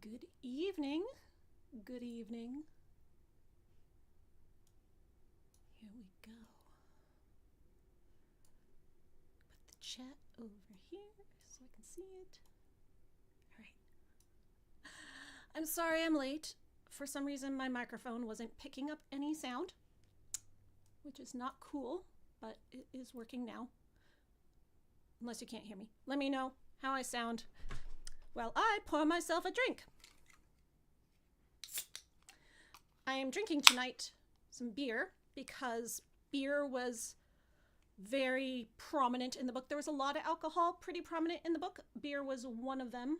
Good evening. Good evening. Here we go. Put the chat over here so I can see it. All right. I'm sorry I'm late. For some reason, my microphone wasn't picking up any sound, which is not cool, but it is working now. Unless you can't hear me. Let me know how I sound while I pour myself a drink. I am drinking tonight some beer because beer was very prominent in the book. There was a lot of alcohol pretty prominent in the book. Beer was one of them.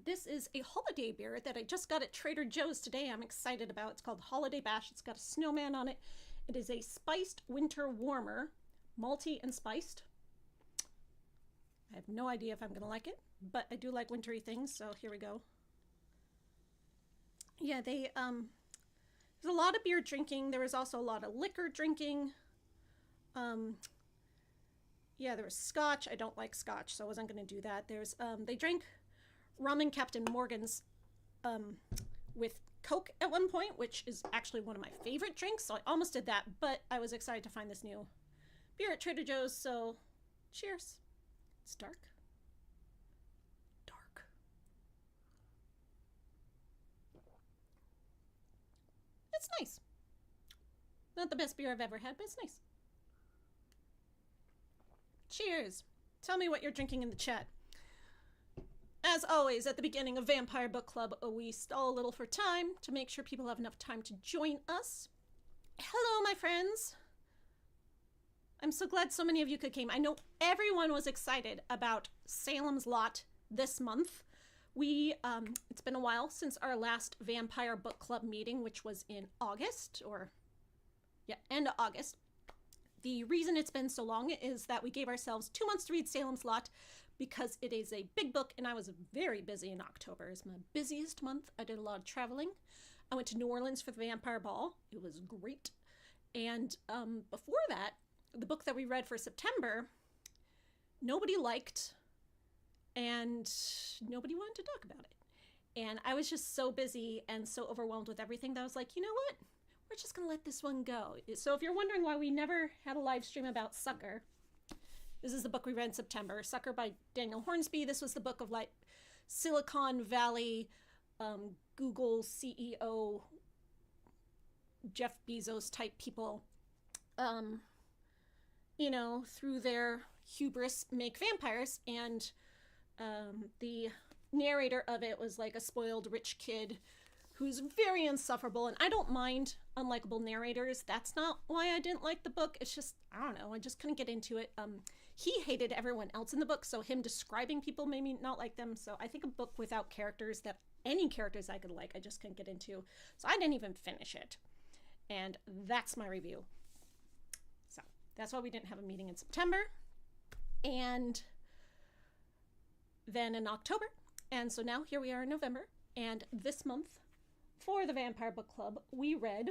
This is a holiday beer that I just got at Trader Joe's today. I'm excited about. It's called Holiday Bash. It's got a snowman on it. It is a spiced winter warmer, malty and spiced. I have no idea if I'm going to like it, but I do like wintry things, so here we go. Yeah, there's a lot of beer drinking. There was also a lot of liquor drinking. Yeah, there was scotch. I don't like scotch, so I wasn't going to do that. They drank rum and Captain Morgan's with Coke at one point, which is actually one of my favorite drinks, so I almost did that, but I was excited to find this new beer at Trader Joe's, so cheers. It's dark. Dark. It's nice. Not the best beer I've ever had, but it's nice. Cheers. Tell me what you're drinking in the chat. As always, at the beginning of Vampire Book Club, we stall a little for time to make sure people have enough time to join us. Hello, my friends. I'm so glad so many of you came. I know everyone was excited about Salem's Lot this month. It's been a while since our last Vampire Book Club meeting, which was in August, end of August. The reason it's been so long is that we gave ourselves 2 months to read Salem's Lot because it is a big book, and I was very busy in October. It's my busiest month. I did a lot of traveling. I went to New Orleans for the Vampire Ball. It was great. And before that, the book that we read for September, nobody liked, and nobody wanted to talk about it. And I was just so busy and so overwhelmed with everything that I was like, you know what? We're just going to let this one go. So if you're wondering why we never had a live stream about Sucker, this is the book we read in September. Sucker by Daniel Hornsby. This was the book of like Silicon Valley, Google CEO, Jeff Bezos type people, through their hubris make vampires. And the narrator of it was like a spoiled rich kid who's very insufferable. And I don't mind unlikable narrators. That's not why I didn't like the book. It's just, I don't know, I just couldn't get into it. He hated everyone else in the book, so him describing people made me not like them. So I think a book without characters, that any characters I could like, I just couldn't get into. So I didn't even finish it. And that's my review. So that's why we didn't have a meeting in September. And then in October. And so now here we are in November. And this month, for the Vampire Book Club, we read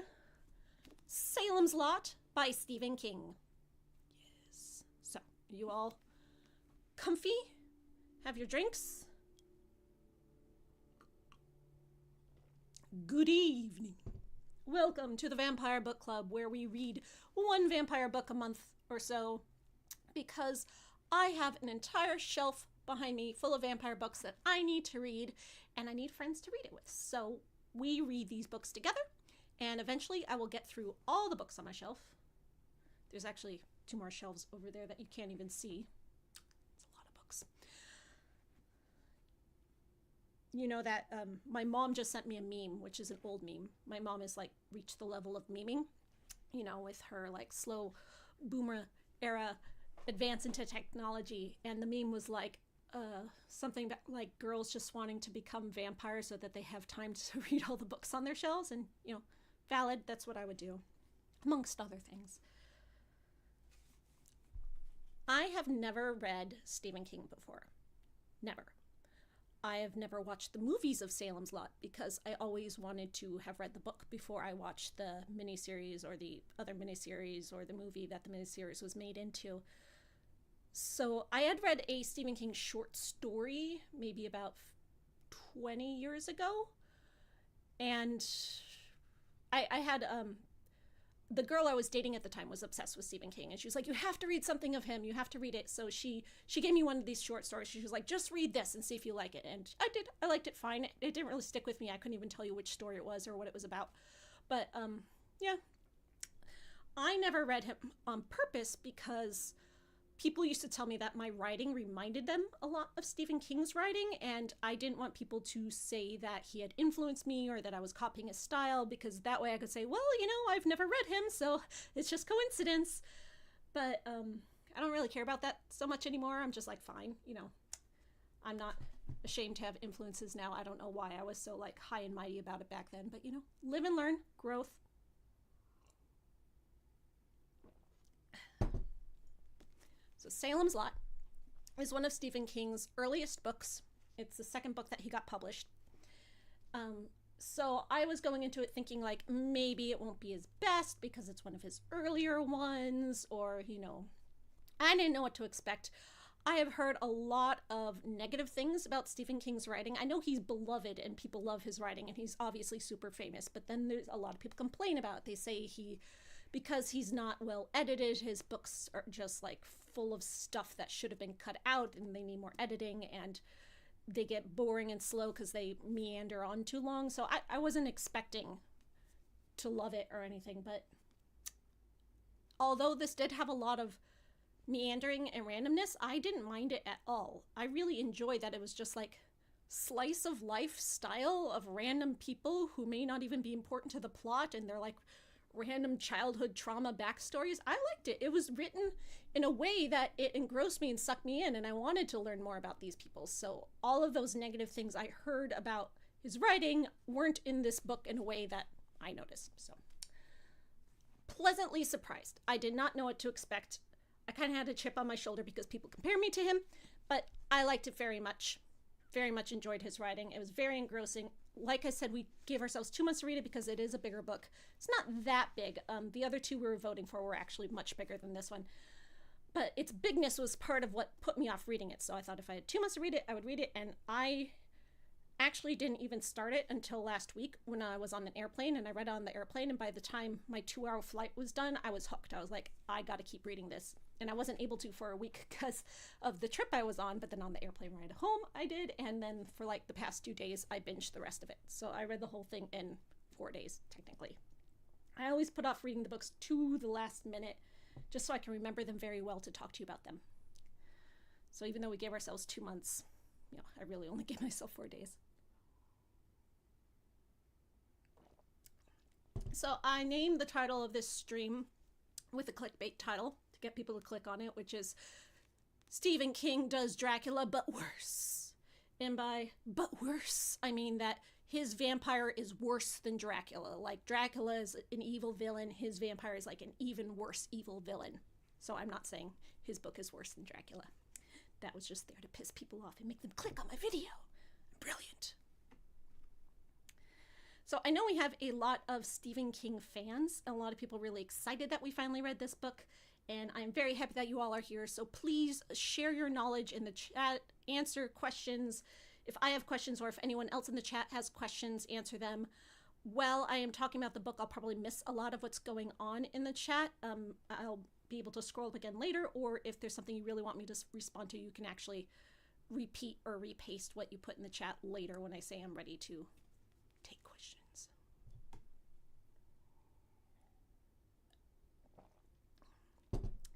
Salem's Lot by Stephen King. Yes. So, you all comfy? Have your drinks? Good evening. Welcome to the Vampire Book Club, where we read one vampire book a month or so, because I have an entire shelf behind me full of vampire books that I need to read, and I need friends to read it with. So we read these books together, and eventually I will get through all the books on my shelf. There's actually 2 more shelves over there that you can't even see. It's a lot of books. You know that my mom just sent me a meme, which is an old meme. My mom has like reached the level of memeing, with her like slow boomer era advance into technology. And the meme was like something about like girls just wanting to become vampires so that they have time to read all the books on their shelves. And, valid, that's what I would do, amongst other things. I have never read Stephen King before. Never. I have never watched the movies of Salem's Lot because I always wanted to have read the book before I watched the miniseries or the other miniseries or the movie that the miniseries was made into. So I had read a Stephen King short story maybe about 20 years ago. And I had, the girl I was dating at the time was obsessed with Stephen King, and she was like, you have to read something of him, you have to read it. So she gave me one of these short stories. She was like, just read this and see if you like it. And I did. I liked it fine. It didn't really stick with me. I couldn't even tell you which story it was or what it was about. But yeah, I never read him on purpose because people used to tell me that my writing reminded them a lot of Stephen King's writing, and I didn't want people to say that he had influenced me or that I was copying his style, because that way I could say, well, you know, I've never read him, so it's just coincidence. But I don't really care about that so much anymore. I'm just like, fine, you know, I'm not ashamed to have influences now. I don't know why I was so like high and mighty about it back then, but you know, live and learn, growth. So Salem's Lot is one of Stephen King's earliest books. It's the second book that he got published. So I was going into it thinking like, maybe it won't be his best because it's one of his earlier ones, or, you know, I didn't know what to expect. I have heard a lot of negative things about Stephen King's writing. I know he's beloved and people love his writing, and he's obviously super famous, but then there's a lot of people complain about it. They say because he's not well edited, his books are just like full of stuff that should have been cut out, and they need more editing, and they get boring and slow because they meander on too long. So I wasn't expecting to love it or anything, but although this did have a lot of meandering and randomness, I didn't mind it at all. I really enjoyed that it was just like slice of life style of random people who may not even be important to the plot, and they're like random childhood trauma backstories. I liked it. It was written in a way that it engrossed me and sucked me in, and I wanted to learn more about these people. So all of those negative things I heard about his writing weren't in this book in a way that I noticed. So pleasantly surprised. I did not know what to expect. I kind of had a chip on my shoulder because people compare me to him, but I liked it very much. Very much enjoyed his writing. It was very engrossing. Like I said, we gave ourselves 2 months to read it because it is a bigger book. It's not that big. The other two we were voting for were actually much bigger than this one. But its bigness was part of what put me off reading it. So I thought if I had 2 months to read it, I would read it. And I actually didn't even start it until last week when I was on an airplane, and I read it on the airplane. And by the time my 2-hour flight was done, I was hooked. I was like, I got to keep reading this. And I wasn't able to for a week because of the trip I was on, but then on the airplane ride home, I did. And then for like the past 2 days, I binged the rest of it. So I read the whole thing in 4 days, technically. I always put off reading the books to the last minute, just so I can remember them very well to talk to you about them. So even though we gave ourselves 2 months, you know, I really only gave myself 4 days. So I named the title of this stream with a clickbait title to get people to click on it, which is Stephen King does Dracula but worse. And by but worse, I mean that his vampire is worse than Dracula. Like Dracula is an evil villain, his vampire is like an even worse evil villain. So I'm not saying his book is worse than Dracula. That was just there to piss people off and make them click on my video. Brilliant. So I know we have a lot of Stephen King fans, and a lot of people really excited that we finally read this book, and I'm very happy that you all are here. So please share your knowledge in the chat, answer questions. If I have questions or if anyone else in the chat has questions, answer them. While I am talking about the book, I'll probably miss a lot of what's going on in the chat. I'll be able to scroll up again later, or if there's something you really want me to respond to, you can actually repeat or repaste what you put in the chat later when I say I'm ready to take questions.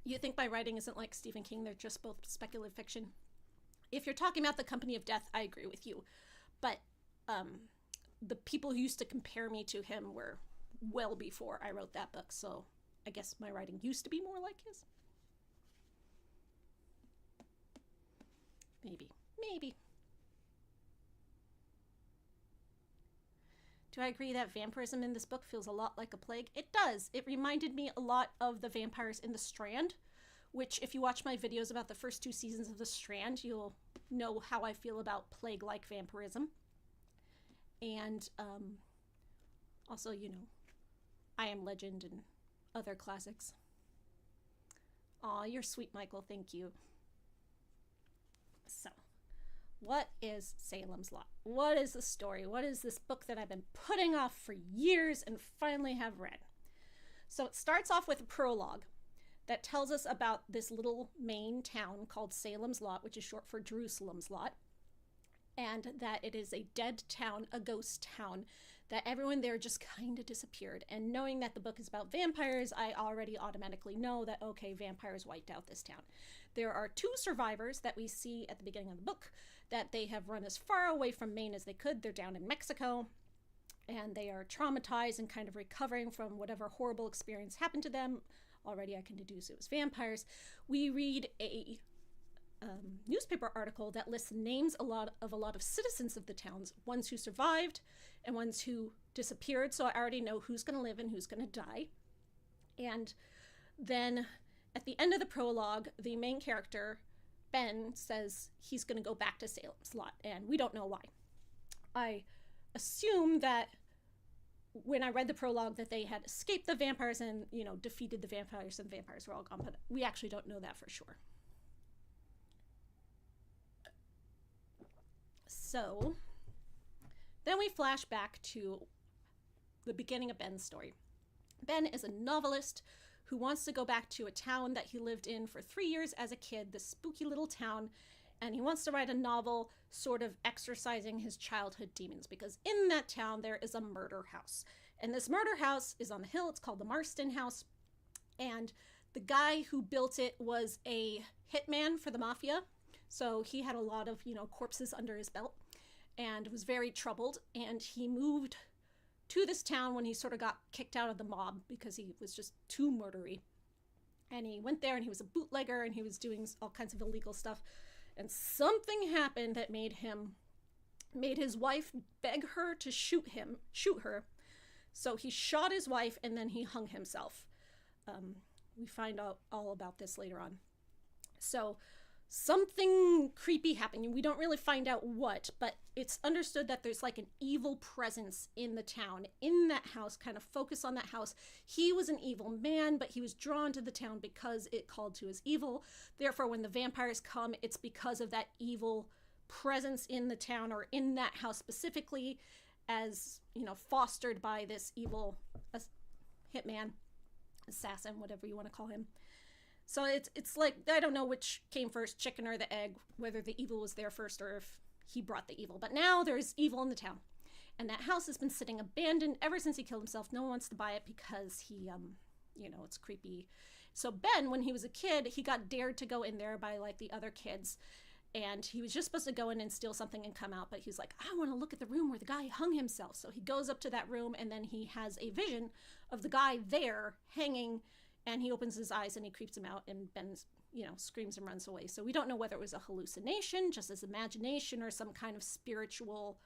You think my writing isn't like Stephen King, they're just both speculative fiction? If you're talking about The Company of Death, I agree with you. But the people who used to compare me to him were well before I wrote that book, so I guess my writing used to be more like his. Maybe. Do I agree that vampirism in this book feels a lot like a plague? It does. It reminded me a lot of the vampires in The Strand, which if you watch my videos about the first 2 seasons of The Strand, you'll know how I feel about plague-like vampirism. And also, you know, I Am Legend and other classics. Aw, you're sweet, Michael. Thank you. So, What is Salem's Lot? What is the story? What is this book that I've been putting off for years and finally have read? So it starts off with a prologue that tells us about this little Maine town called Salem's Lot, which is short for Jerusalem's Lot, and that it is a dead town, a ghost town, that everyone there just kind of disappeared. And knowing that the book is about vampires, I already automatically know that, okay, vampires wiped out this town. There are 2 survivors that we see at the beginning of the book, that they have run as far away from Maine as they could. They're down in Mexico, and they are traumatized and kind of recovering from whatever horrible experience happened to them. Already I can deduce it was vampires. We read a newspaper article that lists names of a lot of citizens of the towns, ones who survived and ones who disappeared. So I already know who's going to live and who's going to die. And then at the end of the prologue, the main character, Ben, says he's going to go back to Salem's Lot, and we don't know why. I assume that when I read the prologue that they had escaped the vampires and, defeated the vampires and the vampires were all gone, but we actually don't know that for sure. So then we flash back to the beginning of Ben's story. Ben is a novelist who wants to go back to a town that he lived in for 3 years as a kid, this spooky little town, and he wants to write a novel sort of exorcising his childhood demons, because in that town there is a murder house. And this murder house is on the hill. It's called the Marston House. And the guy who built it was a hitman for the mafia. So he had a lot of, corpses under his belt and was very troubled. And he moved to this town when he sort of got kicked out of the mob because he was just too murdery. And he went there and he was a bootlegger and he was doing all kinds of illegal stuff. And something happened that made his wife beg her to shoot her. So he shot his wife and then he hung himself. We find out all about this later on. So something creepy happened. We don't really find out what, but it's understood that there's like an evil presence in the town, in that house, kind of focus on that house. He was an evil man, but he was drawn to the town because it called to his evil. Therefore, when the vampires come, it's because of that evil presence in the town or in that house specifically, as, fostered by this evil hitman, assassin, whatever you want to call him. So it's like, I don't know which came first, chicken or the egg, whether the evil was there first or if he brought the evil. But now there's evil in the town. And that house has been sitting abandoned ever since he killed himself. No one wants to buy it because he, it's creepy. So Ben, when he was a kid, he got dared to go in there by like the other kids. And he was just supposed to go in and steal something and come out. But he was like, I want to look at the room where the guy hung himself. So he goes up to that room and then he has a vision of the guy there hanging. And he opens his eyes and he creeps him out, and Ben, screams and runs away. So we don't know whether it was a hallucination, just his imagination, or some kind of spiritual,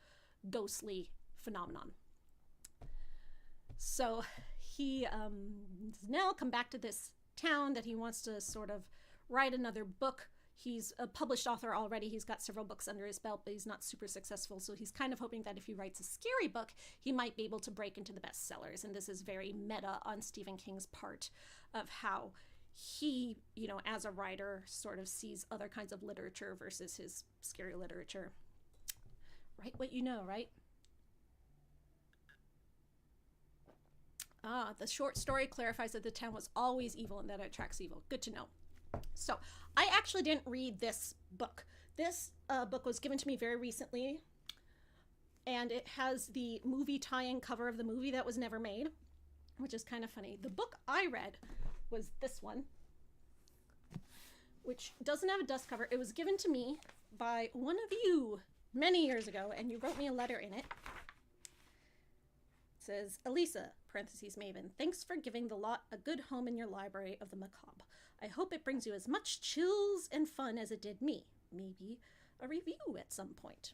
ghostly phenomenon. So he has now come back to this town that he wants to sort of write another book. He's a published author already. He's got several books under his belt, but he's not super successful. So he's kind of hoping that if he writes a scary book, he might be able to break into the bestsellers. And this is very meta on Stephen King's part of how he, as a writer, sort of sees other kinds of literature versus his scary literature. Write what you know, right? The short story clarifies that the town was always evil and that it attracts evil. Good to know. So I actually didn't read this book. This book was given to me very recently, and it has the movie tie-in cover of the movie that was never made, which is kind of funny. The book I read was this one, which doesn't have a dust cover. It was given to me by one of you many years ago, and you wrote me a letter in it. It says, Elisa, parentheses Maven, thanks for giving the lot a good home in your library of the macabre. I hope it brings you as much chills and fun as it did me. Maybe a review at some point.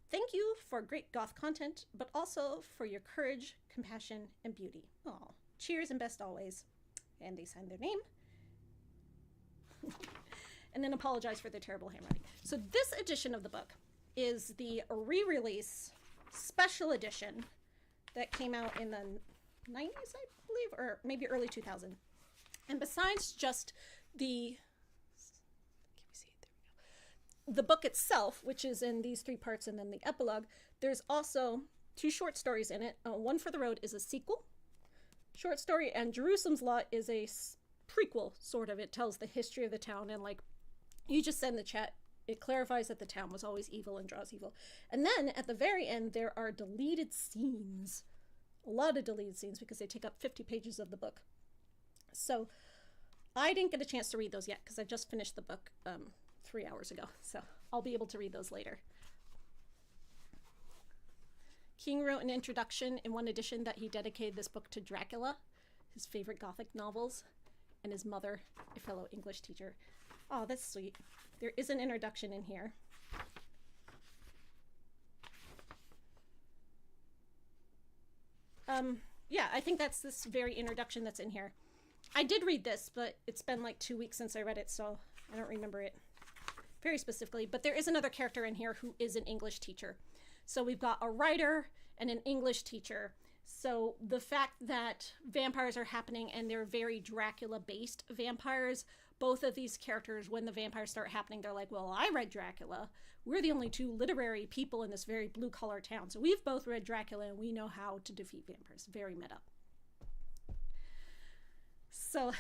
Thank you for great goth content, but also for your courage, compassion, and beauty. Aw, cheers and best always. And they signed their name. And then apologize for their terrible handwriting. So this edition of the book is the re-release special edition that came out in the 90s, I believe, or maybe early 2000. And besides just the the book itself, which is in these 3 parts and then the epilogue, there's also 2 short stories in it. One for the Road is a sequel short story, and Jerusalem's Lot is a prequel, sort of. It tells the history of the town, and like you just said in the chat, it clarifies that the town was always evil and draws evil. And then at the very end, there are deleted scenes. A lot of deleted scenes because they take up 50 pages of the book. So I didn't get a chance to read those yet because I just finished the book 3 hours ago. So I'll be able to read those later. King wrote an introduction in one edition that he dedicated this book to Dracula, his favorite Gothic novels, and his mother, a fellow English teacher. Oh, that's sweet. There is an introduction in here. Yeah, I think that's this very introduction that's in here. I did read this, but it's been like 2 weeks since I read it, so I don't remember it very specifically. But there is another character in here who is an English teacher. So we've got a writer and an English teacher. So the fact that vampires are happening and they're very Dracula-based vampires, both of these characters, when the vampires start happening, they're like, well, I read Dracula. We're the only 2 literary people in this very blue-collar town. So we've both read Dracula and we know how to defeat vampires. Very meta. So,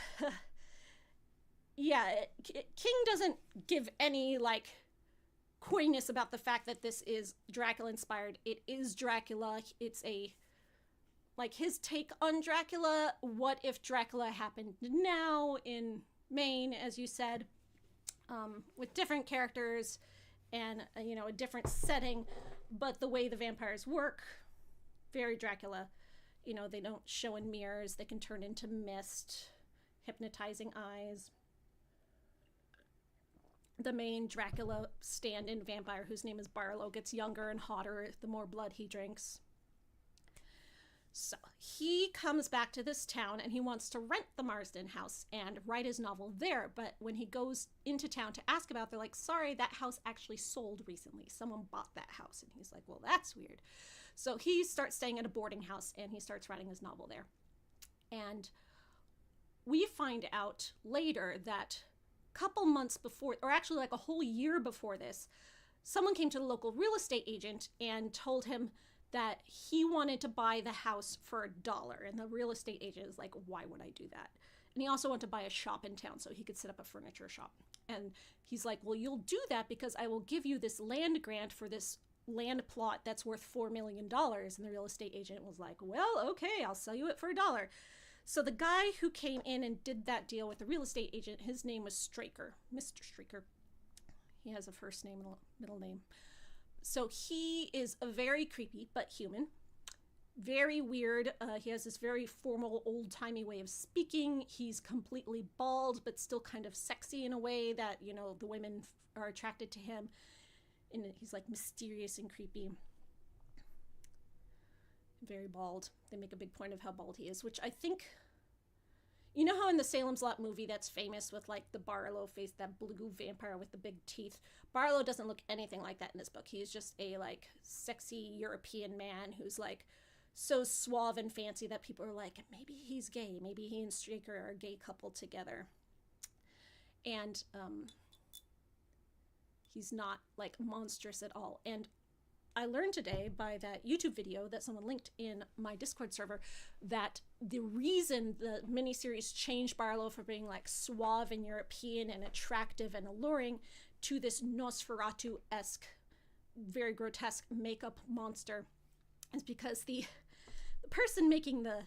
yeah, King doesn't give any, like, coyness about the fact that this is Dracula-inspired. It is Dracula. It's a, like, his take on Dracula. What if Dracula happened now in Maine, as you said, with different characters and, you know, a different setting, but the way the vampires work, very Dracula. You know, they don't show in mirrors. They can turn into mist, hypnotizing eyes. The main Dracula stand-in vampire, whose name is Barlow, gets younger and hotter the more blood he drinks. So he comes back to this town and he wants to rent the Marsden house and write his novel there. But when he goes into town to ask about it, they're like, sorry, that house actually sold recently. Someone bought that house. And he's like, well, that's weird. So he starts staying at a boarding house and he starts writing his novel there. And we find out later that a couple months before, or actually like a whole year before this, someone came to the local real estate agent and told him that he wanted to buy the house for $1. And the real estate agent is like, why would I do that? And he also wanted to buy a shop in town so he could set up a furniture shop. And he's like, well, you'll do that because I will give you this land grant for this land plot that's worth $4 million. And the real estate agent was like, well, okay, I'll sell you it for $1. So the guy who came in and did that deal with the real estate agent, his name was Straker, Mr. Straker. He has a first name and a middle name. So he is a very creepy but human, very weird. He has this very formal, old-timey way of speaking. He's completely bald but still kind of sexy in a way that, you know, the women are attracted to him. And he's like mysterious and creepy. Very bald. They make a big point of how bald he is, which I think, you know how in the Salem's Lot movie that's famous with like the Barlow face, that blue vampire with the big teeth? Barlow doesn't look anything like that in this book. He's just a like sexy European man who's like so suave and fancy that people are like, maybe he's gay. Maybe he and Straker are a gay couple together. And he's not like monstrous at all. And I learned today by that YouTube video that someone linked in my Discord server that the reason the miniseries changed Barlow from being like suave and European and attractive and alluring to this Nosferatu-esque, very grotesque makeup monster is because the person making the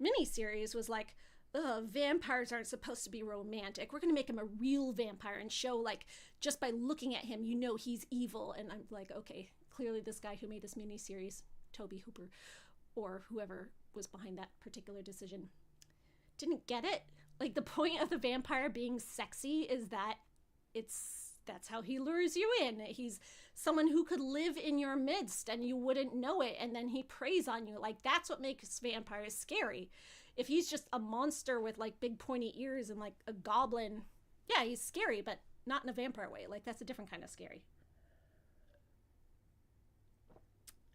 miniseries was like, ugh, vampires aren't supposed to be romantic. We're going to make him a real vampire and show, like, just by looking at him, you know he's evil. And I'm like, okay, clearly this guy who made this miniseries, Toby Hooper, or whoever was behind that particular decision, didn't get it. Like, the point of the vampire being sexy is that that's how he lures you in. He's someone who could live in your midst and you wouldn't know it, and then he preys on you. Like, that's what makes vampires scary. If he's just a monster with like big pointy ears and like a goblin, yeah, he's scary, but not in a vampire way. Like, that's a different kind of scary.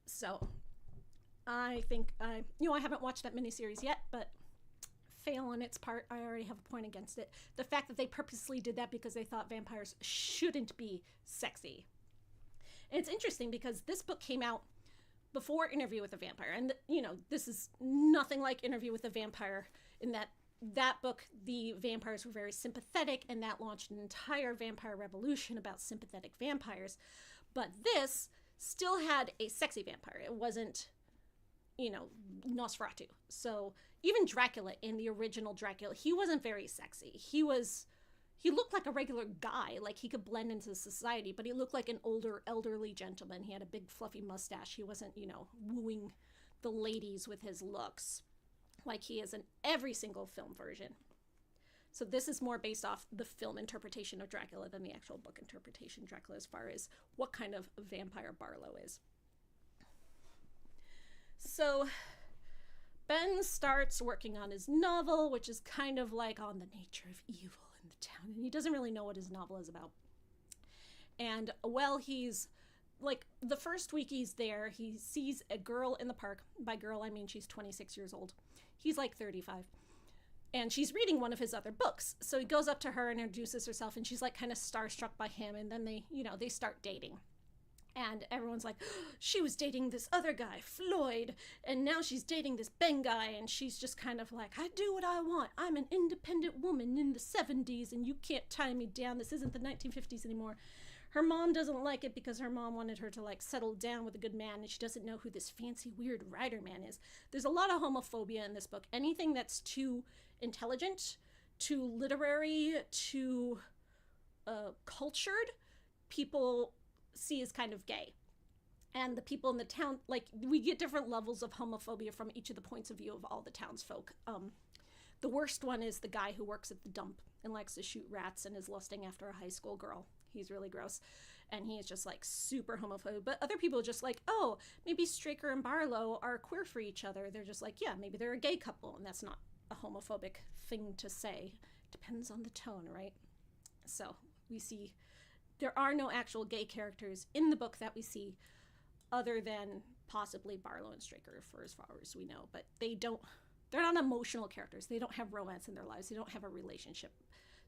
So I think I haven't watched that miniseries yet, but fail on its part. I already have a point against it. The fact that they purposely did that because they thought vampires shouldn't be sexy. And it's interesting because this book came out before Interview with a Vampire. And, this is nothing like Interview with a Vampire in that book, the vampires were very sympathetic, and that launched an entire vampire revolution about sympathetic vampires. But this still had a sexy vampire. It wasn't, Nosferatu. So even Dracula, in the original Dracula, he wasn't very sexy. He looked like a regular guy, like he could blend into society, but he looked like an older, elderly gentleman. He had a big fluffy mustache. He wasn't, wooing the ladies with his looks like he is in every single film version. So this is more based off the film interpretation of Dracula than the actual book interpretation of Dracula, as far as what kind of vampire Barlow is. So Ben starts working on his novel, which is kind of like on the nature of evil in the town, and he doesn't really know what his novel is about. And he's like, the first week he's there, he sees a girl in the park. By girl, I mean she's 26 years old. He's like 35. And she's reading one of his other books. So he goes up to her and introduces herself, and she's like kind of starstruck by him. And then they start dating. And everyone's like, oh, she was dating this other guy, Floyd, and now she's dating this Ben guy. And she's just kind of like, I do what I want. I'm an independent woman in the 70s, and you can't tie me down. This isn't the 1950s anymore. Her mom doesn't like it because her mom wanted her to like settle down with a good man, and she doesn't know who this fancy weird writer man is. There's a lot of homophobia in this book. Anything that's too intelligent, too literary, too cultured, people see as kind of gay. And the people in the town, like, we get different levels of homophobia from each of the points of view of all the townsfolk. The worst one is the guy who works at the dump and likes to shoot rats and is lusting after a high school girl. He's really gross. And he is just like super homophobic. But other people are just like, oh, maybe Straker and Barlow are queer for each other. They're just like, yeah, maybe they're a gay couple. And that's not a homophobic thing to say. Depends on the tone, right? So we see there are no actual gay characters in the book that we see, other than possibly Barlow and Straker, for as far as we know. But they're not emotional characters. They don't have romance in their lives. They don't have a relationship.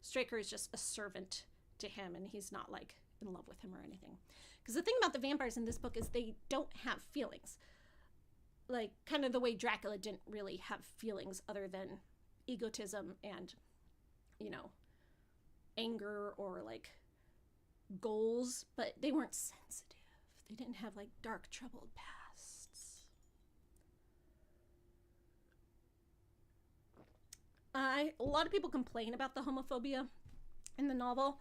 Straker is just a servant to him, and he's not like in love with him or anything. Because the thing about the vampires in this book is they don't have feelings. Like, kind of the way Dracula didn't really have feelings other than egotism and, anger or like goals, but they weren't sensitive. They didn't have like dark, troubled pasts. A lot of people complain about the homophobia in the novel,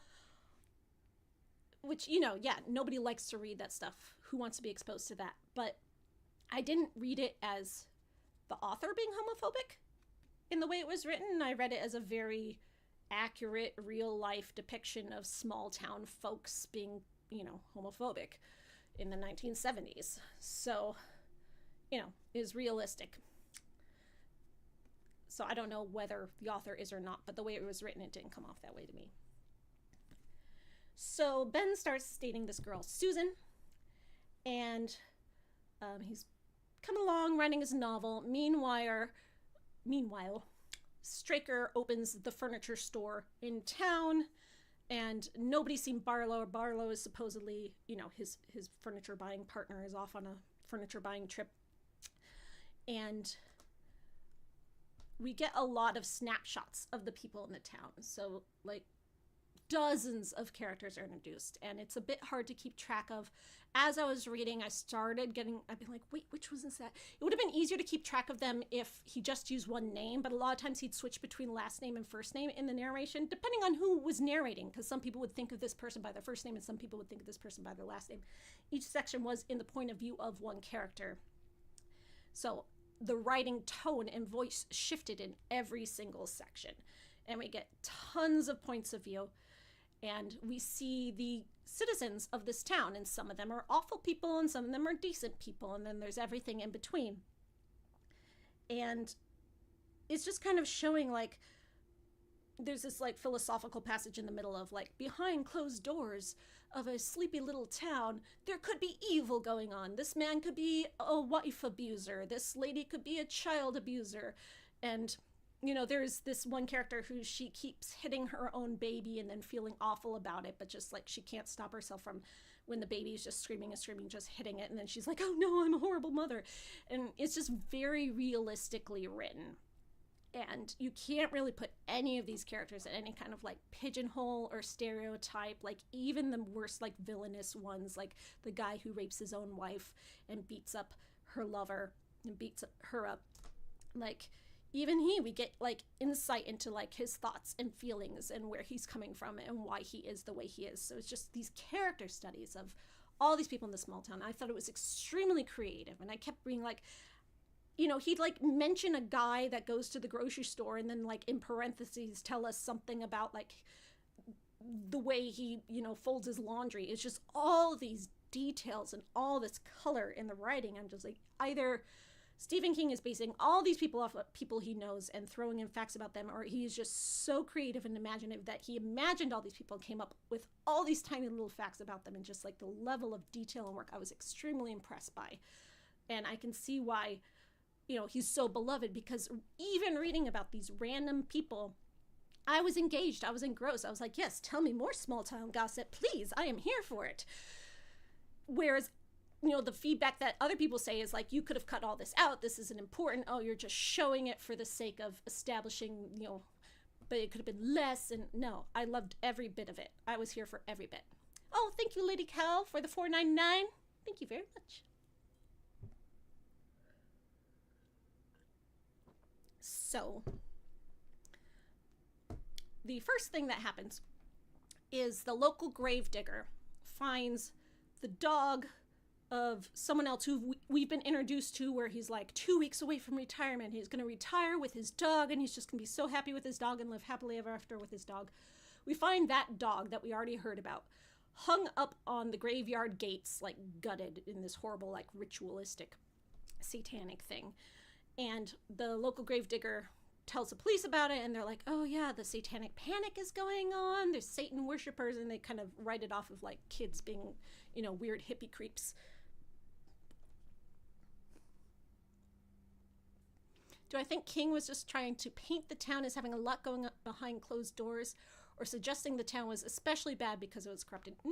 which, nobody likes to read that stuff. Who wants to be exposed to that? But I didn't read it as the author being homophobic in the way it was written. I read it as a very accurate, real-life depiction of small-town folks being, homophobic in the 1970s. So, is realistic. So I don't know whether the author is or not, but the way it was written, it didn't come off that way to me. So Ben starts dating this girl, Susan, and he's coming along writing his novel. Meanwhile, Straker opens the furniture store in town, and nobody's seen Barlow. Barlow is supposedly, his furniture buying partner is off on a furniture buying trip. And we get a lot of snapshots of the people in the town. So, like, dozens of characters are introduced, and it's a bit hard to keep track of. As I was reading, I'd be like, wait, which was that? It would have been easier to keep track of them if he just used one name, but a lot of times he'd switch between last name and first name in the narration, depending on who was narrating, because some people would think of this person by their first name and some people would think of this person by their last name. Each section was in the point of view of one character. So the writing tone and voice shifted in every single section, and we get tons of points of view. And we see the citizens of this town, and some of them are awful people and some of them are decent people, and then there's everything in between. And it's just kind of showing, like, there's this like philosophical passage in the middle of like, behind closed doors of a sleepy little town, there could be evil going on. This man could be a wife abuser. This lady could be a child abuser. And there's this one character who she keeps hitting her own baby and then feeling awful about it, but just like she can't stop herself from, when the baby is just screaming and screaming, just hitting it, and then she's like, oh no, I'm a horrible mother. And it's just very realistically written. And you can't really put any of these characters in any kind of like pigeonhole or stereotype. Like even the worst like villainous ones, like the guy who rapes his own wife and beats up her lover and beats her up. Like even we get like insight into like his thoughts and feelings and where he's coming from and why he is the way he is. So it's just these character studies of all these people in the small town. I thought it was extremely creative, and I kept being like, he'd like mention a guy that goes to the grocery store and then like in parentheses tell us something about like the way he, folds his laundry. It's just all these details and all this color in the writing. I'm just like, either Stephen King is basing all these people off of people he knows and throwing in facts about them, or he is just so creative and imaginative that he imagined all these people and came up with all these tiny little facts about them, and just like the level of detail and work I was extremely impressed by. And I can see why he's so beloved, because even reading about these random people, I was engaged, I was engrossed. I was like, yes, tell me more small town gossip, please. I am here for it. Whereas, the feedback that other people say is like, you could have cut all this out. This isn't important. Oh, you're just showing it for the sake of establishing, but it could have been less. And no, I loved every bit of it. I was here for every bit. Oh, thank you, Lady Cal, for the $4.99. Thank you very much. So, the first thing that happens is the local gravedigger finds the dog of someone else who we've been introduced to, where he's like 2 weeks away from retirement. He's going to retire with his dog, and he's just going to be so happy with his dog and live happily ever after with his dog. We find that dog that we already heard about hung up on the graveyard gates, like gutted in this horrible, like ritualistic, satanic thing. And the local gravedigger tells the police about it, and they're like, oh yeah, the satanic panic is going on. There's Satan worshipers, and they kind of write it off of like kids being, weird hippie creeps. Do I think King was just trying to paint the town as having a lot going on behind closed doors, or suggesting the town was especially bad because it was corrupted? No.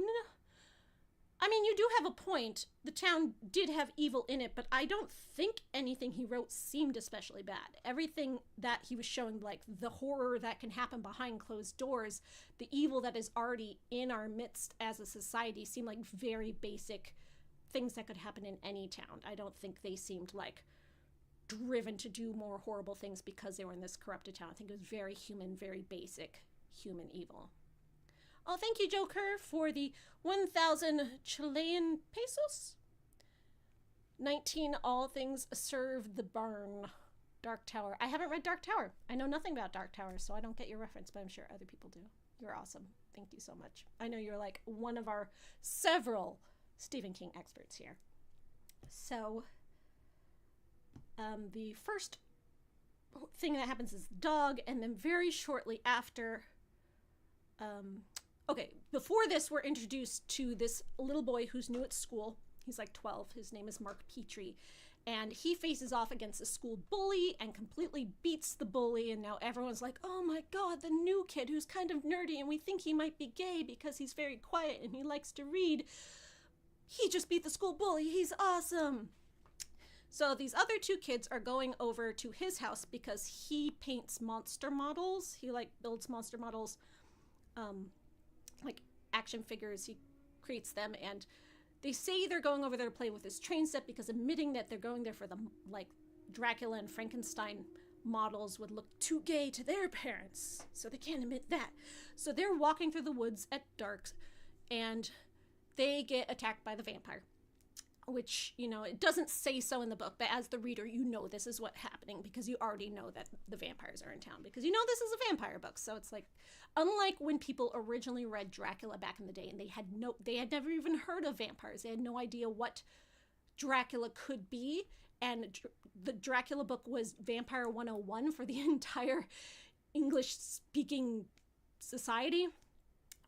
I mean, you do have a point. The town did have evil in it, but I don't think anything he wrote seemed especially bad. Everything that he was showing, like the horror that can happen behind closed doors, the evil that is already in our midst as a society, seemed like very basic things that could happen in any town. I don't think they seemed like driven to do more horrible things because they were in this corrupted town. I think it was very human, very basic human evil. Oh, thank you, Joker, for the 1,000 Chilean pesos. 19 All Things Serve the Burn. Dark Tower. I haven't read Dark Tower. I know nothing about Dark Tower, so I don't get your reference, but I'm sure other people do. You're awesome. Thank you so much. I know you're like one of our several Stephen King experts here. So, the first thing that happens is dog, and then very shortly after... Okay, before this, we're introduced to this little boy who's new at school. He's like 12. His name is Mark Petrie. And he faces off against a school bully and completely beats the bully. And now everyone's like, oh my God, the new kid who's kind of nerdy, and we think he might be gay because he's very quiet and he likes to read. He just beat the school bully. He's awesome. So these other two kids are going over to his house because he paints monster models. He like builds monster models, like action figures. He creates them, and they say they're going over there to play with his train set because admitting that they're going there for the like Dracula and Frankenstein models would look too gay to their parents, so they can't admit that. So they're walking through the woods at dark, and they get attacked by the vampire, which, you know, it doesn't say so in the book, but as the reader, you know this is what's happening because you already know that the vampires are in town because you know this is a vampire book. So it's like, unlike when people originally read Dracula back in the day and they had never even heard of vampires. They had no idea what Dracula could be. And the Dracula book was Vampire 101 for the entire English-speaking society.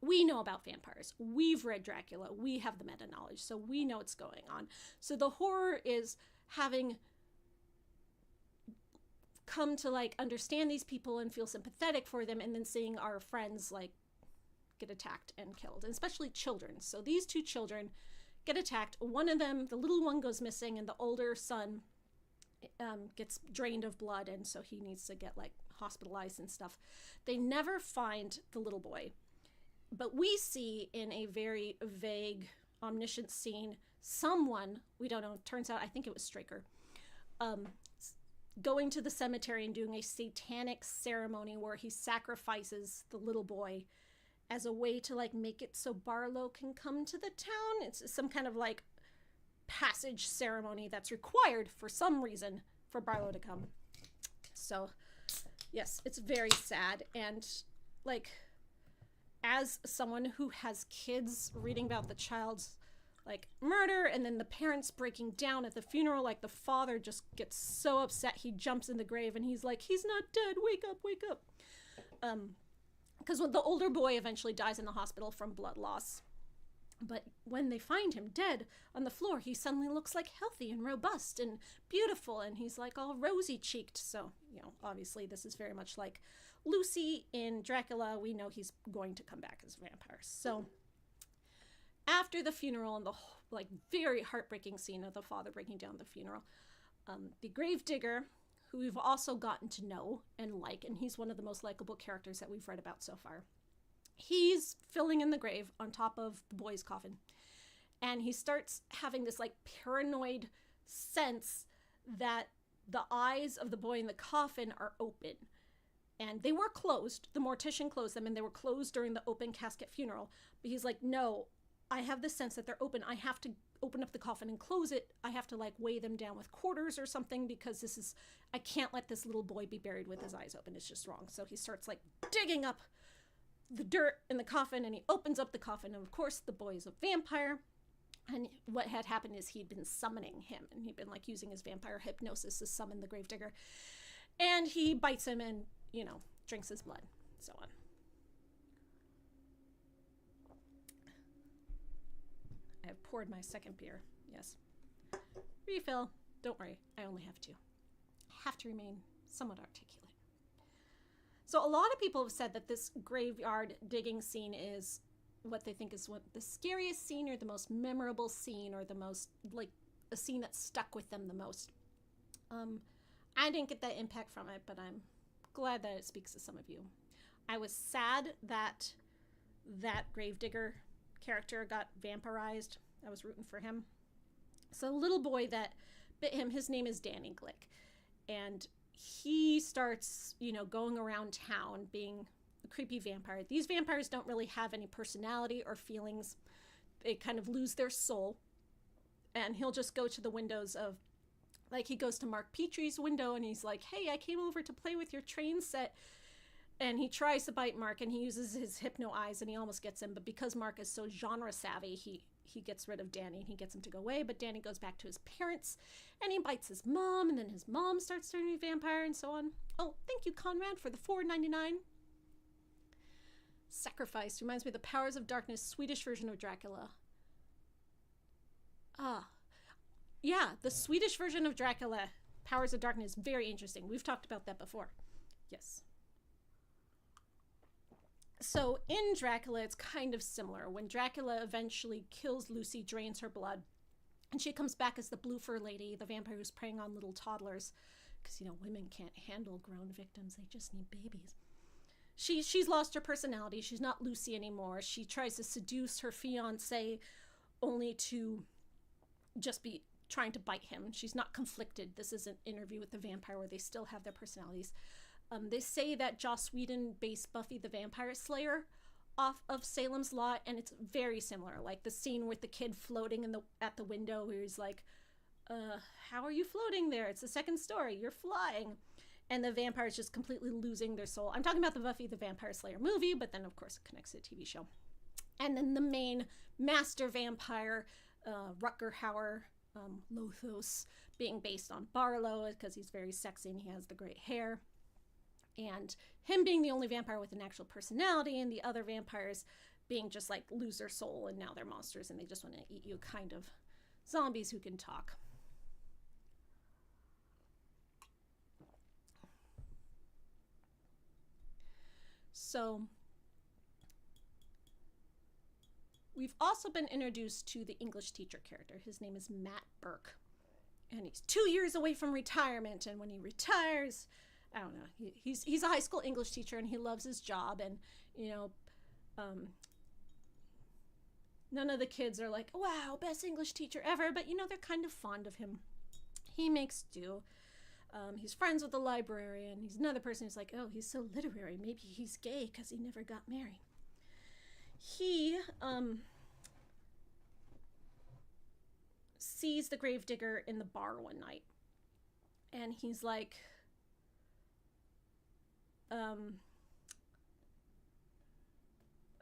We know about vampires. We've read Dracula. We have the meta-knowledge, so we know what's going on. So the horror is having come to like understand these people and feel sympathetic for them, and then seeing our friends like get attacked and killed, and especially children. So these two children get attacked. One of them, the little one, goes missing, and the older son gets drained of blood, and so he needs to get like hospitalized and stuff. They never find the little boy, but we see in a very vague, omniscient scene someone, we don't know, turns out I think it was Straker, going to the cemetery and doing a satanic ceremony where he sacrifices the little boy as a way to like make it so Barlow can come to the town. It's some kind of like passage ceremony that's required for some reason for Barlow to come. So yes, it's very sad. And like, as someone who has kids, reading about the child's like murder and then the parents breaking down at the funeral, like the father just gets so upset he jumps in the grave and he's like, he's not dead, wake up, wake up. Because the older boy eventually dies in the hospital from blood loss. But when they find him dead on the floor, he suddenly looks like healthy and robust and beautiful, and he's like all rosy cheeked. So, you know, obviously this is very much like Lucy in Dracula. We know he's going to come back as a vampire. So after the funeral and the like very heartbreaking scene of the father breaking down the funeral, the gravedigger, who we've also gotten to know and like, and he's one of the most likable characters that we've read about so far. He's filling in the grave on top of the boy's coffin, and he starts having this like paranoid sense that the eyes of the boy in the coffin are open, and they were closed. The mortician closed them, and they were closed during the open casket funeral. But he's like, no, I have this sense that they're open. I have to open up the coffin and close it. I have to like weigh them down with quarters or something, because I can't let this little boy be buried with his eyes open. It's just wrong. So he starts like digging up the dirt in the coffin, and he opens up the coffin, and of course the boy is a vampire. And what had happened is he'd been summoning him, and he'd been like using his vampire hypnosis to summon the gravedigger, and he bites him and, you know, drinks his blood, so on. I have poured my second beer. Yes, refill. Don't worry, I only have two. I have to remain somewhat articulate. So a lot of people have said that this graveyard digging scene is what they think is the scariest scene, or the most memorable scene, or the most, like, a scene that stuck with them the most. I didn't get that impact from it, but I'm glad that it speaks to some of you. I was sad that that gravedigger character got vampirized. I was rooting for him. So the little boy that bit him, his name is Danny Glick, and he starts, you know, going around town being a creepy vampire. These vampires don't really have any personality or feelings. They kind of lose their soul. And he'll just go to the windows of, like, he goes to Mark Petrie's window and he's like, hey, I came over to play with your train set. And he tries to bite Mark, and he uses his hypno eyes, and he almost gets him. But because Mark is so genre savvy, he gets rid of Danny, and he gets him to go away. But Danny goes back to his parents, and he bites his mom, and then his mom starts turning a vampire, and so on. Oh, thank you, Conrad, for the $4.99. Sacrifice reminds me of the Powers of Darkness Swedish version of Dracula. Yeah, the Swedish version of Dracula, Powers of Darkness, very interesting. We've talked about that before. Yes. So in Dracula, it's kind of similar. When Dracula eventually kills Lucy, drains her blood, and she comes back as the Blue Fur Lady, the vampire who's preying on little toddlers, because, you know, women can't handle grown victims. They just need babies. She's lost her personality. She's not Lucy anymore. She tries to seduce her fiancé only to just be trying to bite him. She's not conflicted. This is an interview with the vampire where they still have their personalities. They say that Joss Whedon based Buffy the Vampire Slayer off of Salem's Lot, and it's very similar. Like the scene with the kid floating at the window, where he's like, how are you floating there? It's the second story. You're flying. And the vampires just completely losing their soul. I'm talking about the Buffy the Vampire Slayer movie, but then, of course, it connects to the TV show. And then the main master vampire, Rutger Hauer, Lothos, being based on Barlow, because he's very sexy and he has the great hair. And him being the only vampire with an actual personality, and the other vampires being just like lose their soul and now they're monsters and they just want to eat you, kind of zombies who can talk. So we've also been introduced to the English teacher character. His name is Matt Burke. And he's 2 years away from retirement. And when he retires, I don't know, he's a high school English teacher and he loves his job. And, you know, none of the kids are like, wow, best English teacher ever. But, you know, they're kind of fond of him. He makes do. He's friends with the librarian. He's another person who's like, oh, he's so literary. Maybe he's gay because he never got married. He sees the gravedigger in the bar one night. And he's like, oh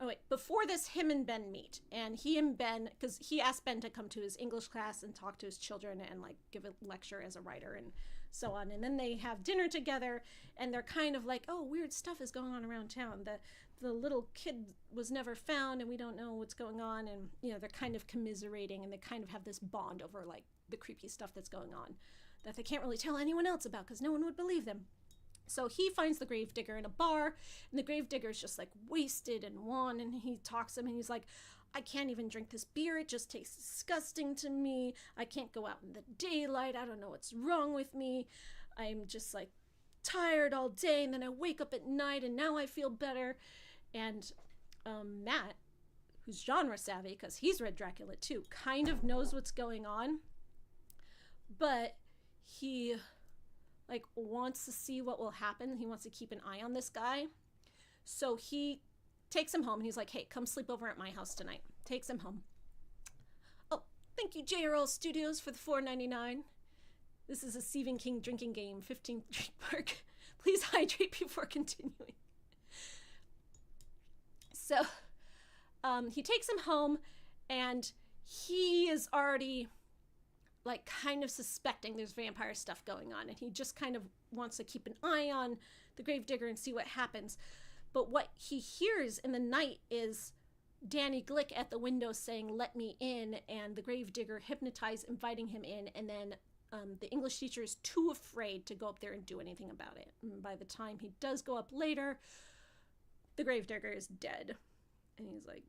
wait, before this, him and Ben meet. And he and Ben, because he asked Ben to come to his English class and talk to his children and like give a lecture as a writer and so on. And then they have dinner together and they're kind of like, oh, weird stuff is going on around town. The little kid was never found and we don't know what's going on. And, you know, they're kind of commiserating and they kind of have this bond over like the creepy stuff that's going on that they can't really tell anyone else about because no one would believe them. So he finds the gravedigger in a bar, and the gravedigger's just like wasted and wan, and he talks to him, and he's like, I can't even drink this beer, it just tastes disgusting to me, I can't go out in the daylight, I don't know what's wrong with me, I'm just like tired all day, and then I wake up at night, and now I feel better. And Matt, who's genre savvy, because he's read Dracula too, kind of knows what's going on, but he like wants to see what will happen. He wants to keep an eye on this guy. So he takes him home and he's like, hey, come sleep over at my house tonight. Takes him home. Oh, thank you JRL Studios for the $4.99. This is a Stephen King drinking game, 15th Street Park. Please hydrate before continuing. So he takes him home and he is already like kind of suspecting there's vampire stuff going on, and he just kind of wants to keep an eye on the gravedigger and see what happens. But what he hears in the night is Danny Glick at the window saying, let me in, and the gravedigger hypnotized, inviting him in, and then the English teacher is too afraid to go up there and do anything about it. And by the time he does go up later, the gravedigger is dead. And he's like,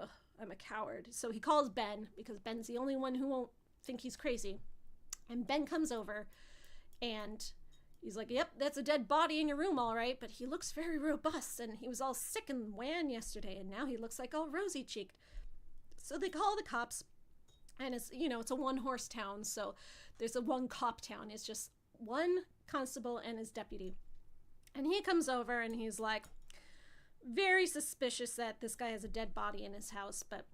ugh, I'm a coward. So he calls Ben, because Ben's the only one who won't think he's crazy. And Ben comes over and he's like, yep, that's a dead body in your room, all right, but he looks very robust, and he was all sick and wan yesterday, and now he looks like all rosy-cheeked. So they call the cops, and it's, you know, it's a one-horse town, so there's a one-cop town. It's just one constable and his deputy. And he comes over and he's like very suspicious that this guy has a dead body in his house, but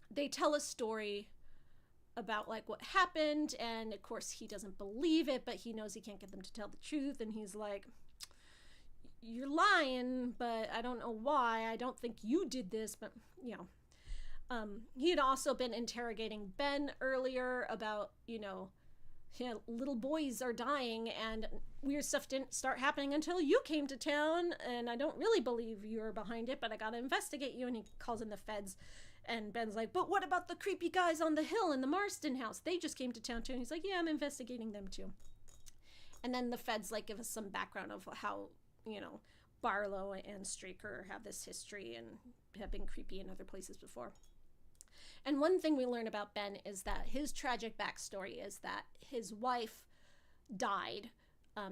they tell a story about like what happened, and of course he doesn't believe it, but he knows he can't get them to tell the truth, and he's like, you're lying, but I don't know why, I don't think you did this, but you know. He had also been interrogating Ben earlier about, you know, little boys are dying and weird stuff didn't start happening until you came to town, and I don't really believe you're behind it, but I gotta investigate you. And he calls in the feds. And Ben's like, but what about the creepy guys on the hill in the Marston house? They just came to town too. And he's like, yeah, I'm investigating them too. And then the feds like give us some background of how, you know, Barlow and Straker have this history and have been creepy in other places before. And one thing we learn about Ben is that his tragic backstory is that his wife died.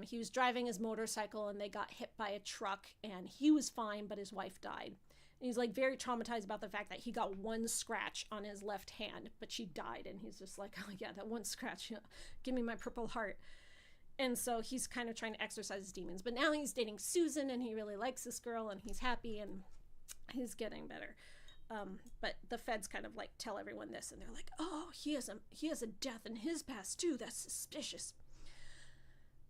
He was driving his motorcycle and they got hit by a truck, and he was fine, but his wife died. And he's like very traumatized about the fact that he got one scratch on his left hand, but she died. And he's just like, oh yeah, that one scratch, give me my Purple Heart. And so he's kind of trying to exorcise his demons. But now he's dating Susan and he really likes this girl and he's happy and he's getting better. But the feds kind of like tell everyone this, and they're like, oh, he has a death in his past too. That's suspicious.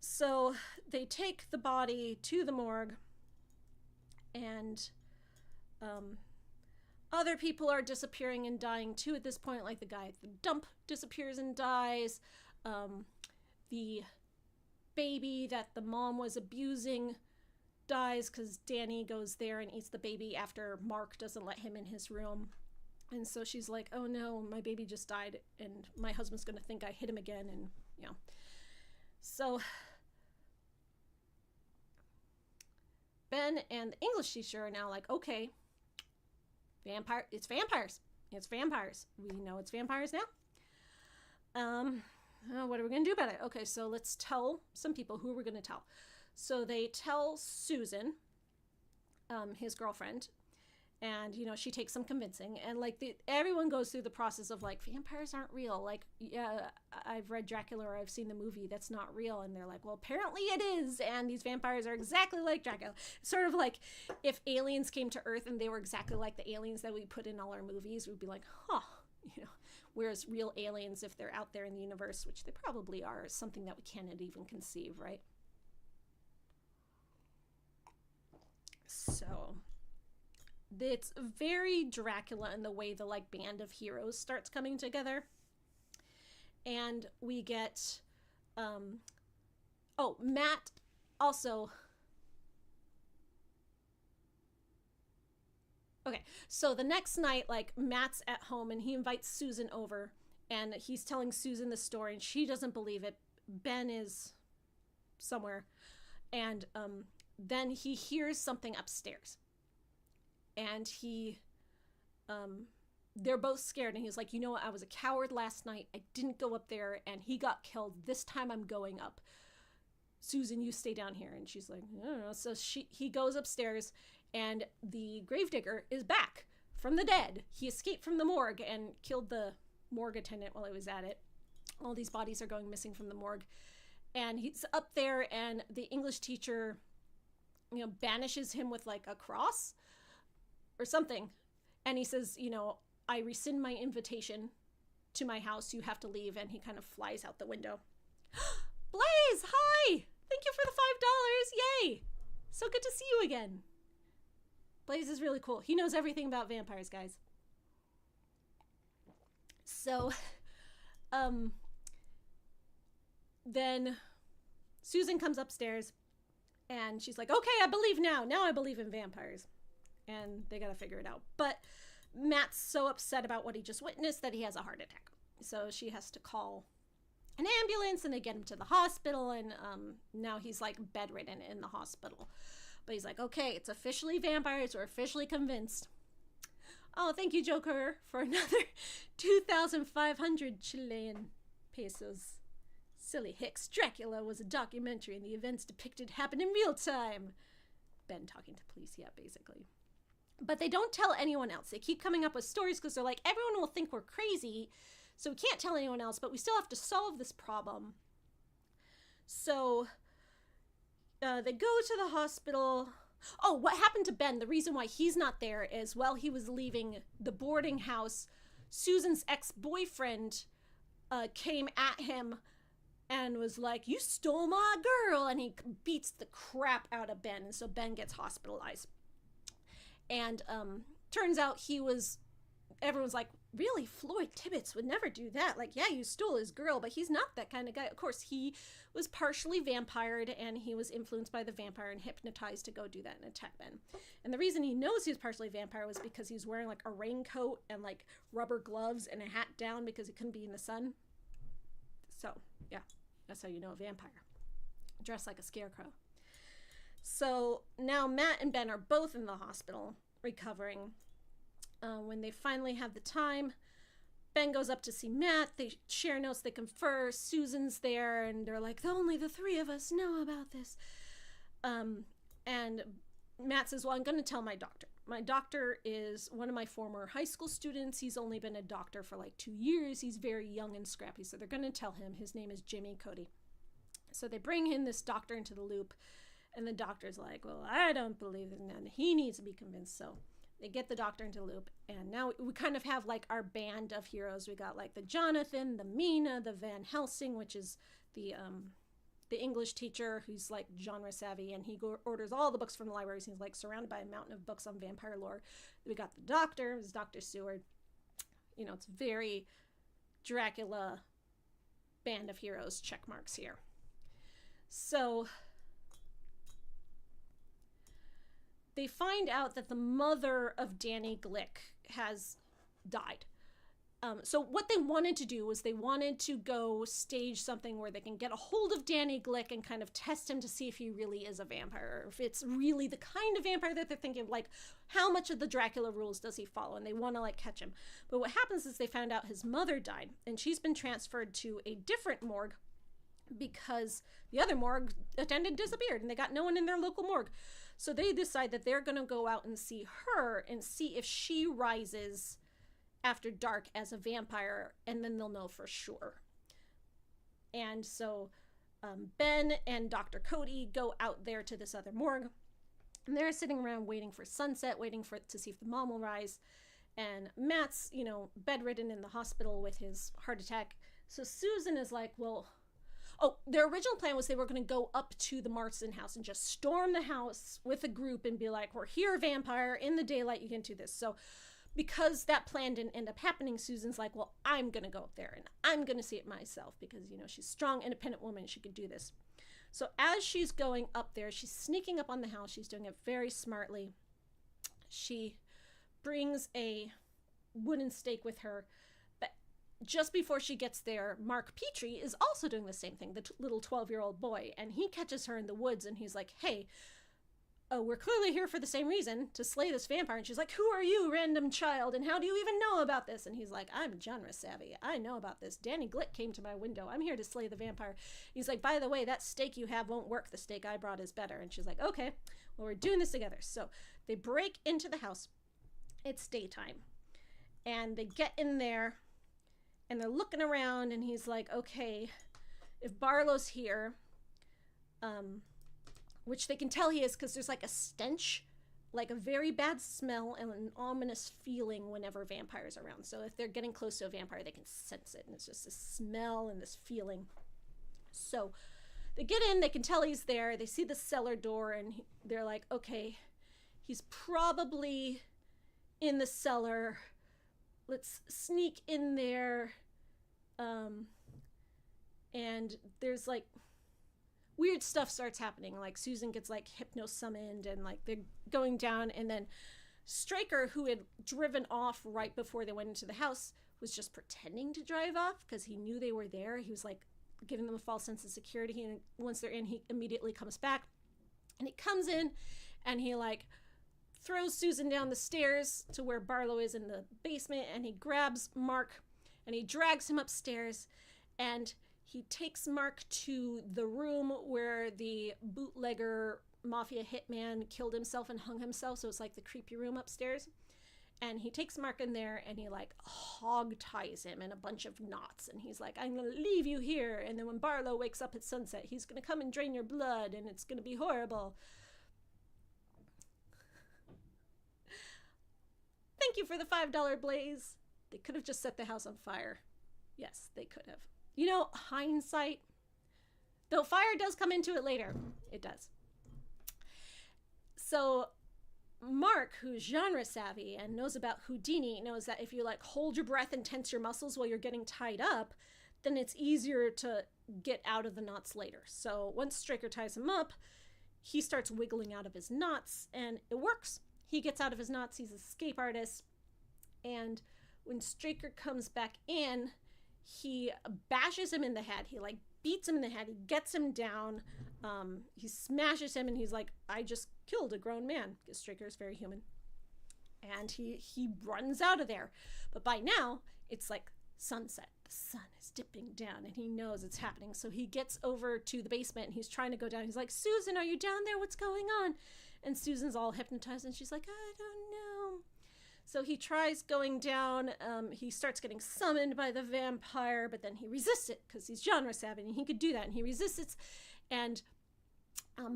So they take the body to the morgue, and other people are disappearing and dying too at this point. Like the guy at the dump disappears and dies. The baby that the mom was abusing dies because Danny goes there and eats the baby after Mark doesn't let him in his room. And so she's like, oh no, my baby just died and my husband's gonna think I hit him again. And you know, so Ben and the English teacher are now like, okay, it's vampires. It's vampires. We know it's vampires now. What are we going to do about it? Okay, so let's tell some people. Who are we going to tell? So they tell Susan, his girlfriend, and, she takes some convincing. And, everyone goes through the process of, vampires aren't real. Yeah, I've read Dracula or I've seen the movie. That's not real. And they're like, well, apparently it is. And these vampires are exactly like Dracula. Sort of like if aliens came to Earth and they were exactly like the aliens that we put in all our movies, we'd be like, huh, Whereas real aliens, if they're out there in the universe, which they probably are, is something that we cannot even conceive, right? So it's very Dracula in the way the band of heroes starts coming together. And we get Matt also. Okay, so the next night, Matt's at home and he invites Susan over and he's telling Susan the story and she doesn't believe it. Ben is somewhere. And then he hears something upstairs. And they're both scared and he's like, what, I was a coward last night. I didn't go up there and he got killed. This time I'm going up. Susan, you stay down here. And she's like, I don't know. So he goes upstairs. And the gravedigger is back from the dead. He escaped from the morgue and killed the morgue attendant while he was at it. All these bodies are going missing from the morgue. And he's up there and the English teacher, banishes him with a cross or something. And he says, I rescind my invitation to my house. You have to leave. And he kind of flies out the window. Blaze, hi! Thank you for the $5. Yay! So good to see you again. Blaze is really cool. He knows everything about vampires, guys. So, then Susan comes upstairs and she's like, okay, I believe now. Now I believe in vampires. And they got to figure it out. But Matt's so upset about what he just witnessed that he has a heart attack. So she has to call an ambulance and they get him to the hospital. And now he's bedridden in the hospital. But he's like, okay, it's officially vampires. We're officially convinced. Oh, thank you, Joker, for another 2,500 Chilean pesos. Silly hicks. Dracula was a documentary and the events depicted happened in real time. Ben talking to police, yeah, basically. But they don't tell anyone else. They keep coming up with stories because they're like, everyone will think we're crazy, so we can't tell anyone else, but we still have to solve this problem. So they go to the hospital. Oh, what happened to Ben? The reason why he's not there is while he was leaving the boarding house, Susan's ex-boyfriend came at him and was like, you stole my girl, and he beats the crap out of Ben, and so Ben gets hospitalized. And turns out everyone's like, really, Floyd Tibbets would never do that. Yeah, you stole his girl, but he's not that kind of guy. Of course, he was partially vampired, and he was influenced by the vampire and hypnotized to go do that and attack Ben. And the reason he knows he was partially vampire was because he's wearing a raincoat and rubber gloves and a hat down because he couldn't be in the sun. So, yeah, that's how you know a vampire. Dressed like a scarecrow. So now Matt and Ben are both in the hospital recovering. When they finally have the time, Ben goes up to see Matt. They share notes, they confer. Susan's there, and they're like, only the three of us know about this. And Matt says, well, I'm going to tell my doctor. My doctor is one of my former high school students. He's only been a doctor for 2 years. He's very young and scrappy, so they're going to tell him. His name is Jimmy Cody. So they bring in this doctor into the loop, and the doctor's like, well, I don't believe it, and he needs to be convinced, so they get the doctor into the loop, and now we kind of have our band of heroes. We got the Jonathan, the Mina, the Van Helsing, which is the English teacher who's genre savvy, and he orders all the books from the library. So he's surrounded by a mountain of books on vampire lore. We got the doctor, it's Dr. Seward. It's very Dracula band of heroes check marks here. So they find out that the mother of Danny Glick has died. So what they wanted to do was they wanted to go stage something where they can get a hold of Danny Glick and kind of test him to see if he really is a vampire, or if it's really the kind of vampire that they're thinking of, like, how much of the Dracula rules does he follow, and they want to, like, catch him. But what happens is they found out his mother died, and she's been transferred to a different morgue because the other morgue attendant disappeared, and they got no one in their local morgue. So they decide that they're going to go out and see her and see if she rises after dark as a vampire, and then they'll know for sure. And so Ben and Dr. Cody go out there to this other morgue, and they're sitting around waiting for sunset, waiting for to see if the mom will rise. And Matt's, bedridden in the hospital with his heart attack. So Susan is like, well, their original plan was they were going to go up to the Marston house and just storm the house with a group and be like, we're here, vampire, in the daylight, you can do this. So because that plan didn't end up happening, Susan's like, well, I'm going to go up there and I'm going to see it myself because, she's a strong, independent woman. She could do this. So as she's going up there, she's sneaking up on the house. She's doing it very smartly. She brings a wooden stake with her. But just before she gets there, Mark Petrie is also doing the same thing, the little 12-year-old boy. And he catches her in the woods and he's like, hey, we're clearly here for the same reason, to slay this vampire. And she's like, who are you, random child? And how do you even know about this? And he's like, I'm genre savvy. I know about this. Danny Glick came to my window. I'm here to slay the vampire. He's like, by the way, that stake you have won't work. The stake I brought is better. And she's like, okay, well, we're doing this together. So they break into the house. It's daytime. And they get in there and they're looking around and he's like, okay, if Barlow's here, which they can tell he is because there's like a stench, like a very bad smell and an ominous feeling whenever vampires are around. So if they're getting close to a vampire, they can sense it. And it's just this smell and this feeling. So they get in, they can tell he's there. They see the cellar door and they're like, okay, he's probably in the cellar. Let's sneak in there. And there's like weird stuff starts happening. Like Susan gets like hypno-summoned and like they're going down, and then Straker, who had driven off right before they went into the house, was just pretending to drive off because he knew they were there. He was like giving them a false sense of security, and once they're in, he immediately comes back. And he comes in and he like throws Susan down the stairs to where Barlow is in the basement, and he grabs Mark and he drags him upstairs, and he takes Mark to the room where the bootlegger mafia hitman killed himself and hung himself. So it's like the creepy room upstairs. And he takes Mark in there and he like hog ties him in a bunch of knots. And he's like, I'm going to leave you here. And then when Barlow wakes up at sunset, he's going to come and drain your blood and it's going to be horrible. Thank you for the $5 blaze. They could have just set the house on fire. Yes, they could have. Hindsight, though fire does come into it later. It does. So Mark, who's genre savvy and knows about Houdini, knows that if you like hold your breath and tense your muscles while you're getting tied up, then it's easier to get out of the knots later. So once Straker ties him up, he starts wiggling out of his knots and it works. He gets out of his knots. He's an escape artist. And when Straker comes back in, he bashes him in the head. He like beats him in the head. He gets him down. He smashes him and he's like, I just killed a grown man, because Straker is very human. And he runs out of there. But by now it's like sunset. The sun is dipping down and he knows it's happening. So he gets over to the basement and he's trying to go down. He's like, Susan, are you down there? What's going on? And Susan's all hypnotized and she's like, I don't know. So he tries going down. He starts getting summoned by the vampire, but then he resists it because he's genre savvy and he could do that. And he resists it. And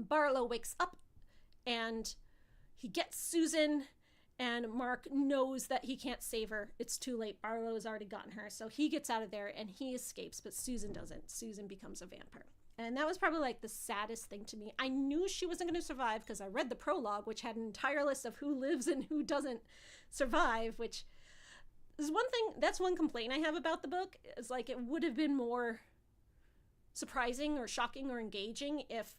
Barlow wakes up and he gets Susan, and Mark knows that he can't save her. It's too late. Barlow has already gotten her. So he gets out of there and he escapes, but Susan doesn't. Susan becomes a vampire. And that was probably like the saddest thing to me. I knew she wasn't going to survive because I read the prologue, which had an entire list of who lives and who doesn't survive, which is one thing. That's one complaint I have about the book, is like it would have been more surprising or shocking or engaging if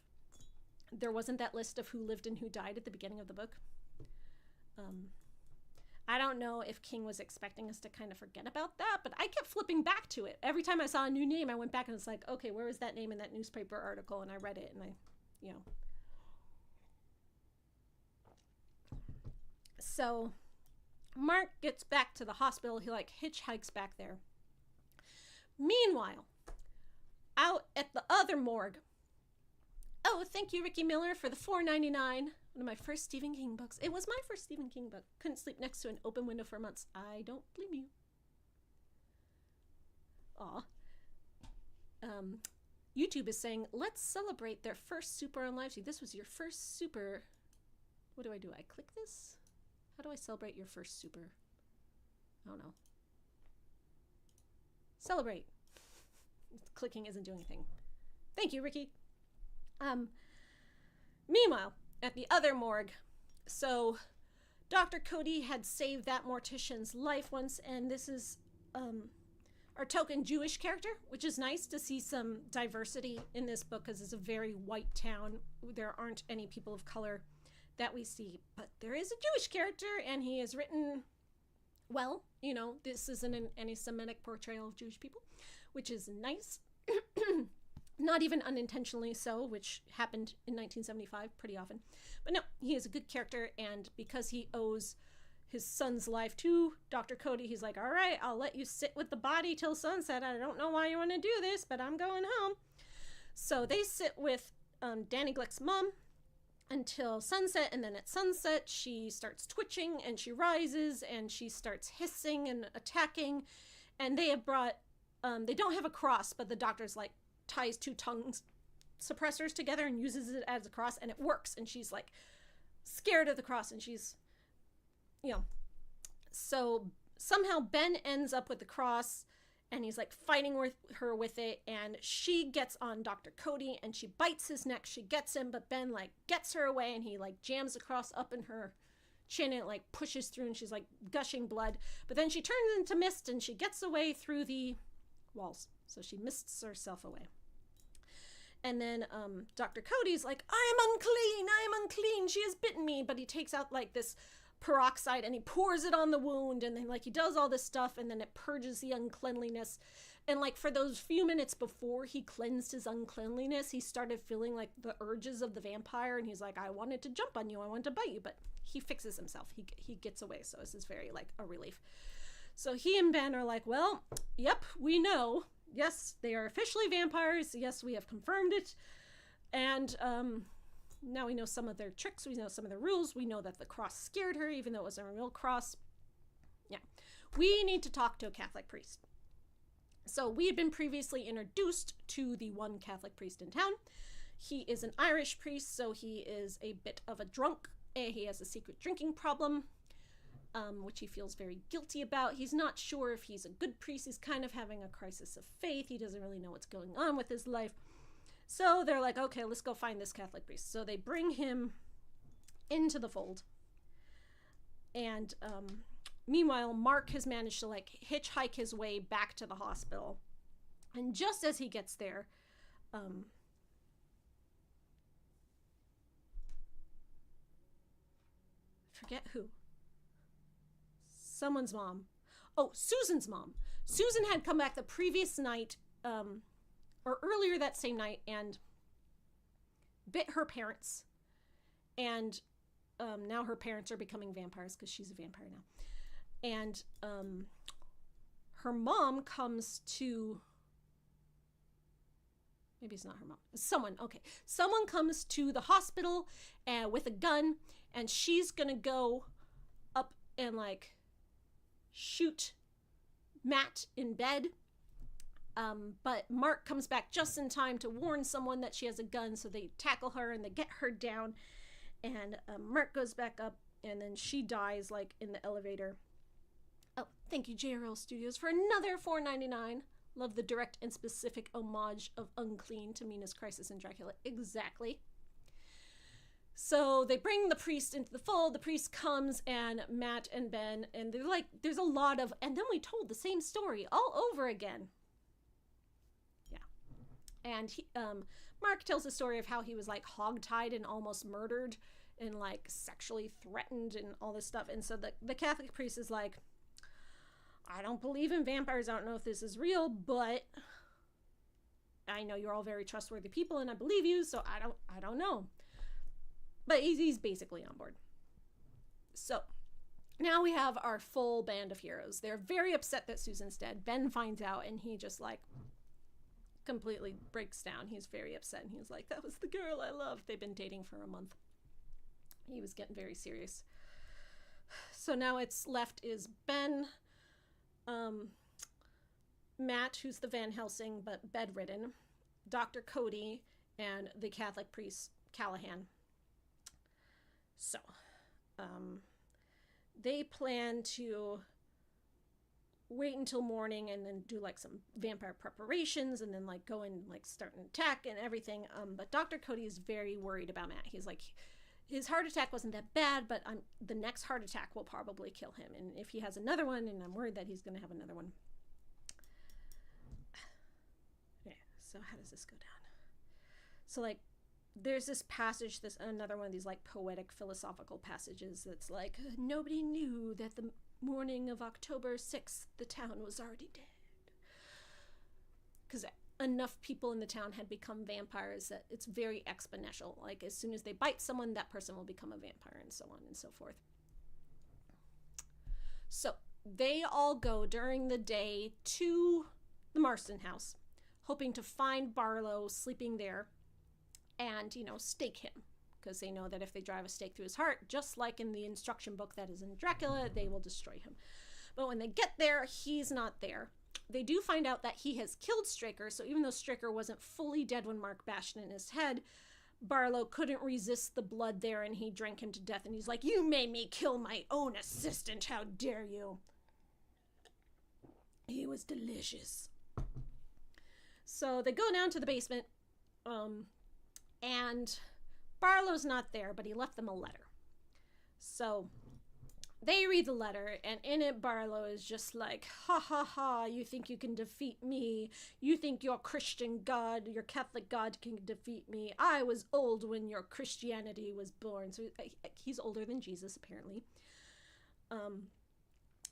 there wasn't that list of who lived and who died at the beginning of the book. I don't know if King was expecting us to kind of forget about that, but I kept flipping back to it. Every time I saw a new name, I went back and was like, okay, where was that name in that newspaper article? And I read it, and So Mark gets back to the hospital. He like hitchhikes back there. Meanwhile, out at the other morgue. Oh, thank you, Ricky Miller, for the $4.99. One of my first Stephen King books. It was my first Stephen King book. Couldn't sleep next to an open window for months. I don't blame you. Aw. YouTube is saying, let's celebrate their first super on live stream. This was your first super. What do? I click this? How do I celebrate your first super? I don't know. Celebrate. Clicking isn't doing anything. Thank you, Ricky. Meanwhile, at the other morgue, so Dr. Cody had saved that mortician's life once, and this is our token Jewish character, which is nice to see some diversity in this book because it's a very white town. There aren't any people of color that we see, but there is a Jewish character, and he is written well. You know, this isn't an anti-Semitic portrayal of Jewish people, which is nice. Not even unintentionally so, which happened in 1975 pretty often. But no, he is a good character, and because he owes his son's life to Dr. Cody, he's like, all right, I'll let you sit with the body till sunset. I don't know why you want to do this, but I'm going home. So they sit with Danny Glick's mom until sunset, and then at sunset, she starts twitching, and she rises, and she starts hissing and attacking, and they have brought, they don't have a cross, but the doctor's like, ties two tongue suppressors together and uses it as a cross, and it works, and she's like scared of the cross, and she's, so somehow Ben ends up with the cross, and he's like fighting with her with it, and she gets on Dr. Cody, and she bites his neck. She gets him, but Ben like gets her away, and he like jams the cross up in her chin, and it like pushes through, and she's like gushing blood, but then she turns into mist, and she gets away through the walls, so she mists herself away. And then Dr. Cody's like, I am unclean, she has bitten me, but he takes out like this peroxide and he pours it on the wound, and then like he does all this stuff, and then it purges the uncleanliness. And like for those few minutes before he cleansed his uncleanliness, he started feeling like the urges of the vampire, and he's like, I wanted to jump on you, I wanted to bite you, but he fixes himself, he gets away. So this is very like a relief. So he and Ben are like, well, yep, we know. Yes, they are officially vampires. Yes, we have confirmed it. And now we know some of their tricks. We know some of the rules. We know that the cross scared her, even though it wasn't a real cross. Yeah. We need to talk to a Catholic priest. So we had been previously introduced to the one Catholic priest in town. He is an Irish priest, so he is a bit of a drunk. He has a secret drinking problem, which he feels very guilty about. He's not sure if he's a good priest. He's kind of having a crisis of faith. He doesn't really know what's going on with his life. So they're like, okay, let's go find this Catholic priest. So they bring him into the fold. And meanwhile, Mark has managed to like hitchhike his way back to the hospital. And just as he gets there, forget who. Someone's mom. Oh, Susan's mom. Susan had come back the previous night, or earlier that same night, and bit her parents. And now her parents are becoming vampires because she's a vampire now. And her mom comes to... Maybe it's not her mom. Someone, okay. Someone comes to the hospital with a gun, and she's gonna go up and like shoot Matt in bed, but Mark comes back just in time to warn someone that she has a gun, so they tackle her and they get her down, and Mark goes back up, and then she dies like in the elevator. Oh, thank you JRL Studios for another $4.99. Love the direct and specific homage of unclean to Mina's Crisis in Dracula. Exactly. So they bring the priest into the fold. The priest comes, and Matt and Ben, and they're like, there's a lot of, and then we told the same story all over again. Yeah. And he, Mark tells the story of how he was like hogtied and almost murdered and like sexually threatened and all this stuff. And so the Catholic priest is like, I don't believe in vampires. I don't know if this is real, but I know you're all very trustworthy people and I believe you, so I don't know. But he's basically on board. So now we have our full band of heroes. They're very upset that Susan's dead. Ben finds out and he just like completely breaks down. He's very upset and he's like, that was the girl I loved. They've been dating for a month. He was getting very serious. So now it's left is Ben, Matt, who's the Van Helsing but bedridden, Dr. Cody, and the Catholic priest Callahan. So they plan to wait until morning and then do like some vampire preparations and then like go and like start an attack and everything. But Dr. Cody is very worried about Matt. He's like, his heart attack wasn't that bad, but the next heart attack will probably kill him. And if he has another one, and I'm worried that he's going to have another one. Yeah, so how does this go down? So like, there's this passage, another one of these like poetic philosophical passages that's like, nobody knew that the morning of October 6th, the town was already dead. Because enough people in the town had become vampires that it's very exponential. Like as soon as they bite someone, that person will become a vampire and so on and so forth. So they all go during the day to the Marston house, hoping to find Barlow sleeping there and, you know, stake him. Because they know that if they drive a stake through his heart, just like in the instruction book that is in Dracula, they will destroy him. But when they get there, he's not there. They do find out that he has killed Straker, so even though Straker wasn't fully dead when Mark bashed in his head, Barlow couldn't resist the blood there and he drank him to death. And he's like, you made me kill my own assistant, how dare you? He was delicious. So they go down to the basement, and Barlow's not there, but he left them a letter. So they read the letter, and in it, Barlow is just like, ha ha ha, you think you can defeat me? You think your Christian God, your Catholic God can defeat me? I was old when your Christianity was born. So he's older than Jesus, apparently.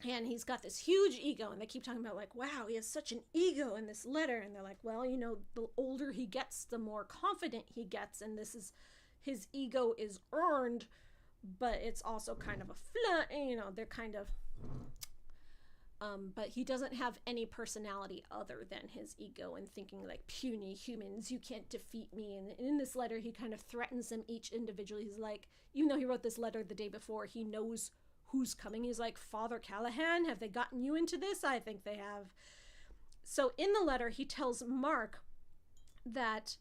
And he's got this huge ego, and they keep talking about like, wow, he has such an ego in this letter. And they're like, well, you know, the older he gets, the more confident he gets, and this is, his ego is earned, but it's also kind of a flaw, you know, they're kind of, but he doesn't have any personality other than his ego and thinking like, puny humans, you can't defeat me. And in this letter, he kind of threatens them each individually. He's like, even though he wrote this letter the day before, he knows who's coming. He's like, Father Callahan, have they gotten you into this? I think they have. So in the letter, he tells Mark that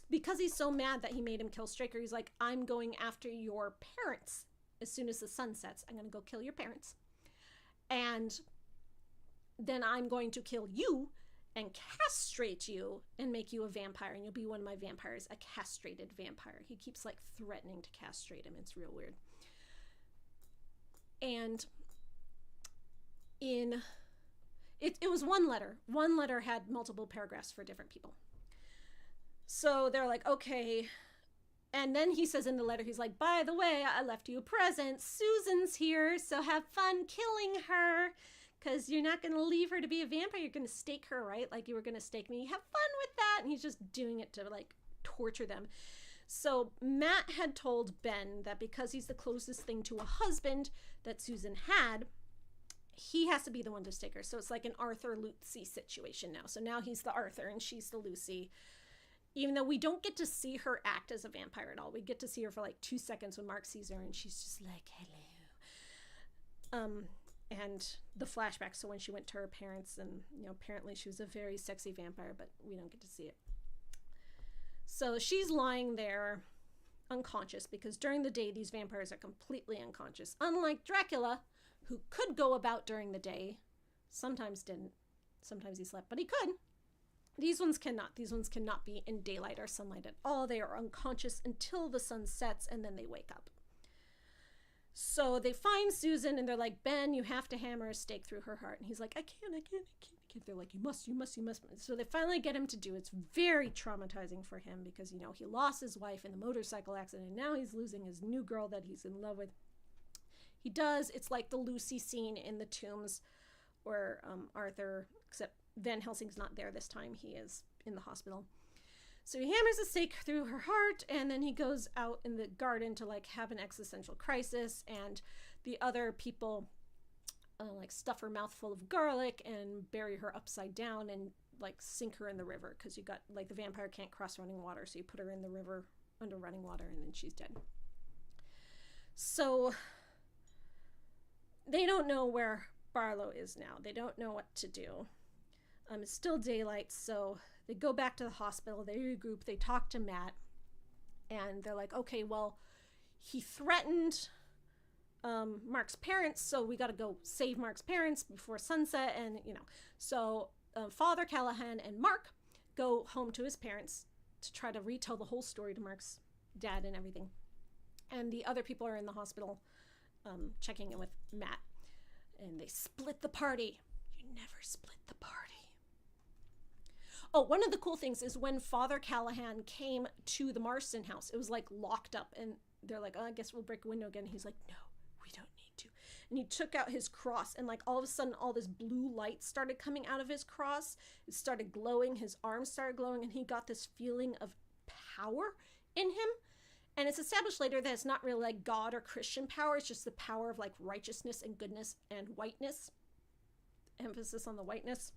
because he's so mad that he made him kill Straker, he's like, I'm going after your parents. As soon as the sun sets, I'm going to go kill your parents. And then I'm going to kill you and castrate you and make you a vampire. And you'll be one of my vampires, a castrated vampire. He keeps like threatening to castrate him. It's real weird. And it was one letter. One letter had multiple paragraphs for different people. So they're like, okay. And then he says in the letter, he's like, by the way, I left you a present. Susan's here, so have fun killing her. Because you're not going to leave her to be a vampire. You're going to stake her, right? Like you were going to stake me. Have fun with that. And he's just doing it to like torture them. So Matt had told Ben that because he's the closest thing to a husband that Susan had, he has to be the one to stake her. So it's like an Arthur Lucy situation now. So now he's the Arthur and she's the Lucy. Even though we don't get to see her act as a vampire at all. We get to see her for like 2 seconds when Mark sees her and she's just like, hello. And the flashback, so when she went to her parents and, you know, apparently she was a very sexy vampire, but we don't get to see it. So she's lying there unconscious because during the day, these vampires are completely unconscious. Unlike Dracula, who could go about during the day, sometimes didn't. Sometimes he slept, but he could. These ones cannot. These ones cannot be in daylight or sunlight at all. They are unconscious until the sun sets and then they wake up. So they find Susan and they're like, Ben, you have to hammer a stake through her heart. And he's like, I can't. they're like, you must. So they finally get him to do it. It's very traumatizing for him because, he lost his wife in the motorcycle accident, and now he's losing his new girl that he's in love with. He does. It's like the Lucy scene in The Tombs where Arthur, except Van Helsing's not there this time. He is in the hospital. So he hammers a stake through her heart, and then he goes out in the garden to have an existential crisis, and the other people stuff her mouth full of garlic and bury her upside down and sink her in the river, because you got the vampire can't cross running water, so you put her in the river under running water and then she's dead. So they don't know where Barlow is now. They don't know what to do. It's still daylight, so they go back to the hospital, they regroup, they talk to Matt, and they're like, okay, well, he threatened Mark's parents, so we got to go save Mark's parents before sunset. And so Father Callahan and Mark go home to his parents to try to retell the whole story to Mark's dad and everything, and the other people are in the hospital checking in with Matt, and they split the party. You never split the party. Oh, one of the cool things is when Father Callahan came to the Marston house, it was locked up, and they're like, oh, I guess we'll break a window again. He's like, no, we don't need to. And he took out his cross, and all of a sudden all this blue light started coming out of his cross. It started glowing, his arms started glowing, and he got this feeling of power in him. And it's established later that it's not really God or Christian power, it's just the power of righteousness and goodness and whiteness. Emphasis on the whiteness.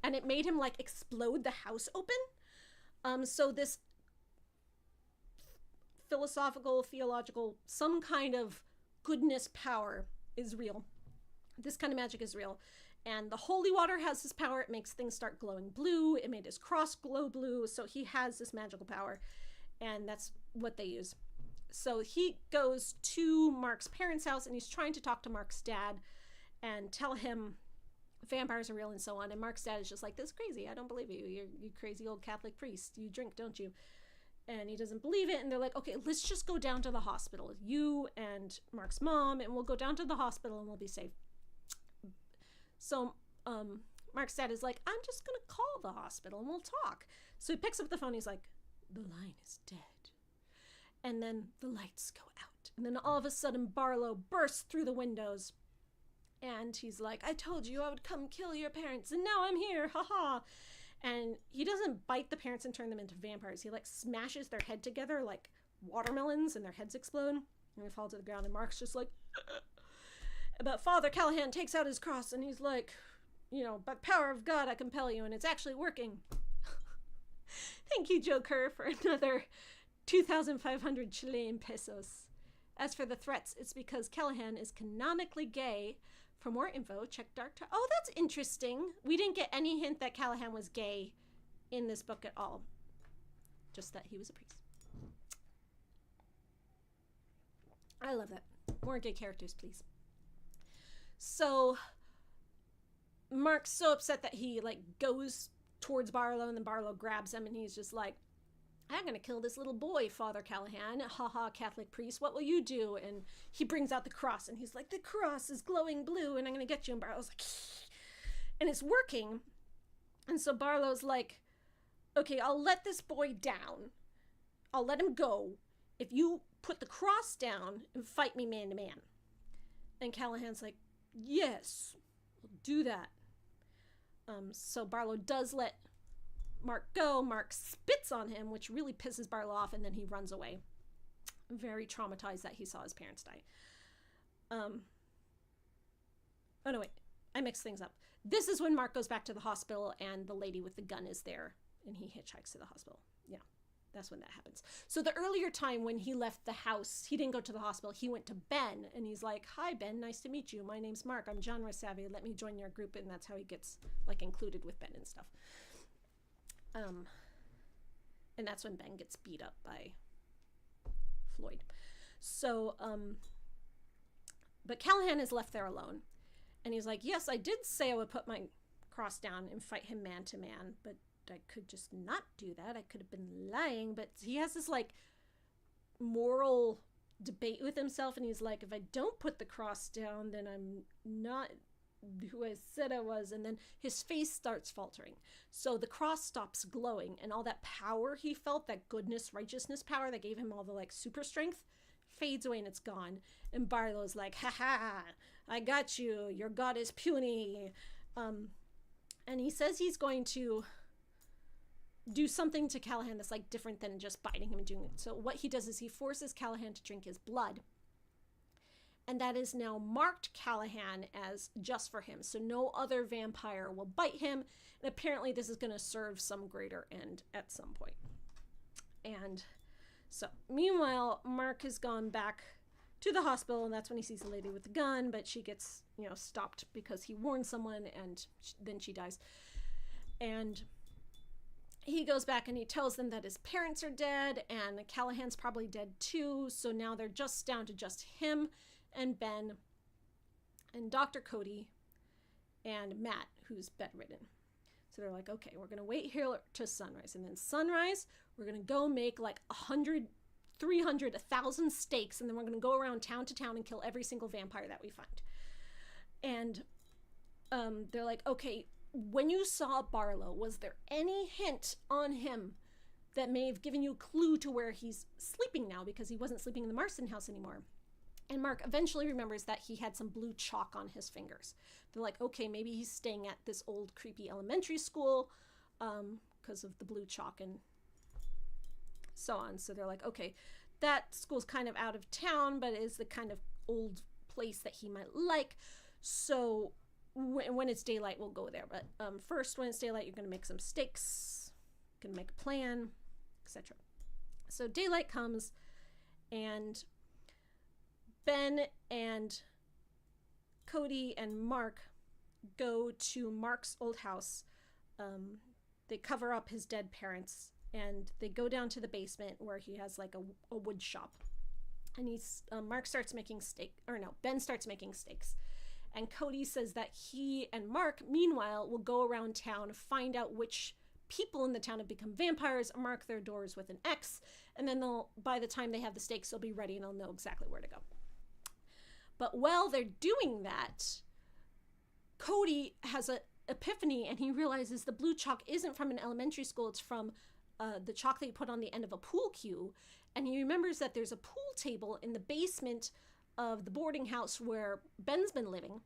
And it made him explode the house open. So this philosophical, theological, some kind of goodness power is real. This kind of magic is real. And the holy water has this power. It makes things start glowing blue. It made his cross glow blue. So he has this magical power. And that's what they use. So he goes to Mark's parents' house, and he's trying to talk to Mark's dad and tell him vampires are real and so on. And Mark's dad is just like, this is crazy. I don't believe you. You crazy old Catholic priest. You drink, don't you? And he doesn't believe it. And they're like, okay, let's just go down to the hospital. You and Mark's mom, and we'll go down to the hospital and we'll be safe. So Mark's dad is like, I'm just going to call the hospital and we'll talk. So he picks up the phone. He's like, the line is dead. And then the lights go out. And then all of a sudden, Barlow bursts through the windows. And he's like, I told you I would come kill your parents, and now I'm here, haha. And he doesn't bite the parents and turn them into vampires. He smashes their head together like watermelons, and their heads explode. And they fall to the ground, and Mark's just like, but Father Callahan takes out his cross, and he's like, by the power of God, I compel you, and it's actually working. Thank you, Joe Kerr, for another 2,500 Chilean pesos. As for the threats, it's because Callahan is canonically gay. For more info, check Dark Tower. Oh, that's interesting. We didn't get any hint that Callahan was gay in this book at all. Just that he was a priest. I love that. More gay characters, please. So, Mark's so upset that he, goes towards Barlow, and then Barlow grabs him, and he's just like, I'm going to kill this little boy, Father Callahan. Haha, Catholic priest, what will you do? And he brings out the cross, and he's like, the cross is glowing blue, and I'm going to get you. And Barlow's like, and it's working. And so Barlow's like, okay, I'll let this boy down. I'll let him go if you put the cross down and fight me man to man. And Callahan's like, yes, we'll do that. So Barlow does let Mark go. Mark spits on him, which really pisses Barlow off, and then he runs away. Very traumatized that he saw his parents die. Oh no, wait. I mixed things up. This is when Mark goes back to the hospital, and the lady with the gun is there, and he hitchhikes to the hospital. Yeah, that's when that happens. So the earlier time when he left the house, he didn't go to the hospital. He went to Ben, and he's like, hi, Ben. Nice to meet you. My name's Mark. I'm genre savvy. Let me join your group. And that's how he gets, included with Ben and stuff. And that's when Ben gets beat up by Floyd. So, but Callahan is left there alone. And he's like, yes, I did say I would put my cross down and fight him man to man, but I could just not do that. I could have been lying. But he has this, moral debate with himself. And he's like, if I don't put the cross down, then I'm not who I said I was, and then his face starts faltering. So the cross stops glowing, and all that power he felt, that goodness, righteousness power that gave him all the like super strength, fades away and it's gone. And Barlow's like, ha ha, I got you, your god is puny. And he says he's going to do something to Callahan that's like different than just biting him and doing it. So what he does is he forces Callahan to drink his blood. And that is now marked Callahan as just for him. So no other vampire will bite him. And apparently this is going to serve some greater end at some point. And so meanwhile, Mark has gone back to the hospital, and that's when he sees the lady with the gun, but she gets, stopped because he warned someone, and then she dies. And he goes back and he tells them that his parents are dead, and Callahan's probably dead too. So now they're just down to just him and Ben and Dr. Cody and Matt, who's bedridden. So they're like, okay, we're going to wait here to sunrise. And then sunrise, we're going to go make like 100, 300, 1,000 stakes. And then we're going to go around town to town and kill every single vampire that we find. And they're like, okay, when you saw Barlow, was there any hint on him that may have given you a clue to where he's sleeping now? Because he wasn't sleeping in the Marston house anymore. And Mark eventually remembers that he had some blue chalk on his fingers. They're like, okay, maybe he's staying at this old creepy elementary school because of the blue chalk and so on. So they're like, okay, that school's kind of out of town, but is the kind of old place that he might like. So when it's daylight, we'll go there. But first, when it's daylight, you're going to make some stakes, going to make a plan, etc. So daylight comes, and Ben and Cody and Mark go to Mark's old house. They cover up his dead parents, and they go down to the basement where he has like a wood shop. And Ben starts making steaks. And Cody says that he and Mark, meanwhile, will go around town, find out which people in the town have become vampires, mark their doors with an X, and then by the time they have the stakes, they'll be ready and they'll know exactly where to go. But while they're doing that, Cody has an epiphany, and he realizes the blue chalk isn't from an elementary school, it's from the chalk that he put on the end of a pool cue. And he remembers that there's a pool table in the basement of the boarding house where Ben's been living.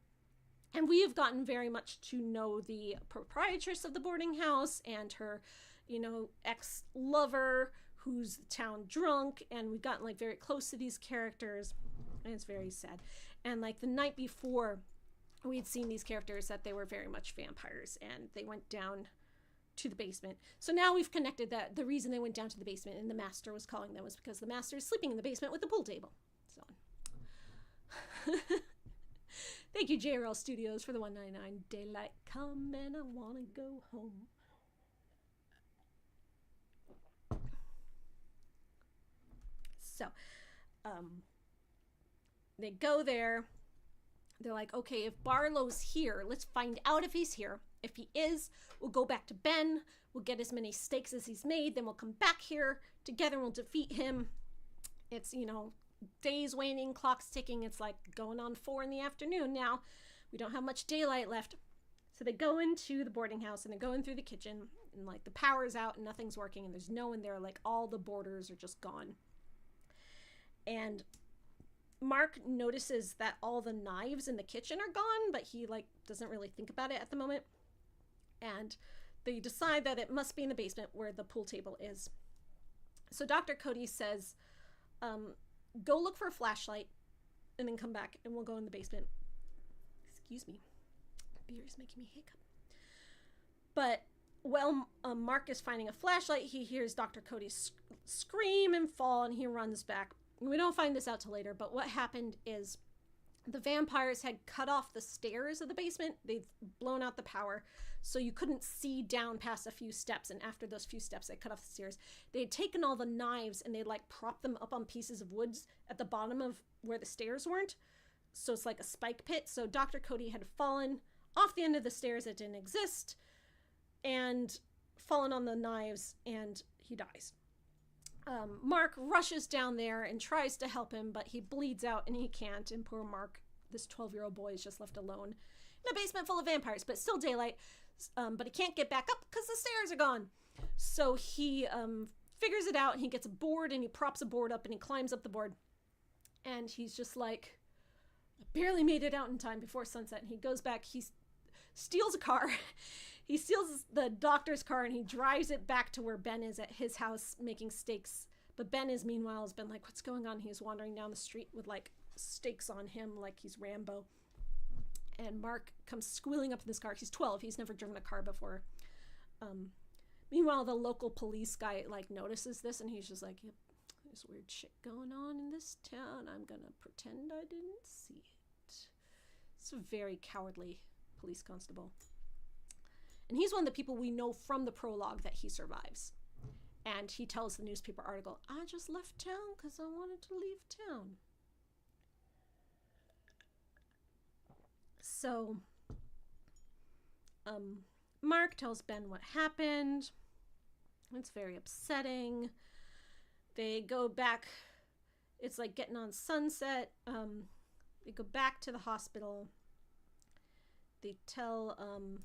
And we have gotten very much to know the proprietress of the boarding house and her, ex-lover who's the town drunk. And we've gotten like very close to these characters. And it's very sad. And like the night before, we had seen these characters that they were very much vampires, and they went down to the basement. So now we've connected that the reason they went down to the basement and the master was calling them was because the master is sleeping in the basement with the pool table. So on. Thank you, JRL Studios, for the $1.99. Daylight come and I want to go home. So, they go there. They're like, okay, if Barlow's here, let's find out if he's here. If he is, we'll go back to Ben. We'll get as many stakes as he's made. Then we'll come back here together and we'll defeat him. It's, days waning, clock's ticking. It's like going on 4 p.m. now. We don't have much daylight left. So they go into the boarding house and they're going through the kitchen, and like the power's out and nothing's working and there's no one there. Like all the boarders are just gone. And Mark notices that all the knives in the kitchen are gone, but he doesn't really think about it at the moment. And they decide that it must be in the basement where the pool table is. So Dr. Cody says, go look for a flashlight and then come back and we'll go in the basement. Excuse me. Beer is making me hiccup. But while Mark is finding a flashlight, he hears Dr. Cody scream and fall, and he runs back. We don't find this out till later, but what happened is the vampires had cut off the stairs of the basement. They've blown out the power, so you couldn't see down past a few steps. And after those few steps, they cut off the stairs. They had taken all the knives and they propped them up on pieces of wood at the bottom of where the stairs weren't. So it's like a spike pit. So Dr. Cody had fallen off the end of the stairs that didn't exist and fallen on the knives, and he dies. Mark rushes down there and tries to help him, but he bleeds out and he can't. And poor Mark, this 12-year-old boy is just left alone in a basement full of vampires, but still daylight. But he can't get back up because the stairs are gone. So he figures it out, and he gets a board, and he props a board up, and he climbs up the board. And he's just like, I barely made it out in time before sunset. And he goes back, he steals a car. He steals the doctor's car, and he drives it back to where Ben is at his house making steaks. But Ben is, meanwhile, has been like, what's going on? He's wandering down the street with, like, stakes on him like he's Rambo. And Mark comes squealing up in this car. He's 12. He's never driven a car before. Meanwhile, the local police guy, like, notices this, and he's just like, yep, there's weird shit going on in this town. I'm gonna pretend I didn't see it. It's a very cowardly police constable. And he's one of the people we know from the prologue that he survives. And he tells the newspaper article, I just left town because I wanted to leave town. So, Mark tells Ben what happened. It's very upsetting. They go back. It's like getting on sunset. They go back to the hospital. They tell, trying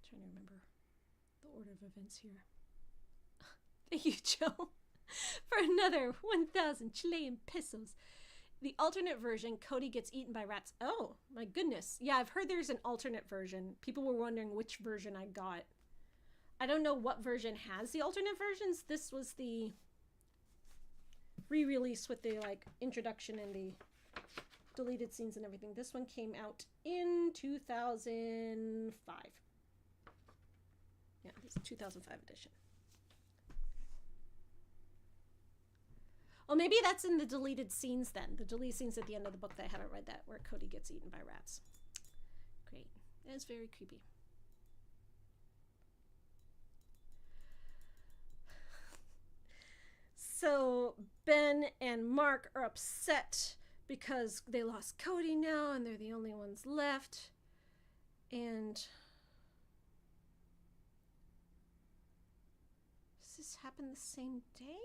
to remember the order of events here. Thank you, Joe, for another 1,000 Chilean pesos. The alternate version, Cody gets eaten by rats. Oh, my goodness. Yeah, I've heard there's an alternate version. People were wondering which version I got. I don't know what version has the alternate versions. This was the re-release with the, like, introduction and the deleted scenes and everything. This one came out in 2005. Yeah, this is a 2005 edition. Oh, maybe that's in the deleted scenes then. The deleted scenes at the end of the book that I haven't read that, where Cody gets eaten by rats. Great. That's very creepy. So Ben and Mark are upset because they lost Cody now and they're the only ones left. And does this happen the same day?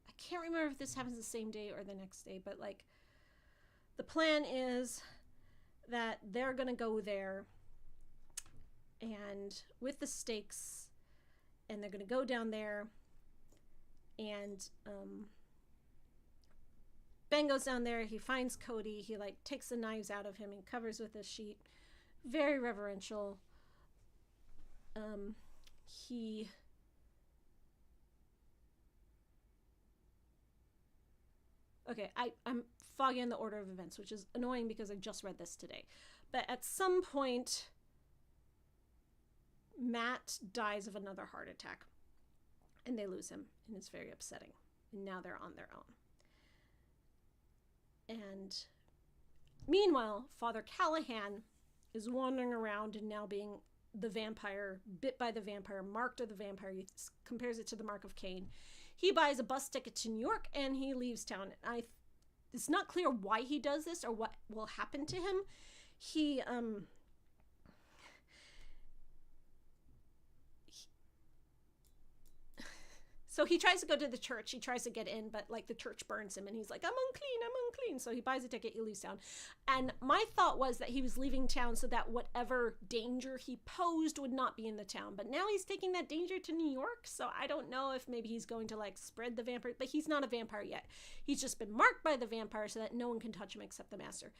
I can't remember if this happens the same day or the next day, but like the plan is that they're gonna go there and with the stakes, and they're gonna go down there, and Ben goes down there, he finds Cody, he like takes the knives out of him and covers with a sheet. Very reverential. Okay, I'm foggy on the order of events, which is annoying because I just read this today. But at some point, Matt dies of another heart attack. And they lose him, and it's very upsetting. And now they're on their own. And meanwhile, Father Callahan is wandering around and now being the vampire, bit by the vampire, marked of the vampire. He compares it to the mark of Cain. He buys a bus ticket to New York and he leaves town. It's not clear why he does this or what will happen to him. So he tries to go to the church. He tries to get in, but like the church burns him and he's like, I'm unclean. So he buys a ticket, he leaves town. And my thought was that he was leaving town so that whatever danger he posed would not be in the town. But now he's taking that danger to New York. So I don't know if maybe he's going to like spread the vampire, but he's not a vampire yet. He's just been marked by the vampire so that no one can touch him except the master.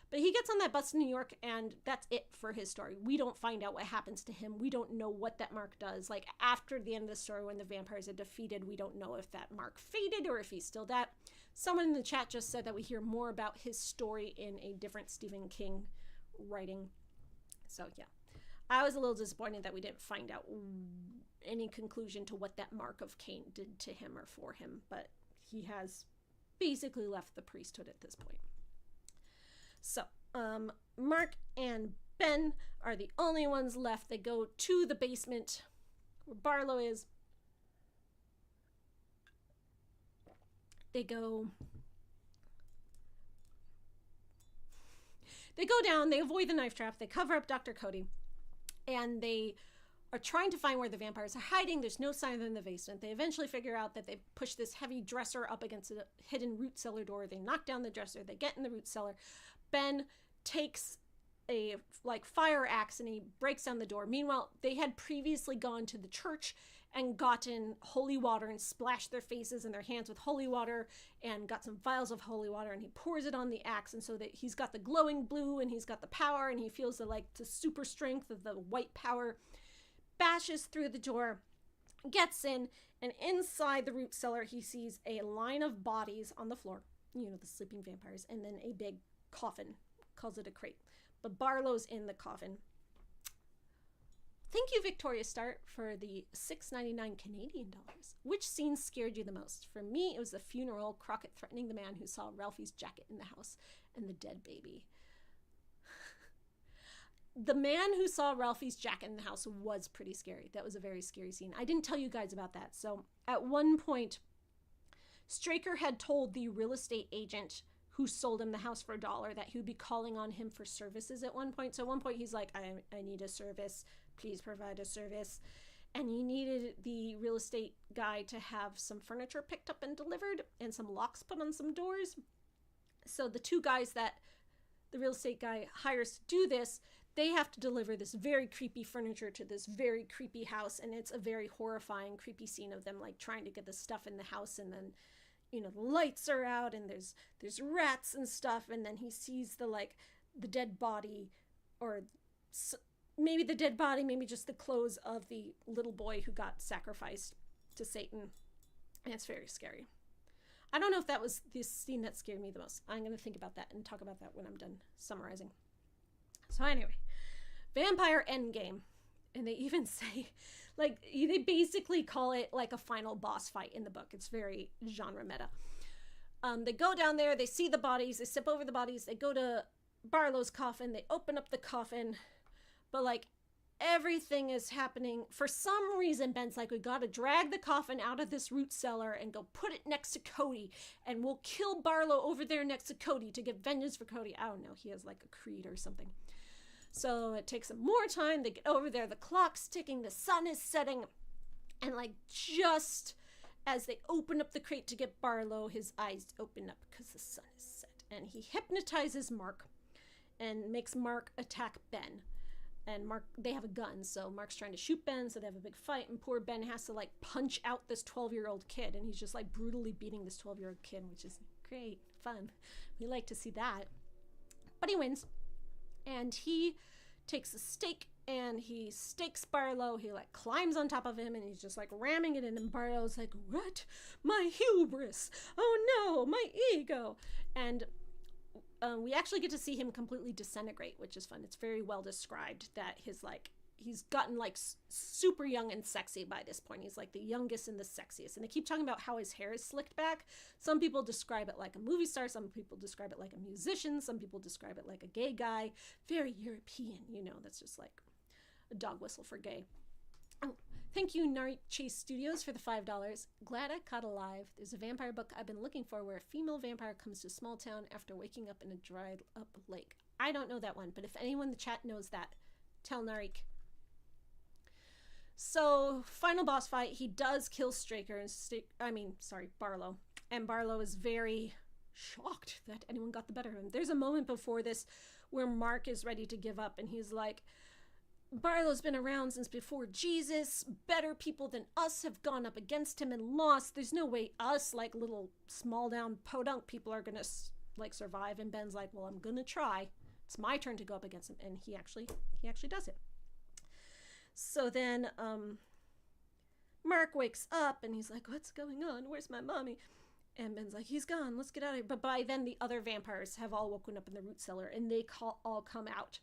But he gets on that bus to New York, and that's it for his story. We don't find out what happens to him. We don't know what that mark does. Like, after the end of the story, when the vampires are defeated, we don't know if that mark faded or if he's still that. Someone in the chat just said that we hear more about his story in a different Stephen King writing. So, yeah. I was a little disappointed that we didn't find out any conclusion to what that mark of Cain did to him or for him. But he has basically left the priesthood at this point. So, Mark and Ben are the only ones left. They go to the basement where Barlow is. They go down, they avoid the knife trap, they cover up Dr. Cody, and they are trying to find where the vampires are hiding. There's no sign of them in the basement. They eventually figure out that they push this heavy dresser up against a hidden root cellar door. They knock down the dresser. They get in the root cellar. Ben takes a fire axe and he breaks down the door. Meanwhile, they had previously gone to the church and gotten holy water and splashed their faces and their hands with holy water and got some vials of holy water, and he pours it on the axe, and so that he's got the glowing blue and he's got the power, and he feels the super strength of the white power. Bashes through the door, gets in, and inside the root cellar he sees a line of bodies on the floor, the sleeping vampires, and then a big coffin. Calls it a crate, but Barlow's in the coffin. Thank you, Victoria Start, for the $6.99 Canadian dollars. Which scene scared you the most? For me, it was the funeral, Crockett threatening the man who saw Ralphie's jacket in the house and the dead baby. The man who saw Ralphie's jacket in the house was pretty scary. That was a very scary scene. I didn't tell you guys about that. So at one point, Straker had told the real estate agent who sold him the house for $1 that he would be calling on him for services at one point. So at one point he's like, I need a service. Please provide a service. And he needed the real estate guy to have some furniture picked up and delivered and some locks put on some doors. So the two guys that the real estate guy hires to do this, they have to deliver this very creepy furniture to this very creepy house, and it's a very horrifying, creepy scene of them trying to get the stuff in the house, and then the lights are out and there's rats and stuff, and then he sees the dead body, or maybe the dead body, maybe just the clothes of the little boy who got sacrificed to Satan, and it's very scary. I don't know if that was the scene that scared me the most. I'm going to think about that and talk about that when I'm done summarizing. So anyway, Vampire Endgame. And they even say, they basically call it a final boss fight in the book. It's very genre meta. They go down there, they see the bodies, they step over the bodies, they go to Barlow's coffin, they open up the coffin, but everything is happening. For some reason, Ben's we gotta drag the coffin out of this root cellar and go put it next to Cody, and we'll kill Barlow over there next to Cody to get vengeance for Cody. I don't know, he has a creed or something. So it takes them more time. They get over there, the clock's ticking, the sun is setting, and just as they open up the crate to get Barlow, his eyes open up because the sun is set, and he hypnotizes Mark and makes Mark attack Ben. And Mark, they have a gun, so Mark's trying to shoot Ben, so they have a big fight, and poor Ben has to punch out this 12-year-old kid, and he's just brutally beating this 12-year-old kid, which is great fun. We like to see that. But he wins, and he takes a stake and he stakes Barlow. He climbs on top of him, and he's just ramming it in, and Barlow's what? My hubris! Oh no, my ego! And we actually get to see him completely disintegrate, which is fun. It's very well described that his he's gotten super young and sexy by this point. He's the youngest and the sexiest. And they keep talking about how his hair is slicked back. Some people describe it like a movie star. Some people describe it like a musician. Some people describe it like a gay guy. Very European, that's just a dog whistle for gay. Oh, thank you, Narik Chase Studios, for the $5. Glad I caught alive. There's a vampire book I've been looking for where a female vampire comes to a small town after waking up in a dried up lake. I don't know that one, but if anyone in the chat knows that, tell Narik. So, final boss fight, he does kill Straker and Barlow. And Barlow is very shocked that anyone got the better of him. There's a moment before this where Mark is ready to give up, and he's Barlow's been around since before Jesus. Better people than us have gone up against him and lost. There's no way us, little small down podunk people, are gonna survive. And Ben's well, I'm gonna try. It's my turn to go up against him, and he actually does it. So then Mark wakes up and he's what's going on? Where's my mommy? And Ben's he's gone. Let's get out of here. But by then the other vampires have all woken up in the root cellar, and they all come out.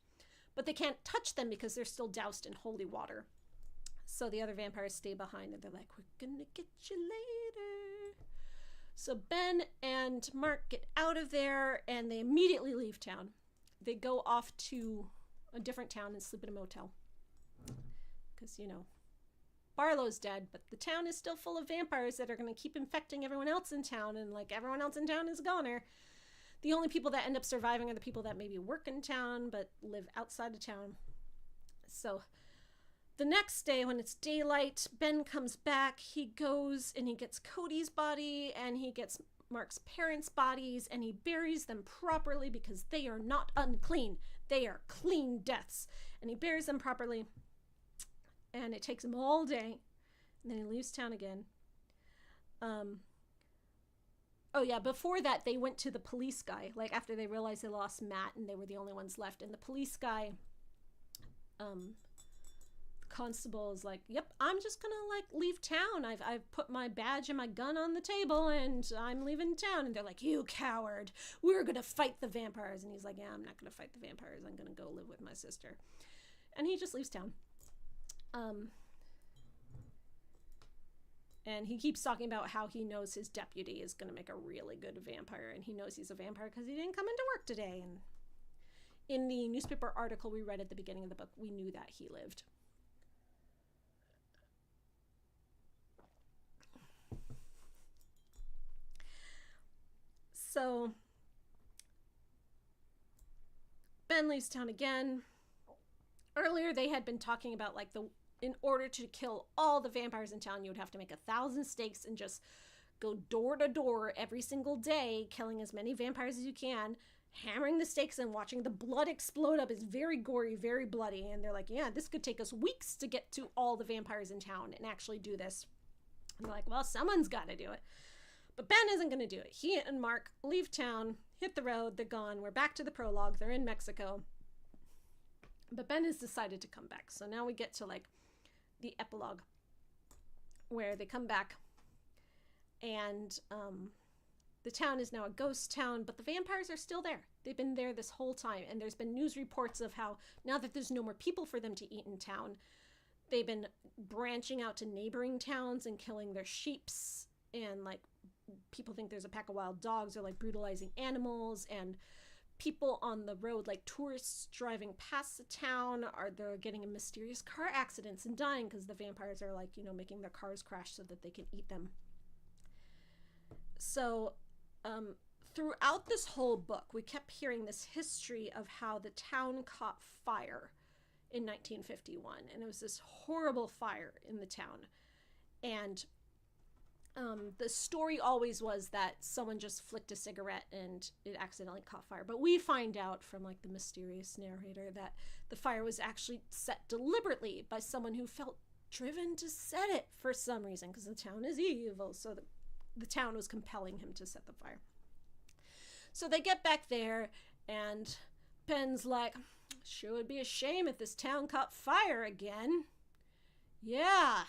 But they can't touch them because they're still doused in holy water. So the other vampires stay behind, and they're we're gonna get you later. So Ben and Mark get out of there, and they immediately leave town. They go off to a different town and sleep in a motel. Because, Barlow's dead, but the town is still full of vampires that are going to keep infecting everyone else in town, and everyone else in town is a goner. The only people that end up surviving are the people that maybe work in town but live outside of town. So The next day, when it's daylight, Ben comes back. He goes and he gets Cody's body, and he gets Mark's parents' bodies, and he buries them properly because they are not unclean. They are clean deaths. And he buries them properly. And it takes him all day. And then he leaves town again. Oh yeah, before that, they went to the police guy. Like, after they realized they lost Matt and they were the only ones left. And the police guy, constable is like, yep, I'm just gonna like leave town. I've put my badge and my gun on the table and I'm leaving town. And they're like, you coward, we're gonna fight the vampires. And he's like, yeah, I'm not gonna fight the vampires, I'm gonna go live with my sister. And he just leaves town. And he keeps talking about how he knows his deputy is gonna make a really good vampire, and he knows he's a vampire because he didn't come into work today. And in the newspaper article we read at the beginning of the book, we knew that he lived. So Ben leaves town again. Earlier they had been talking about like in order to kill all the vampires in town, you would have to make 1,000 stakes and just go door to door every single day, killing as many vampires as you can, hammering the stakes and watching the blood explode up. Is very gory, very bloody. And they're like, yeah, this could take us weeks to get to all the vampires in town and actually do this. And they're like, well, someone's got to do it. But Ben isn't going to do it. He and Mark leave town, hit the road, they're gone. We're back to the prologue. They're in Mexico. But Ben has decided to come back. So now we get to like the epilogue where they come back and the town is now a ghost town, but the vampires are still there. They've been there this whole time. And there's been news reports of how now that there's no more people for them to eat in town, they've been branching out to neighboring towns and killing their sheeps, and like people think there's a pack of wild dogs, or like brutalizing animals, and people on the road, like tourists driving past the town, they're getting in mysterious car accidents and dying because the vampires are like, you know, making their cars crash so that they can eat them. So throughout this whole book, we kept hearing this history of how the town caught fire in 1951, and it was this horrible fire in the town. And the story always was that someone just flicked a cigarette and it accidentally caught fire. But we find out from like the mysterious narrator that the fire was actually set deliberately by someone who felt driven to set it for some reason, because the town is evil. So the town was compelling him to set the fire. So they get back there and Ben's like, sure would be a shame if this town caught fire again. Yeah.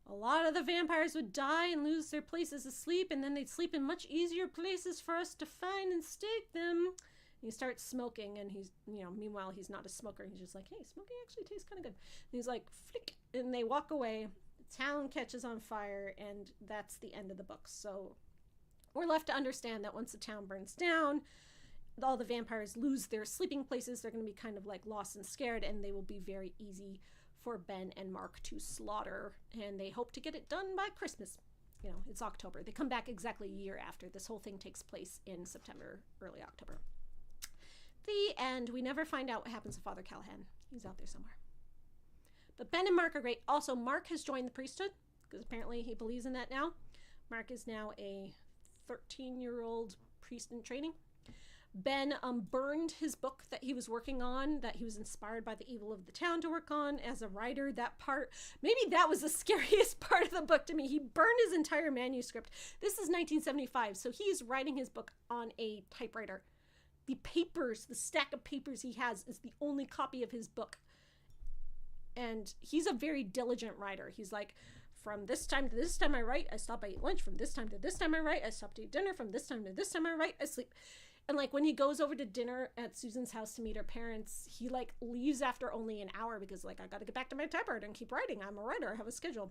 A lot of the vampires would die and lose their places to sleep, and then they'd sleep in much easier places for us to find and stake them. And he starts smoking, and he's, you know, meanwhile, he's not a smoker. He's just like, hey, smoking actually tastes kind of good. And he's like, flick, and they walk away. The town catches on fire, and that's the end of the book. So we're left to understand that once the town burns down, all the vampires lose their sleeping places. They're going to be kind of like lost and scared, and they will be very easy for Ben and Mark to slaughter, and they hope to get it done by Christmas. You know, it's October. They come back exactly a year after. This whole thing takes place in September, early October. The end. We never find out what happens to Father Callahan. He's out there somewhere. But Ben and Mark are great. Also, Mark has joined the priesthood, because apparently he believes in that now. Mark is now a 13-year-old priest in training. Ben burned his book that he was working on, that he was inspired by the evil of the town to work on as a writer. That part, maybe that was the scariest part of the book to me. He burned his entire manuscript. This is 1975, so he's writing his book on a typewriter. The papers, the stack of papers he has is the only copy of his book. And he's a very diligent writer. He's like, from this time to this time I write, I stop, I eat lunch. From this time to this time I write, I stop to eat dinner. From this time to this time I write, I sleep. And like when he goes over to dinner at Susan's house to meet her parents, he like leaves after only an hour because like, I got to get back to my typewriter and keep writing. I'm a writer. I have a schedule.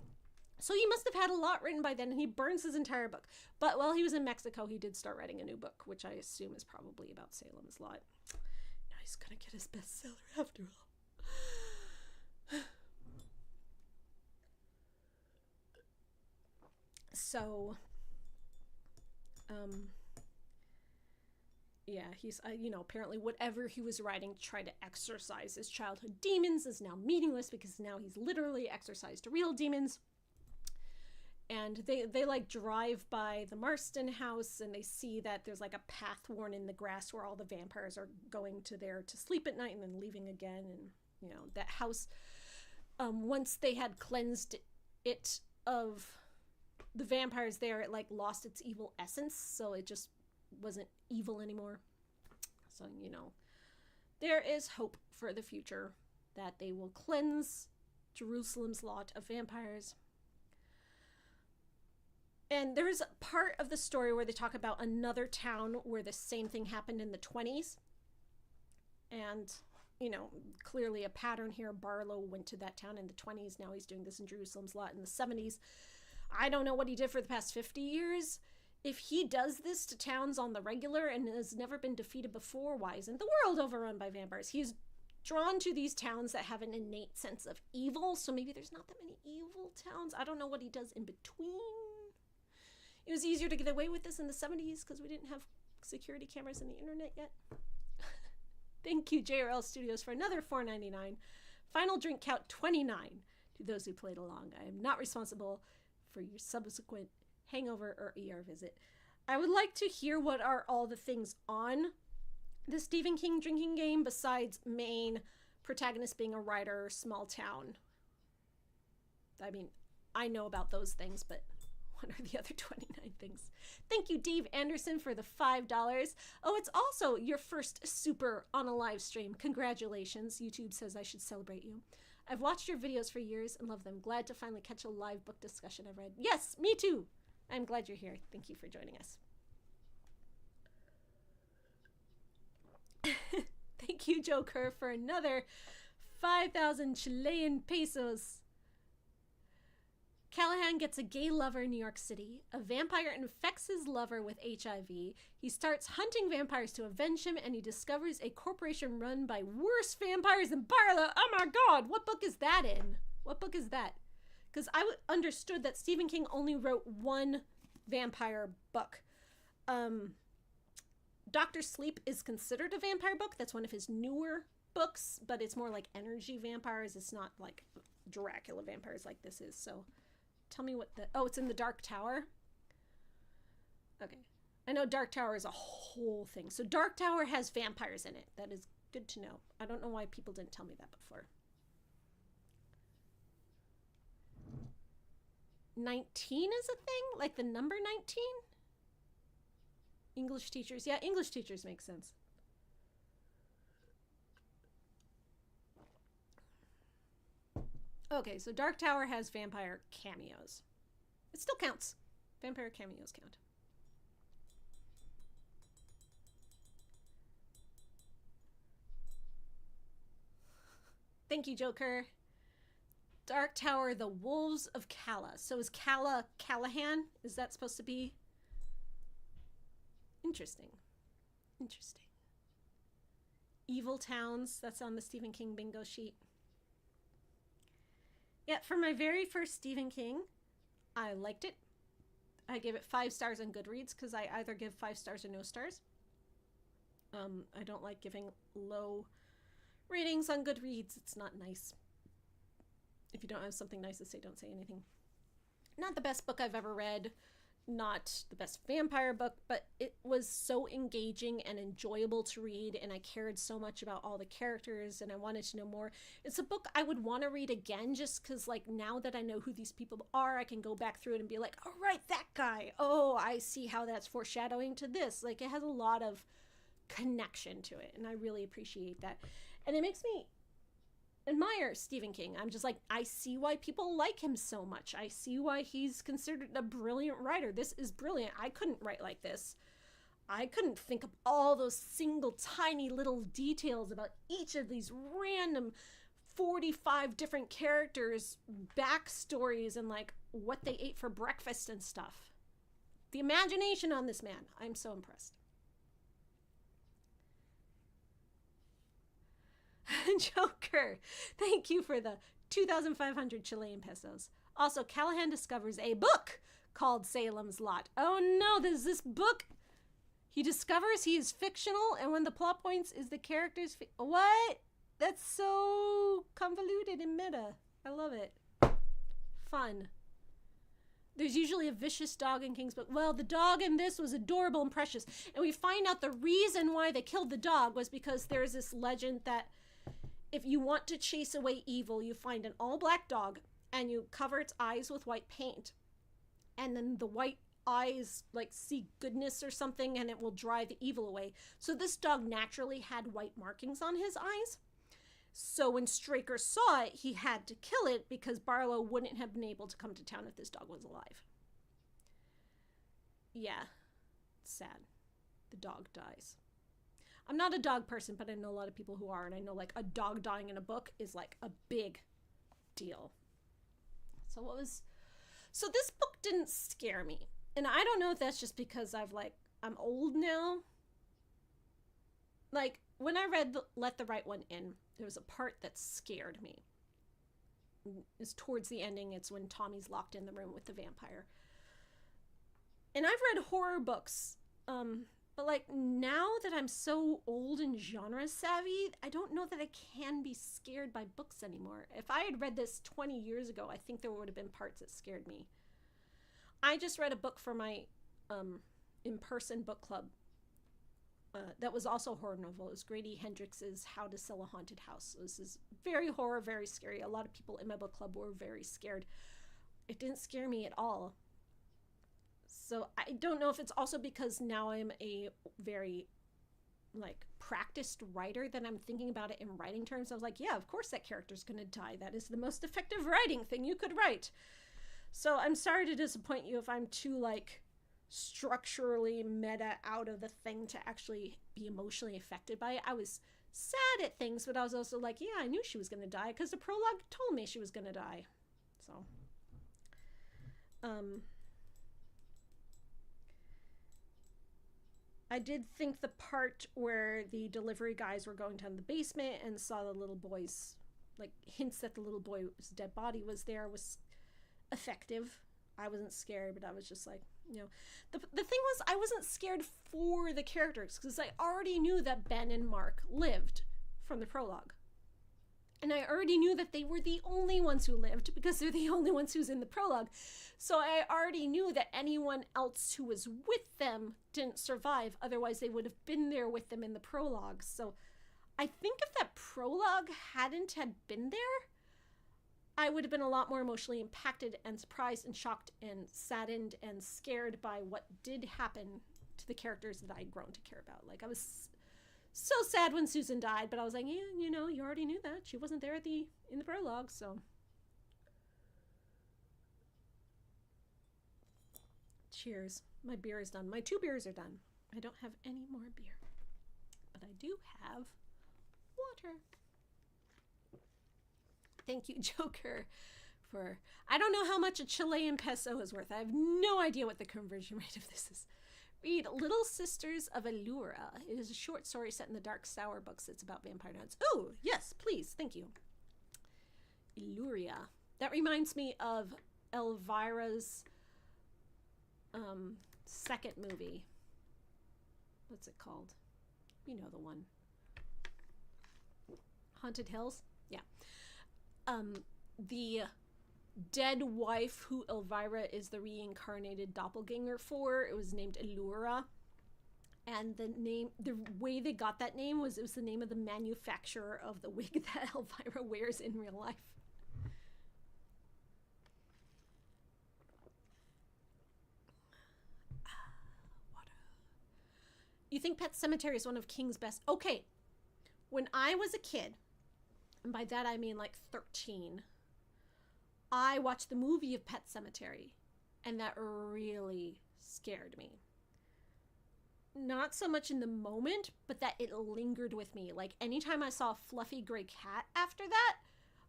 So he must have had a lot written by then, and he burns his entire book. But while he was in Mexico, he did start writing a new book, which I assume is probably about Salem's Lot. Now he's going to get his bestseller after all. So, Yeah, he's, apparently whatever he was writing to try to exorcise his childhood demons is now meaningless because now he's literally exorcised real demons. And they like drive by the Marston house and they see that there's like a path worn in the grass where all the vampires are going to there to sleep at night and then leaving again. And, that house, once they had cleansed it of the vampires there, it like lost its evil essence. So it just wasn't evil anymore. So, there is hope for the future that they will cleanse Jerusalem's lot of vampires. And there's a part of the story where they talk about another town where the same thing happened in the 20s. And, clearly a pattern here. Barlow went to that town in the 20s. Now he's doing this in Jerusalem's lot in the 70s. I don't know what he did for the past 50 years. If he does this to towns on the regular and has never been defeated before, why isn't the world overrun by vampires? He's drawn to these towns that have an innate sense of evil. So maybe there's not that many evil towns. I don't know what he does in between. It was easier to get away with this in the 70s because we didn't have security cameras in the internet yet. Thank you, JRL Studios, for another $4.99. Final drink count 29 to those who played along. I am not responsible for your subsequent hangover or ER visit. I would like to hear what are all the things on the Stephen King drinking game besides main protagonist being a writer, small town. I mean, I know about those things, but what are the other 29 things? Thank you, Dave Anderson, for the $5. Oh, it's also your first super on a live stream. Congratulations. YouTube says I should celebrate you. I've watched your videos for years and love them. Glad to finally catch a live book discussion I've read. Yes, me too. I'm glad you're here. Thank you for joining us. Thank you, Joker, for another 5,000 Chilean pesos. Callahan gets a gay lover in New York City. A vampire infects his lover with HIV. He starts hunting vampires to avenge him, and he discovers a corporation run by worse vampires than Barlow. Oh my god, what book is that in? What book is that? Because I understood that Stephen King only wrote one vampire book. Dr. Sleep is considered a vampire book. That's one of his newer books, but it's more like energy vampires. It's not like Dracula vampires like this is, so... Tell me what it's in the Dark Tower. Okay. I know Dark Tower is a whole thing. So Dark Tower has vampires in it. That is good to know. I don't know why people didn't tell me that before. 19 is a thing? Like the number 19? English teachers. Yeah, English teachers make sense. Okay, so Dark Tower has vampire cameos. It still counts. Vampire cameos count. Thank you, Joker. Dark Tower, The Wolves of Calla. So is Calla Callahan? Is that supposed to be? Interesting. Interesting. Evil Towns. That's on the Stephen King bingo sheet. Yeah, for my very first Stephen King, I liked it. I gave it 5 stars on Goodreads because I either give 5 stars or no stars. I don't like giving low ratings on Goodreads. It's not nice. If you don't have something nice to say, don't say anything. Not the best book I've ever read. Not the best vampire book, but it was so engaging and enjoyable to read, and I cared so much about all the characters, and I wanted to know more. It's a book I would want to read again just because, like, now that I know who these people are, I can go back through it and be like, oh, right, that guy. Oh, I see how that's foreshadowing to this. Like, it has a lot of connection to it, and I really appreciate that. And it makes me admire Stephen King. I'm just like, I see why people like him so much. I see why he's considered a brilliant writer. This is brilliant. I couldn't write like this. I couldn't think of all those single tiny little details about each of these random 45 different characters' backstories and like what they ate for breakfast and stuff. The imagination on this man. I'm so impressed. Joker, thank you for the 2,500 Chilean pesos. Also, Callahan discovers a book called Salem's Lot. Oh no, there's this book. He discovers he is fictional, and when the plot points is the character's... What? That's so convoluted and meta. I love it. Fun. There's usually a vicious dog in King's Book. Well, the dog in this was adorable and precious. And we find out the reason why they killed the dog was because there's this legend that if you want to chase away evil, you find an all-black dog and you cover its eyes with white paint. And then the white eyes like see goodness or something, and it will drive the evil away. So this dog naturally had white markings on his eyes. So when Straker saw it, he had to kill it because Barlow wouldn't have been able to come to town if this dog was alive. Yeah, it's sad. The dog dies. I'm not a dog person, but I know a lot of people who are, and I know like a dog dying in a book is like a big deal. So this book didn't scare me. And I don't know if that's just because I'm old now. Like, when I read Let the Right One In, there was a part that scared me. It's towards the ending. It's when Tommy's locked in the room with the vampire. And I've read horror books, but like now that I'm so old and genre savvy, I don't know that I can be scared by books anymore. If I had read this 20 years ago, I think there would have been parts that scared me. I just read a book for my in-person book club that was also a horror novel. It was Grady Hendrix's How to Sell a Haunted House. This is very horror, very scary. A lot of people in my book club were very scared. It didn't scare me at all. So I don't know if it's also because now I'm a very practiced writer that I'm thinking about it in writing terms. I was like, yeah, of course that character's going to die. That is the most effective writing thing you could write. So I'm sorry to disappoint you if I'm too structurally meta out of the thing to actually be emotionally affected by it. I was sad at things, but I was also like, yeah, I knew she was going to die because the prologue told me she was going to die. So, I did think the part where the delivery guys were going down the basement and saw the little boy's, hints that the little boy's dead body was there was effective. I wasn't scared, but I was just like, the thing was, I wasn't scared for the characters because I already knew that Ben and Mark lived from the prologue. And I already knew that they were the only ones who lived because they're the only ones who's in the prologue. So I already knew that anyone else who was with them didn't survive. Otherwise, they would have been there with them in the prologue. So I think if that prologue hadn't had been there, I would have been a lot more emotionally impacted and surprised and shocked and saddened and scared by what did happen to the characters that I'd grown to care about. I was so sad when Susan died, but I was like, yeah, you already knew that. She wasn't there in the prologue, so. Cheers. My beer is done. My 2 beers are done. I don't have any more beer, but I do have water. Thank you, Joker, for... I don't know how much a Chilean peso is worth. I have no idea what the conversion rate of this is. Read Little Sisters of Allura. It is a short story set in the Dark Sour books. It's about vampire nuns. Oh, yes, please. Thank you. Illyria. That reminds me of Elvira's second movie. What's it called? You know the one. Haunted Hills? Yeah. The dead wife who Elvira is the reincarnated doppelganger for, it was named Allura. And the way they got that name was, it was the name of the manufacturer of the wig that Elvira wears in real life. Water. You think Pet Sematary is one of King's best? Okay. When I was a kid, and by that I mean 13, I watched the movie of Pet Sematary, and that really scared me. Not so much in the moment, but that it lingered with me. Anytime I saw a fluffy gray cat after that,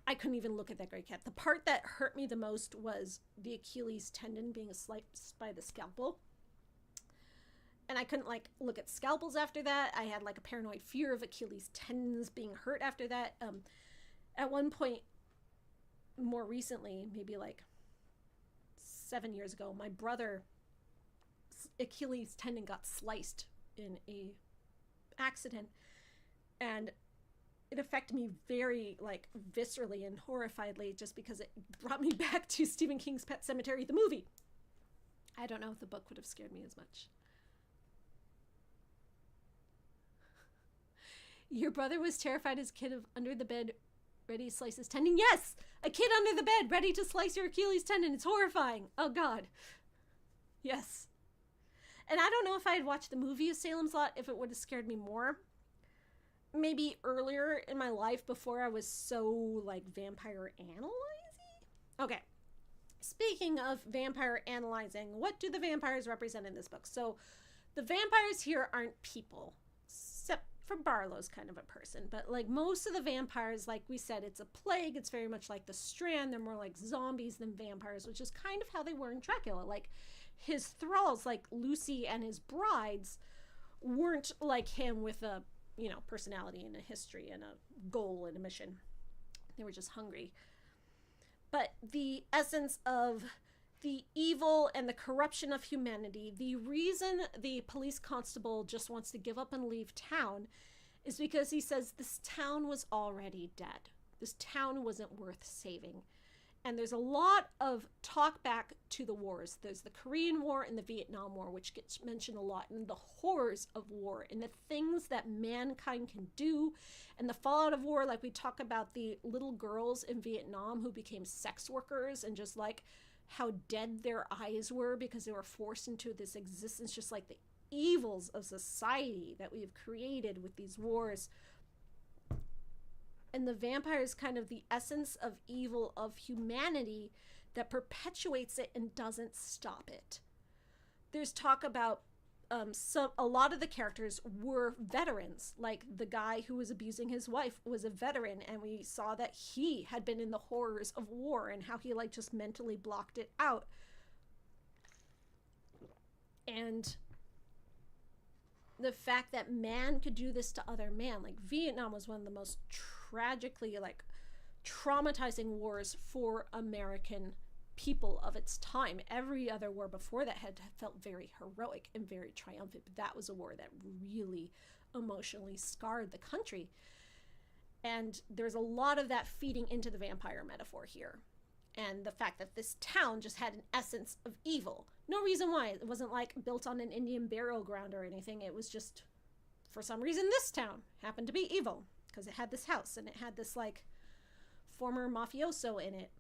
I couldn't even look at that gray cat. The part that hurt me the most was the Achilles tendon being sliced by the scalpel. And I couldn't look at scalpels after that. I had a paranoid fear of Achilles tendons being hurt after that. At one point, more recently, maybe 7 years ago, my brother's Achilles tendon got sliced in a accident, and it affected me very, like, viscerally and horrifiedly, just because it brought me back to Stephen King's Pet Sematary, the movie. I don't know if the book would have scared me as much. Your brother was terrified as a kid of under the bed, ready to slice his tendon. Yes! A kid under the bed, ready to slice your Achilles tendon. It's horrifying. Oh, God. Yes. And I don't know if I had watched the movie of Salem's Lot, if it would have scared me more. Maybe earlier in my life, before I was so, like, vampire analyzing. Okay. Speaking of vampire analyzing, what do the vampires represent in this book? So, the vampires here aren't people, except for Barlow's kind of a person. But, like, most of the vampires, like we said, it's a plague. It's very much like the Strand. They're more like zombies than vampires, which is kind of how they were in Dracula. Like, his thralls, like Lucy and his brides, weren't like him with a, you know, personality and a history and a goal and a mission. They were just hungry. But the essence of the evil and the corruption of humanity, the reason the police constable just wants to give up and leave town is because he says this town was already dead. This town wasn't worth saving. And there's a lot of talk back to the wars. There's the Korean War and the Vietnam War, which gets mentioned a lot, and the horrors of war and the things that mankind can do and the fallout of war. Like, we talk about the little girls in Vietnam who became sex workers, and just like how dead their eyes were because they were forced into this existence, just like the evils of society that we've created with these wars. And the vampire is kind of the essence of evil of humanity that perpetuates it and doesn't stop it. There's talk about a lot of the characters were veterans. Like, the guy who was abusing his wife was a veteran, and we saw that he had been in the horrors of war and how he, like, just mentally blocked it out. And the fact that man could do this to other man, like, Vietnam was one of the most tragically, like, traumatizing wars for American people of its time. Every other war before that had felt very heroic and very triumphant, but that was a war that really emotionally scarred the country. And there's a lot of that feeding into the vampire metaphor here. And the fact that this town just had an essence of evil. No reason why. It wasn't like built on an Indian burial ground or anything. It was just, for some reason, this town happened to be evil because it had this house and it had this, like, former mafioso in it.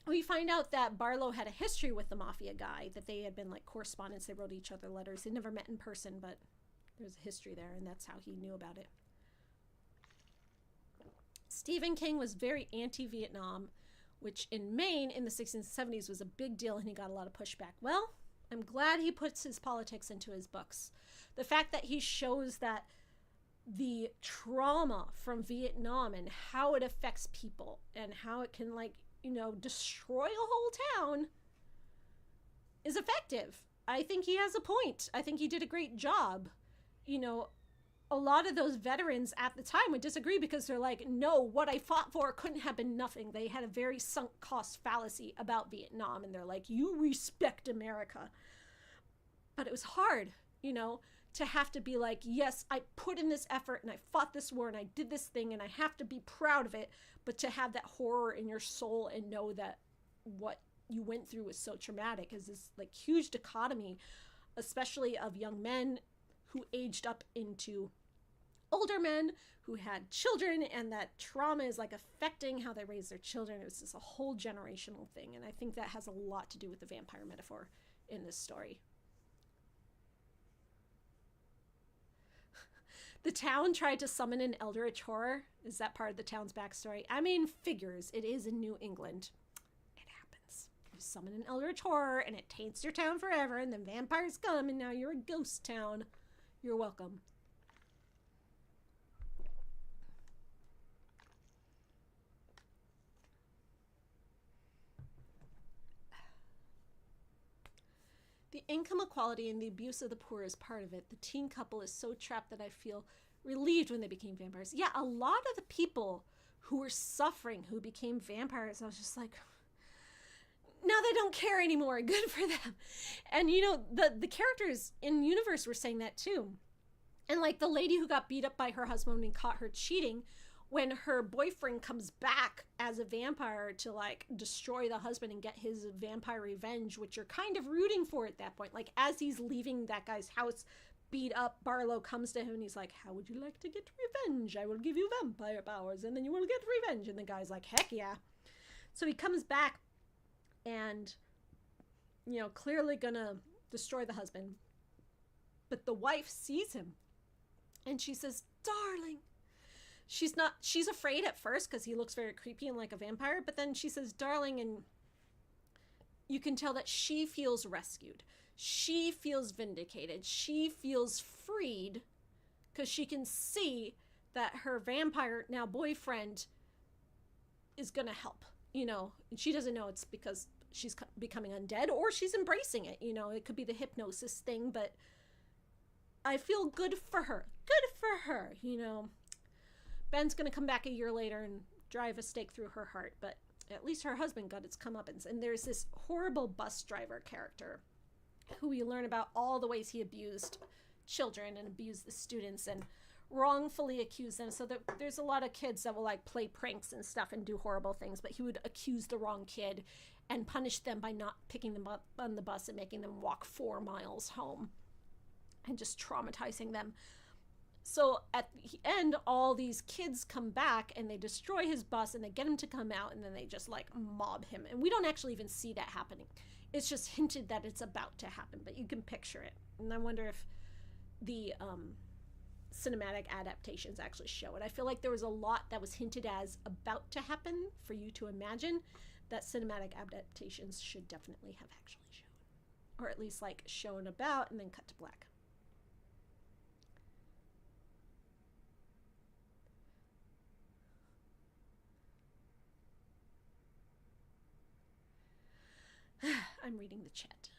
We find out that Barlow had a history with the mafia guy, that they had been, like, correspondents. They wrote each other letters. They never met in person, but there's a history there, and that's how he knew about it. Stephen King was very anti-Vietnam, which in Maine in the 60s and 70s was a big deal, and he got a lot of pushback. Well, I'm glad he puts his politics into his books. The fact that he shows that the trauma from Vietnam and how it affects people and how it can, like, you know, destroy a whole town is effective. I think he has a point. I think he did a great job. You know, a lot of those veterans at the time would disagree because they're like, no, what I fought for couldn't have been nothing. They had a very sunk cost fallacy about Vietnam, and they're like, you respect America. But it was hard, you know, to have to be like, yes, I put in this effort and I fought this war and I did this thing and I have to be proud of it, but to have that horror in your soul and know that what you went through was so traumatic is this, like, huge dichotomy, especially of young men who aged up into older men who had children, and that trauma is, like, affecting how they raise their children. It was just a whole generational thing, and I think that has a lot to do with the vampire metaphor in this story. The town tried to summon an eldritch horror. Is that part of the town's backstory? I mean, figures. It is in New England. It happens. You summon an eldritch horror, and it taints your town forever, and then vampires come, and now you're a ghost town. You're welcome. The income equality and the abuse of the poor is part of it. The teen couple is so trapped that I feel relieved when they became vampires. Yeah, a lot of the people who were suffering, who became vampires, I was just like, now they don't care anymore. Good for them. And, you know, the characters in universe were saying that too. And like the lady who got beat up by her husband and caught her cheating, when her boyfriend comes back as a vampire to like destroy the husband and get his vampire revenge, which you're kind of rooting for at that point. Like as he's leaving that guy's house beat up, Barlow comes to him and he's like, how would you like to get revenge? I will give you vampire powers and then you will get revenge. And the guy's like, heck yeah. So he comes back and, you know, clearly gonna destroy the husband. But the wife sees him and she says, darling. She's afraid at first because he looks very creepy and like a vampire, but then she says, darling, and you can tell that she feels rescued. She feels vindicated. She feels freed because she can see that her vampire now boyfriend is going to help, you know, and she doesn't know it's because she's becoming undead or she's embracing it. You know, it could be the hypnosis thing, but I feel good for her. Good for her, you know. Ben's going to come back a year later and drive a stake through her heart, but at least her husband got its comeuppance. And there's this horrible bus driver character who we learn about all the ways he abused children and abused the students and wrongfully accused them. So there's a lot of kids that will like play pranks and stuff and do horrible things, but he would accuse the wrong kid and punish them by not picking them up on the bus and making them walk 4 miles home and just traumatizing them. So at the end, all these kids come back and they destroy his bus and they get him to come out and then they just like mob him. And we don't actually even see that happening. It's just hinted that it's about to happen, but you can picture it. And I wonder if the cinematic adaptations actually show it. I feel like there was a lot that was hinted as about to happen for you to imagine that cinematic adaptations should definitely have actually shown. Or at least like shown about and then cut to black. I'm reading the chat.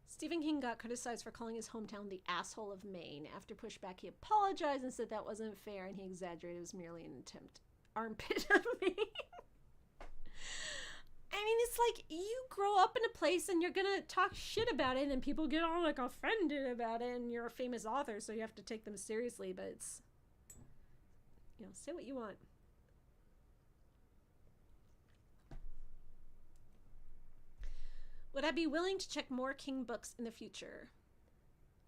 Stephen King got criticized for calling his hometown the asshole of Maine. After pushback, he apologized and said that wasn't fair and he exaggerated. It was merely an attempt. Armpit of Maine. I mean, it's like you grow up in a place and you're gonna talk shit about it and people get all like offended about it and you're a famous author, so you have to take them seriously, but it's, you know, say what you want. Would I be willing to check more King books in the future?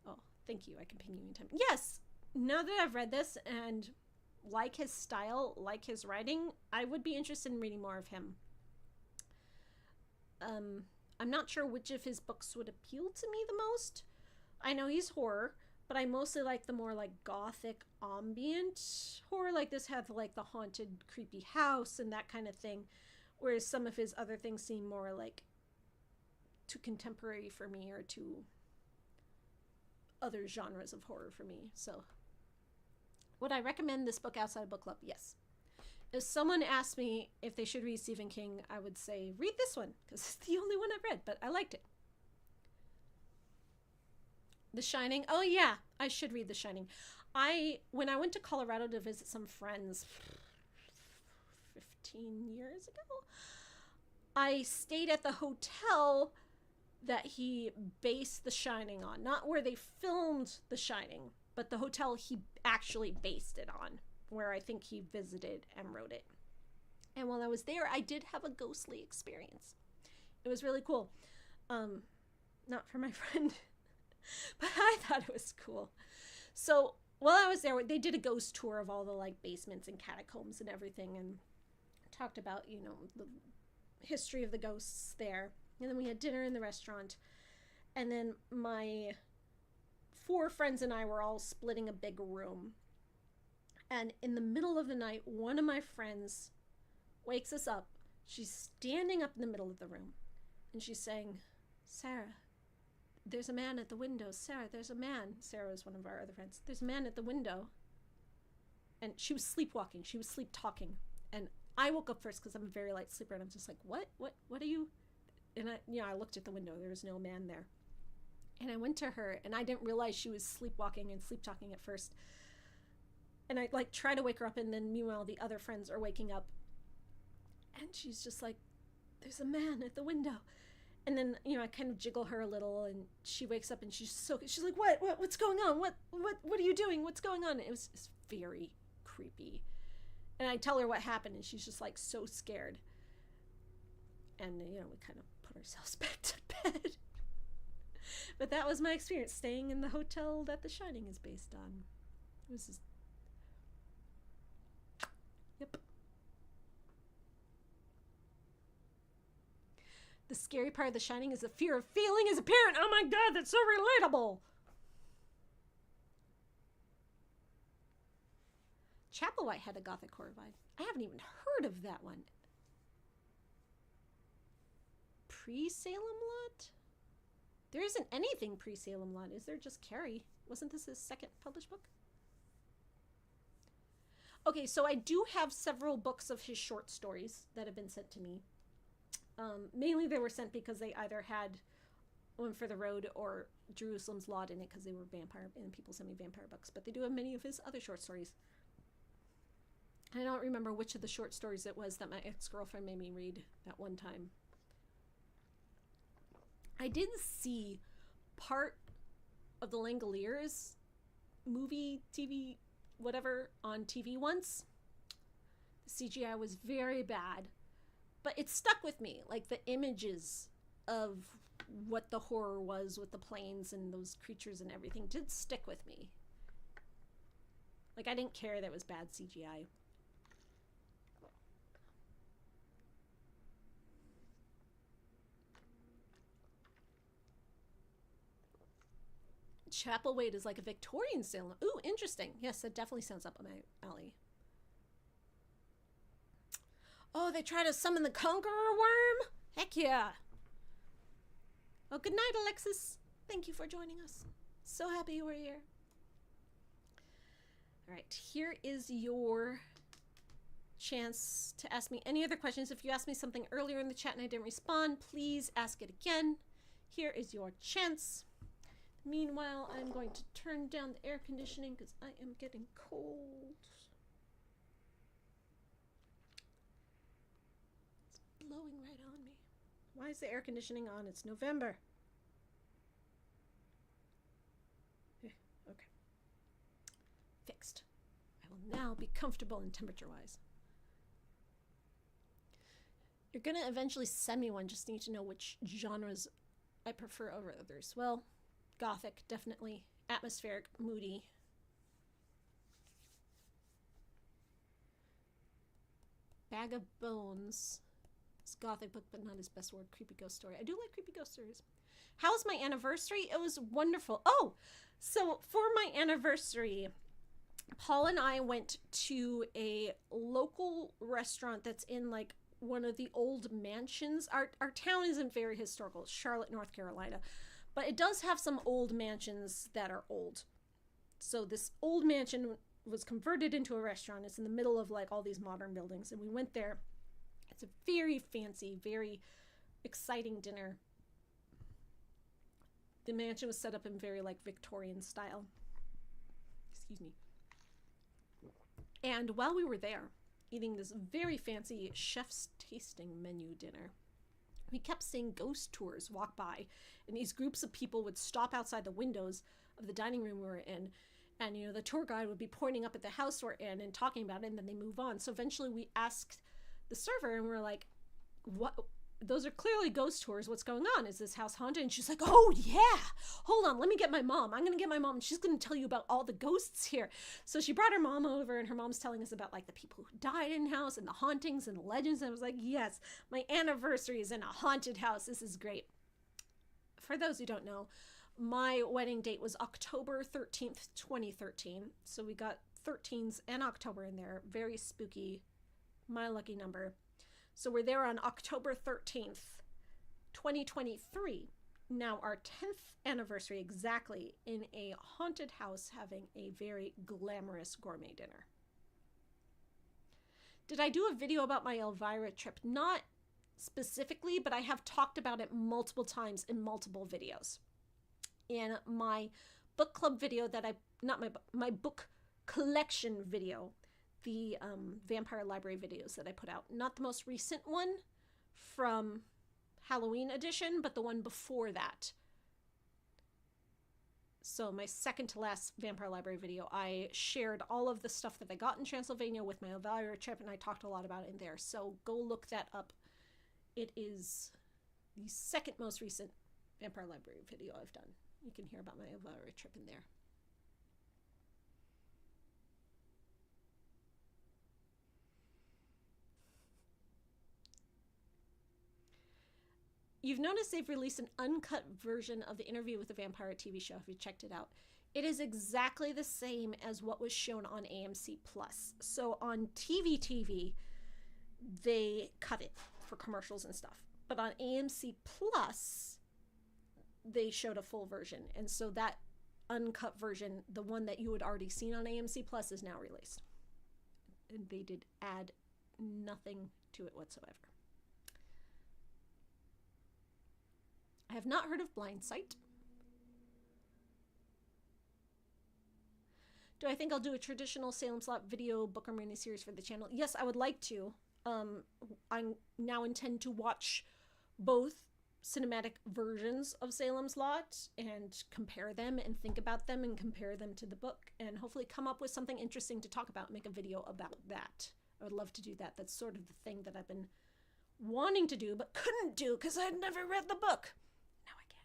Oh, thank you. I can ping you anytime. Yes! Now that I've read this and like his style, like his writing, I would be interested in reading more of him. I'm not sure which of his books would appeal to me the most. I know he's horror, but I mostly like the more like gothic ambient horror. Like this had like the haunted creepy house and that kind of thing, whereas some of his other things seem more like too contemporary for me or too other genres of horror for me. So would I recommend this book outside of book club? Yes. If someone asked me if they should read Stephen King, I would say read this one because it's the only one I've read, but I liked it. The Shining. Oh yeah, I should read The Shining. When I went to Colorado to visit some friends 15 years ago, I stayed at the hotel that he based The Shining on. Not where they filmed The Shining, but the hotel he actually based it on, where I think he visited and wrote it. And while I was there, I did have a ghostly experience. It was really cool. Not for my friend, but I thought it was cool. So while I was there, they did a ghost tour of all the like basements and catacombs and everything and talked about, you know, the history of the ghosts there. And then we had dinner in the restaurant. And then my 4 friends and I were all splitting a big room. And in the middle of the night, one of my friends wakes us up. She's standing up in the middle of the room. And she's saying, Sarah, there's a man at the window. Sarah, there's a man. Sarah was one of our other friends. There's a man at the window. And she was sleepwalking. She was sleep talking. And I woke up first because I'm a very light sleeper. And I'm just like, what are you? And I looked at the window. There was no man there. And I went to her and I didn't realize she was sleepwalking and sleep talking at first. And I like try to wake her up, and then meanwhile the other friends are waking up. And she's just like, there's a man at the window. And then, you know, I kind of jiggle her a little, and she wakes up and she's like, what's going on? What are you doing? What's going on? It's very creepy. And I tell her what happened, and she's just like so scared. And, you know, we kind of put ourselves back to bed. But that was my experience staying in the hotel that The Shining is based on. It was just... Yep. The scary part of The Shining is the fear of failing as a parent. Oh my god, that's so relatable. Chapelwhite had a gothic horror vibe. I haven't even heard of that one. Pre-Salem Lot? There isn't anything pre-Salem Lot, is there? Just Carrie. Wasn't this his second published book? Okay, so I do have several books of his short stories that have been sent to me. Mainly they were sent because they either had One for the Road or Jerusalem's Lot in it because they were vampire, and people send me vampire books. But they do have many of his other short stories. I don't remember which of the short stories it was that my ex-girlfriend made me read that one time. I did see part of the Langoliers movie, TV, whatever, on TV once. The CGI was very bad, but it stuck with me. Like the images of what the horror was with the planes and those creatures and everything did stick with me. Like I didn't care that it was bad CGI. Chapelwhite is like a Victorian Salem. Ooh, interesting. Yes, that definitely sounds up my alley. Oh, they try to summon the Conqueror Worm? Heck yeah. Well, good night, Alexis. Thank you for joining us. So happy you were here. All right, here is your chance to ask me any other questions. If you asked me something earlier in the chat and I didn't respond, please ask it again. Here is your chance. Meanwhile, I'm going to turn down the air conditioning because I am getting cold. It's blowing right on me. Why is the air conditioning on? It's November. Okay. Fixed. I will now be comfortable and temperature-wise. You're going to eventually send me one. Just need to know which genres I prefer over others. Well, Gothic, definitely. Atmospheric, moody. Bag of Bones. It's a Gothic book, but not his best word. Creepy ghost story. I do like creepy ghost stories. How was my anniversary? It was wonderful. Oh, so for my anniversary, Paul and I went to a local restaurant that's in like one of the old mansions. Our town isn't very historical. It's Charlotte, North Carolina. But it does have some old mansions that are old. So this old mansion was converted into a restaurant. It's in the middle of like all these modern buildings. And we went there. It's a very fancy, very exciting dinner. The mansion was set up in very like Victorian style. Excuse me. And while we were there, eating this very fancy chef's tasting menu dinner, we kept seeing ghost tours walk by, and these groups of people would stop outside the windows of the dining room we were in, and you know the tour guide would be pointing up at the house we're in and talking about it, and then they move on. So eventually we asked the server, and we're like, what? Those are clearly ghost tours. What's going on? Is this house haunted? And she's like, oh yeah, hold on, let me get my mom. I'm gonna get my mom and she's gonna tell you about all the ghosts here. So she brought her mom over, and her mom's telling us about like the people who died in the house and the hauntings and the legends. And I was like, yes, my anniversary is in a haunted house. This is great. For those who don't know, my wedding date was October 13th, 2013. So we got 13s and October in there. Very spooky. My lucky number. So we're there on October 13th, 2023. Now our 10th anniversary exactly, in a haunted house having a very glamorous gourmet dinner. Did I do a video about my Elvira trip? Not specifically, but I have talked about it multiple times in multiple videos. In my book club video that my book collection video, the Vampire Library videos that I put out. Not the most recent one, from Halloween edition, but the one before that. So my second to last Vampire Library video, I shared all of the stuff that I got in Transylvania with my Elvira trip, and I talked a lot about it in there. So go look that up. It is the second most recent Vampire Library video I've done. You can hear about my Elvira trip in there. You've noticed they've released an uncut version of the Interview with the Vampire TV show. Have you checked it out? It is exactly the same as what was shown on AMC Plus. So on TV, they cut it for commercials and stuff. But on AMC Plus, they showed a full version. And so that uncut version, the one that you had already seen on AMC Plus, is now released. And they did add nothing to it whatsoever. I have not heard of Blindsight. Do I think I'll do a traditional Salem Slot video book or miniseries for the channel? Yes, I would like to. I now intend to watch both cinematic versions of Salem's Lot and compare them and think about them and compare them to the book and hopefully come up with something interesting to talk about, make a video about that. I would love to do that. That's sort of the thing that I've been wanting to do but couldn't do because I'd never read the book. Now I can.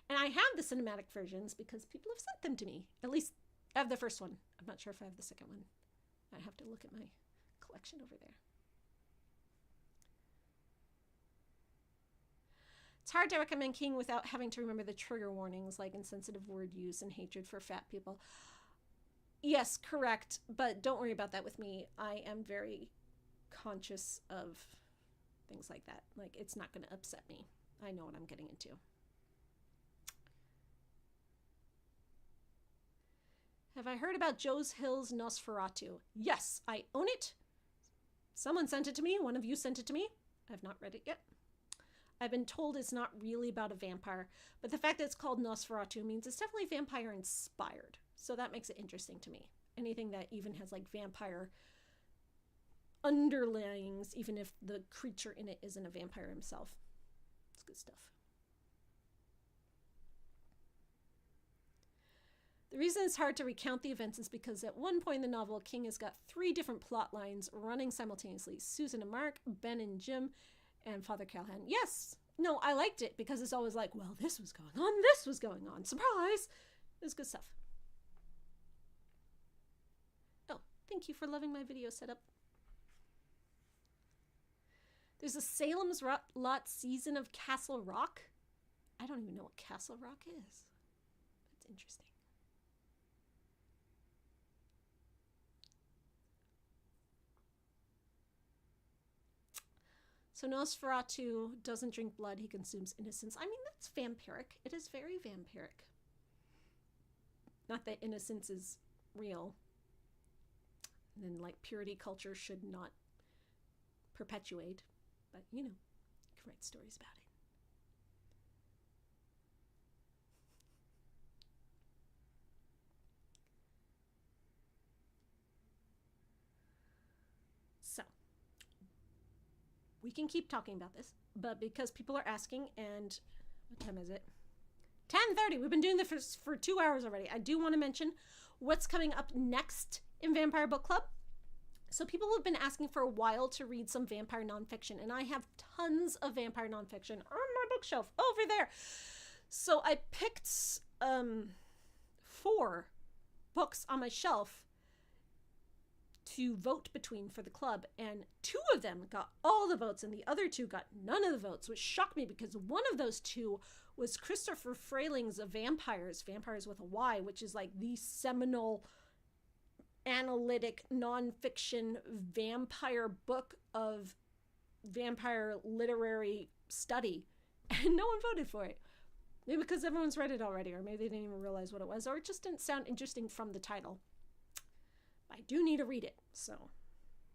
And I have the cinematic versions because people have sent them to me. At least I have the first one. I'm not sure if I have the second one. I have to look at my collection over there. It's hard to recommend King without having to remember the trigger warnings like insensitive word use and hatred for fat people. Yes, correct, but don't worry about that with me. I am very conscious of things like that. Like, it's not going to upset me. I know what I'm getting into. Have I heard about Joe's Hill's Nosferatu? Yes, I own it. Someone sent it to me. One of you sent it to me. I've not read it yet. I've been told it's not really about a vampire, but the fact that it's called Nosferatu means it's definitely vampire inspired. So that makes it interesting to me. Anything that even has like vampire underlyings, even if the creature in it isn't a vampire himself. It's good stuff. The reason it's hard to recount the events is because at one point in the novel, King has got 3 different plot lines running simultaneously. Susan and Mark, Ben and Jim, and Father Callahan. Yes! No, I liked it because it's always like, well, this was going on, this was going on. Surprise! It was good stuff. Oh, thank you for loving my video setup. There's a Salem's Lot season of Castle Rock. I don't even know what Castle Rock is. That's interesting. So Nosferatu doesn't drink blood, he consumes innocence. I mean, that's vampiric. It is very vampiric. Not that innocence is real. And then, like, purity culture should not perpetuate. But, you know, you can write stories about it. So, we can keep talking about this, but because people are asking, and what time is it? 10:30. We've been doing this for 2 hours already. I do want to mention what's coming up next in Vampire Book Club. So people have been asking for a while to read some vampire nonfiction, and I have tons of vampire nonfiction on my bookshelf over there. So I picked 4 books on my shelf to vote between for the club, and 2 of them got all the votes and the other 2 got none of the votes, which shocked me because one of those 2 was Christopher Frayling's Vampires with a Y, which is like the seminal analytic nonfiction vampire book of vampire literary study, and no one voted for it. Maybe because everyone's read it already, or maybe they didn't even realize what it was, or it just didn't sound interesting from the title. I do need to read it, so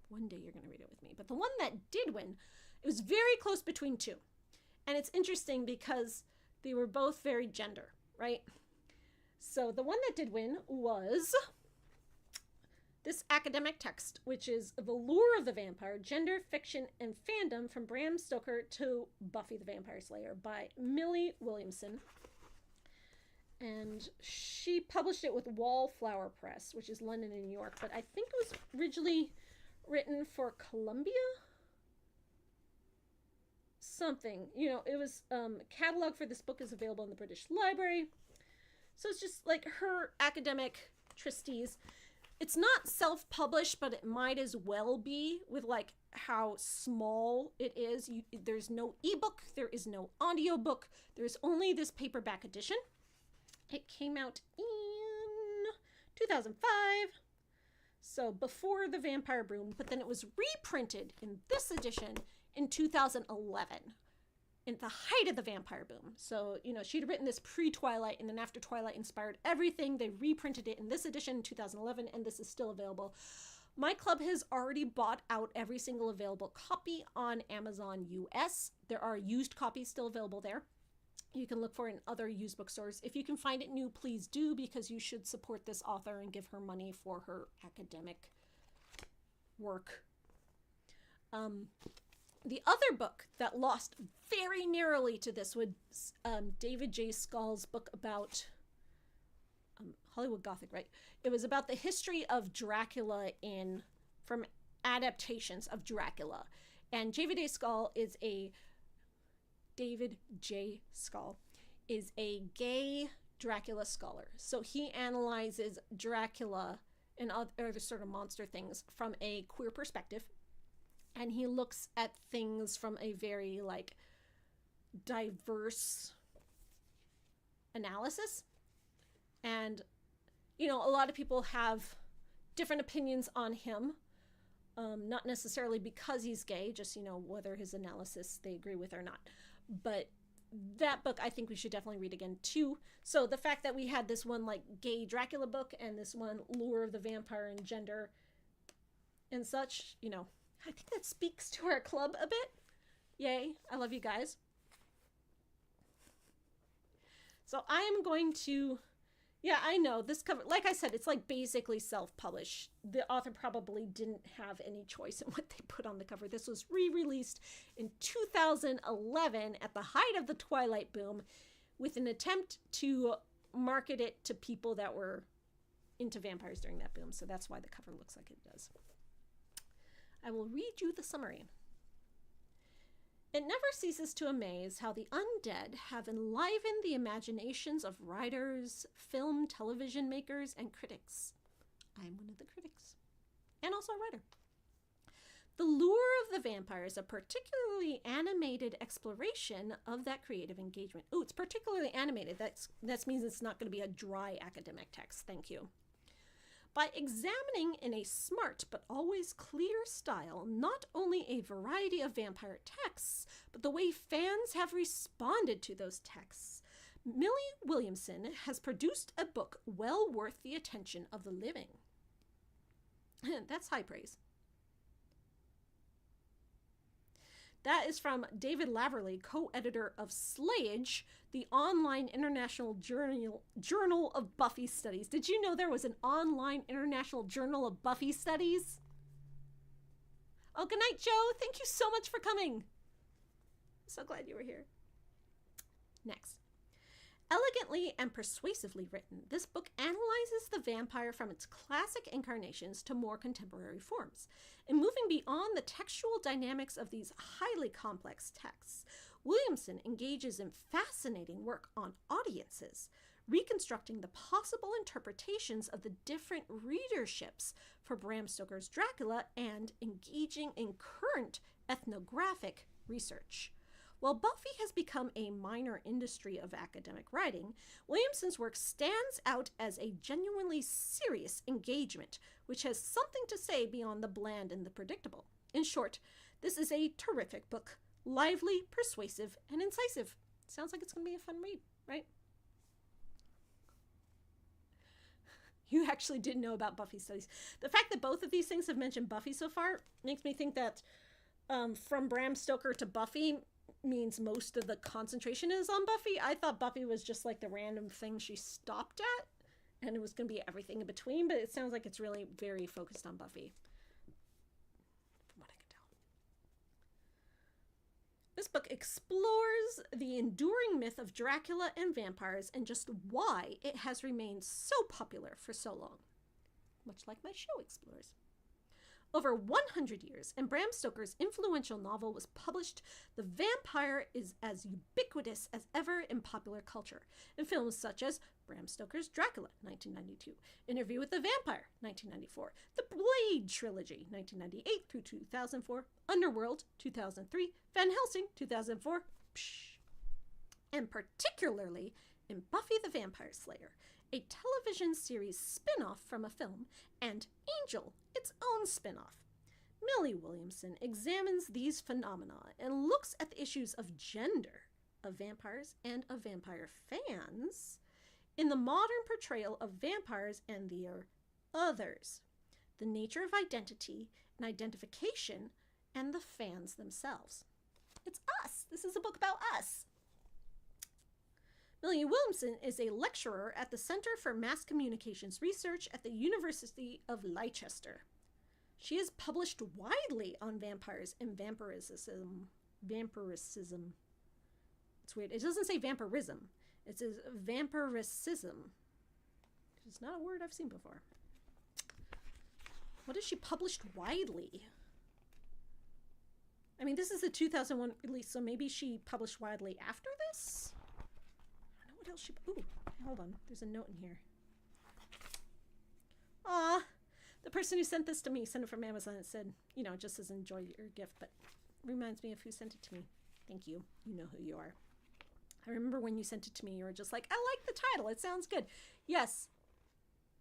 one day you're going to read it with me. But the one that did win, it was very close between 2. And it's interesting because they were both very gender, right? So the one that did win was this academic text, which is The Lure of the Vampire, Gender, Fiction, and Fandom from Bram Stoker to Buffy the Vampire Slayer by Millie Williamson. And she published it with Wallflower Press, which is London and New York, but I think it was originally written for Columbia? Something. You know, it was, catalog for this book is available in the British Library. So it's just like her academic treatise. It's not self-published, but it might as well be with like how small it is. There's no ebook, there is no audiobook, there's only this paperback edition. It came out in 2005, so before the vampire boom, but then it was reprinted in this edition in 2011, in the height of the vampire boom. So, you know, she'd written this pre-Twilight, and then after Twilight inspired everything, they reprinted it in this edition in 2011, and this is still available. My club has already bought out every single available copy on Amazon US. There are used copies still available there. You can look for it in other used bookstores. If you can find it new, please do, because you should support this author and give her money for her academic work. The other book that lost very narrowly to this was David J. Scull's book about Hollywood Gothic, right? It was about the history of Dracula from adaptations of Dracula. And David J. Scull is a gay Dracula scholar. So he analyzes Dracula and other sort of monster things from a queer perspective. And he looks at things from a very like diverse analysis. And, you know, a lot of people have different opinions on him. Not necessarily because he's gay, just, you know, whether his analysis they agree with or not. But that book I think we should definitely read again too. So the fact that we had this one like gay Dracula book and this one Lure of the Vampire and Gender and such, you know, I think that speaks to our club a bit. Yay, I love you guys. So I am going to, yeah, I know this cover, like I said, it's like basically self-published. The author probably didn't have any choice in what they put on the cover. This was re-released in 2011 at the height of the Twilight boom with an attempt to market it to people that were into vampires during that boom. So that's why the cover looks like it does. I will read you the summary. It never ceases to amaze how the undead have enlivened the imaginations of writers, film, television makers, and critics. I'm one of the critics. And also a writer. The Lure of the Vampire is a particularly animated exploration of that creative engagement. Oh, it's particularly animated. That means it's not going to be a dry academic text. Thank you. By examining in a smart but always clear style not only a variety of vampire texts, but the way fans have responded to those texts, Millie Williamson has produced a book well worth the attention of the living. That's high praise. That is from David Laverley, co-editor of Slayage, the online international journal of Buffy studies. Did you know there was an online international journal of Buffy studies? Oh, good night, Joe. Thank you so much for coming. I'm so glad you were here. Next. Elegantly and persuasively written, this book analyzes the vampire from its classic incarnations to more contemporary forms. In moving beyond the textual dynamics of these highly complex texts, Williamson engages in fascinating work on audiences, reconstructing the possible interpretations of the different readerships for Bram Stoker's Dracula and engaging in current ethnographic research. While Buffy has become a minor industry of academic writing, Williamson's work stands out as a genuinely serious engagement, which has something to say beyond the bland and the predictable. In short, this is a terrific book, lively, persuasive, and incisive. Sounds like it's going to be a fun read, right? You actually did know about Buffy studies. The fact that both of these things have mentioned Buffy so far makes me think that from Bram Stoker to Buffy means most of the concentration is on Buffy. I thought Buffy was just like the random thing she stopped at And it was going to be everything in between, but it sounds like it's really very focused on Buffy, from what I can tell. This book explores the enduring myth of Dracula and vampires and just why it has remained so popular for so long, much like my show explores. Over 100 years, and Bram Stoker's influential novel was published, the vampire is as ubiquitous as ever in popular culture, in films such as Bram Stoker's Dracula, 1992, Interview with the Vampire, 1994, The Blade Trilogy, 1998 through 2004, Underworld, 2003, Van Helsing, 2004, and particularly in Buffy the Vampire Slayer, a television series spin-off from a film, and Angel, its own spin-off. Millie Williamson examines these phenomena and looks at the issues of gender, of vampires, and of vampire fans in the modern portrayal of vampires and their others, the nature of identity and identification, and the fans themselves. It's us. This is a book about us. Millie Williamson is a lecturer at the Center for Mass Communications Research at the University of Leicester. She has published widely on vampires and vampirism. It's weird. It doesn't say vampirism. It says vampiricism. It's not a word I've seen before. What has she published widely? I mean, this is a 2001 release, so maybe she published widely after this? What else she... Ooh, hold on. There's a note in here. Aw, the person who sent this to me sent it from Amazon. It said, you know, just says enjoy your gift, but reminds me of who sent it to me. Thank you. You know who you are. I remember when you sent it to me, you were just like, I like the title. It sounds good. Yes,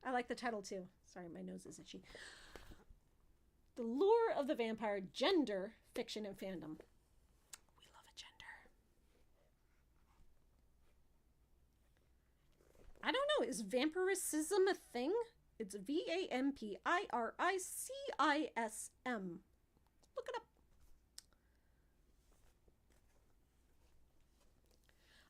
I like the title too. Sorry, my nose is itchy. The Lure of the Vampire, Gender, Fiction, and Fandom. I don't know. Is vampiricism a thing? It's VAMPIRICISM. Look it up.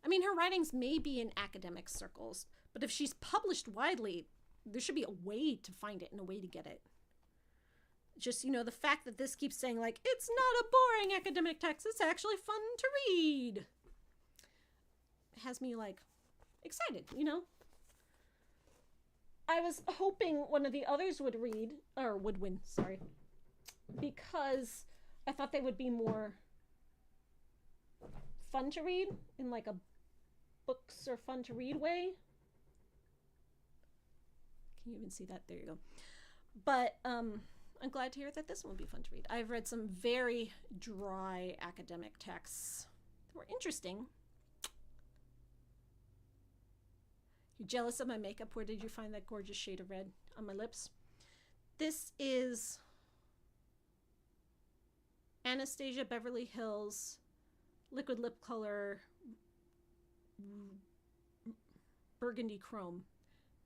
I mean, her writings may be in academic circles, but if she's published widely, there should be a way to find it and a way to get it. Just, you know, the fact that this keeps saying, like, it's not a boring academic text, it's actually fun to read. It has me, like, excited, you know? I was hoping one of the others would read, or would win, sorry, because I thought they would be more fun to read in like a books are fun to read way. Can you even see that? There you go. But I'm glad to hear that this one will be fun to read. I've read some very dry academic texts that were interesting. You're jealous of my makeup? Where did you find that gorgeous shade of red on my lips? This is Anastasia Beverly Hills liquid lip color burgundy chrome.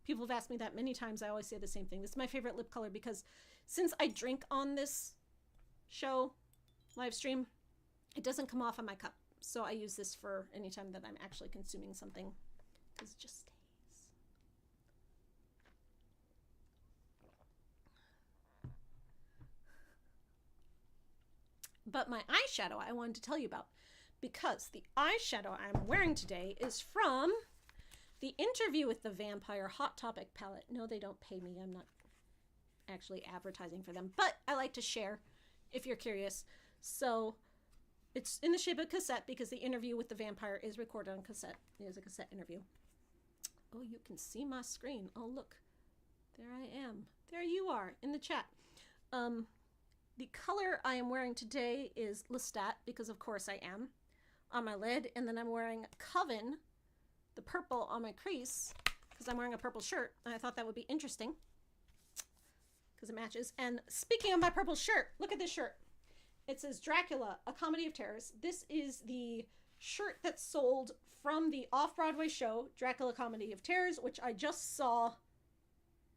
People have asked me that many times. I always say the same thing. This is my favorite lip color because since I drink on this show live stream, it doesn't come off on my cup. So I use this for any time that I'm actually consuming something because it just stays. But my eyeshadow I wanted to tell you about, because the eyeshadow I'm wearing today is from the Interview with the Vampire Hot Topic palette. No, they don't pay me. I'm not actually advertising for them, but I like to share if you're curious. So it's in the shape of cassette because the Interview with the Vampire is recorded on cassette. It is a cassette interview. Oh, you can see my screen. Oh, look. There I am. There you are in the chat. The color I am wearing today is Lestat, because of course I am, on my lid. And then I'm wearing Coven, the purple on my crease, because I'm wearing a purple shirt. And I thought that would be interesting, because it matches. And speaking of my purple shirt, look at this shirt. It says Dracula, a comedy of terrors. This is the shirt that's sold from the off-Broadway show, Dracula Comedy of Terrors, which I just saw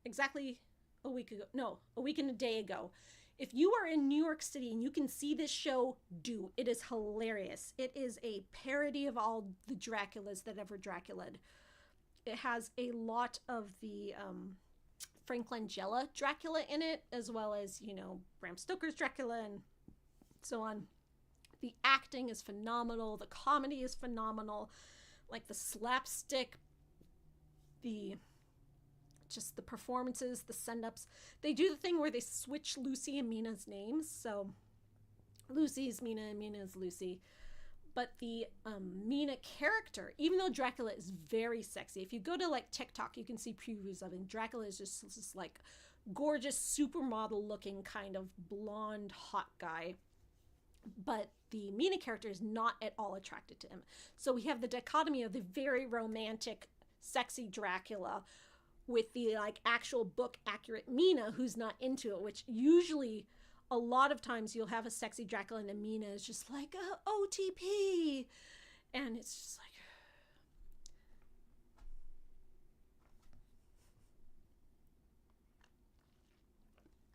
exactly a week ago. No, a week and a day ago. If you are in New York City and you can see this show, do. It is hilarious. It is a parody of all the Draculas that ever Draculaed. it has a lot of the Frank Langella Dracula in it, as well as, Bram Stoker's Dracula and so on. The acting is phenomenal. The comedy is phenomenal. Like the slapstick, the performances, the send-ups. They do the thing where they switch Lucy and Mina's names. So Lucy's Mina and Mina's Lucy. But the Mina character, even though Dracula is very sexy, if you go to like TikTok, you can see previews of it. Dracula is just like gorgeous supermodel looking kind of blonde hot guy. But the Mina character is not at all attracted to him. So we have the dichotomy of the very romantic, sexy Dracula with the like actual book accurate Mina who's not into it, which usually a lot of times you'll have a sexy Dracula and a Mina is just like OTP, and it's just like,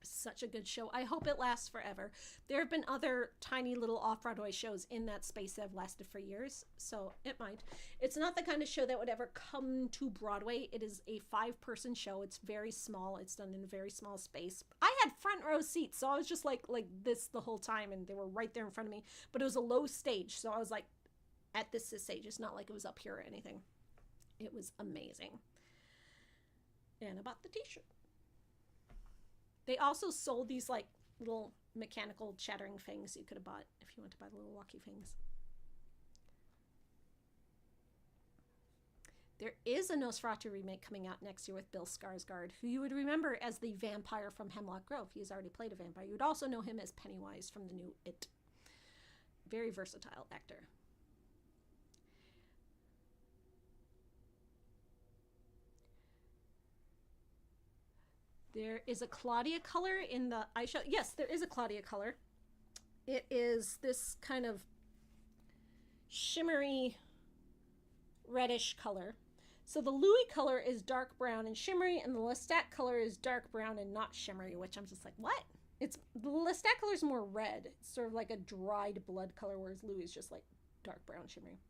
such a good show. I hope it lasts forever. There have been other tiny little off-Broadway shows in that space that have lasted for years, so it might. It's not the kind of show that would ever come to Broadway. It is a 5-person show. It's very small. It's done in a very small space. I had front row seats, so I was just like this the whole time, and they were right there in front of me, but it was a low stage, so I was like at this stage. It's not like it was up here or anything. It was amazing. And I bought the t-shirt. They also sold these like little mechanical chattering things you could have bought if you want to buy the little walkie things. There is a Nosferatu remake coming out next year with Bill Skarsgård, who you would remember as the vampire from Hemlock Grove. He's already played a vampire. You would also know him as Pennywise from the new It. Very versatile actor. There is a Claudia color in the eyeshadow. Yes, there is a Claudia color. It is this kind of shimmery reddish color. So the Louis color is dark brown and shimmery, and the Lestat color is dark brown and not shimmery, which I'm just like, what? The Lestat color is more red. It's sort of like a dried blood color, whereas Louis is just like dark brown shimmery.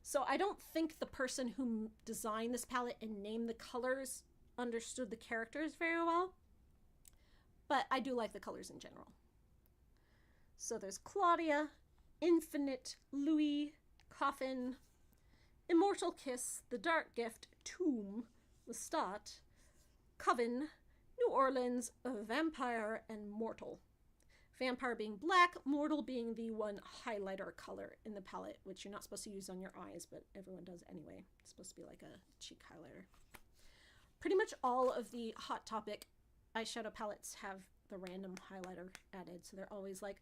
So I don't think the person who designed this palette and named the colors understood the characters very well, but I do like the colors in general. So there's Claudia, Infinite, Louis, Coffin, Immortal Kiss, The Dark Gift, Tomb, Lestat, Coven, New Orleans, Vampire, and Mortal. Vampire being black, Mortal being the one highlighter color in the palette, which you're not supposed to use on your eyes, but everyone does anyway. It's supposed to be like a cheek highlighter. Pretty much all of the Hot Topic eyeshadow palettes have the random highlighter added, so they're always like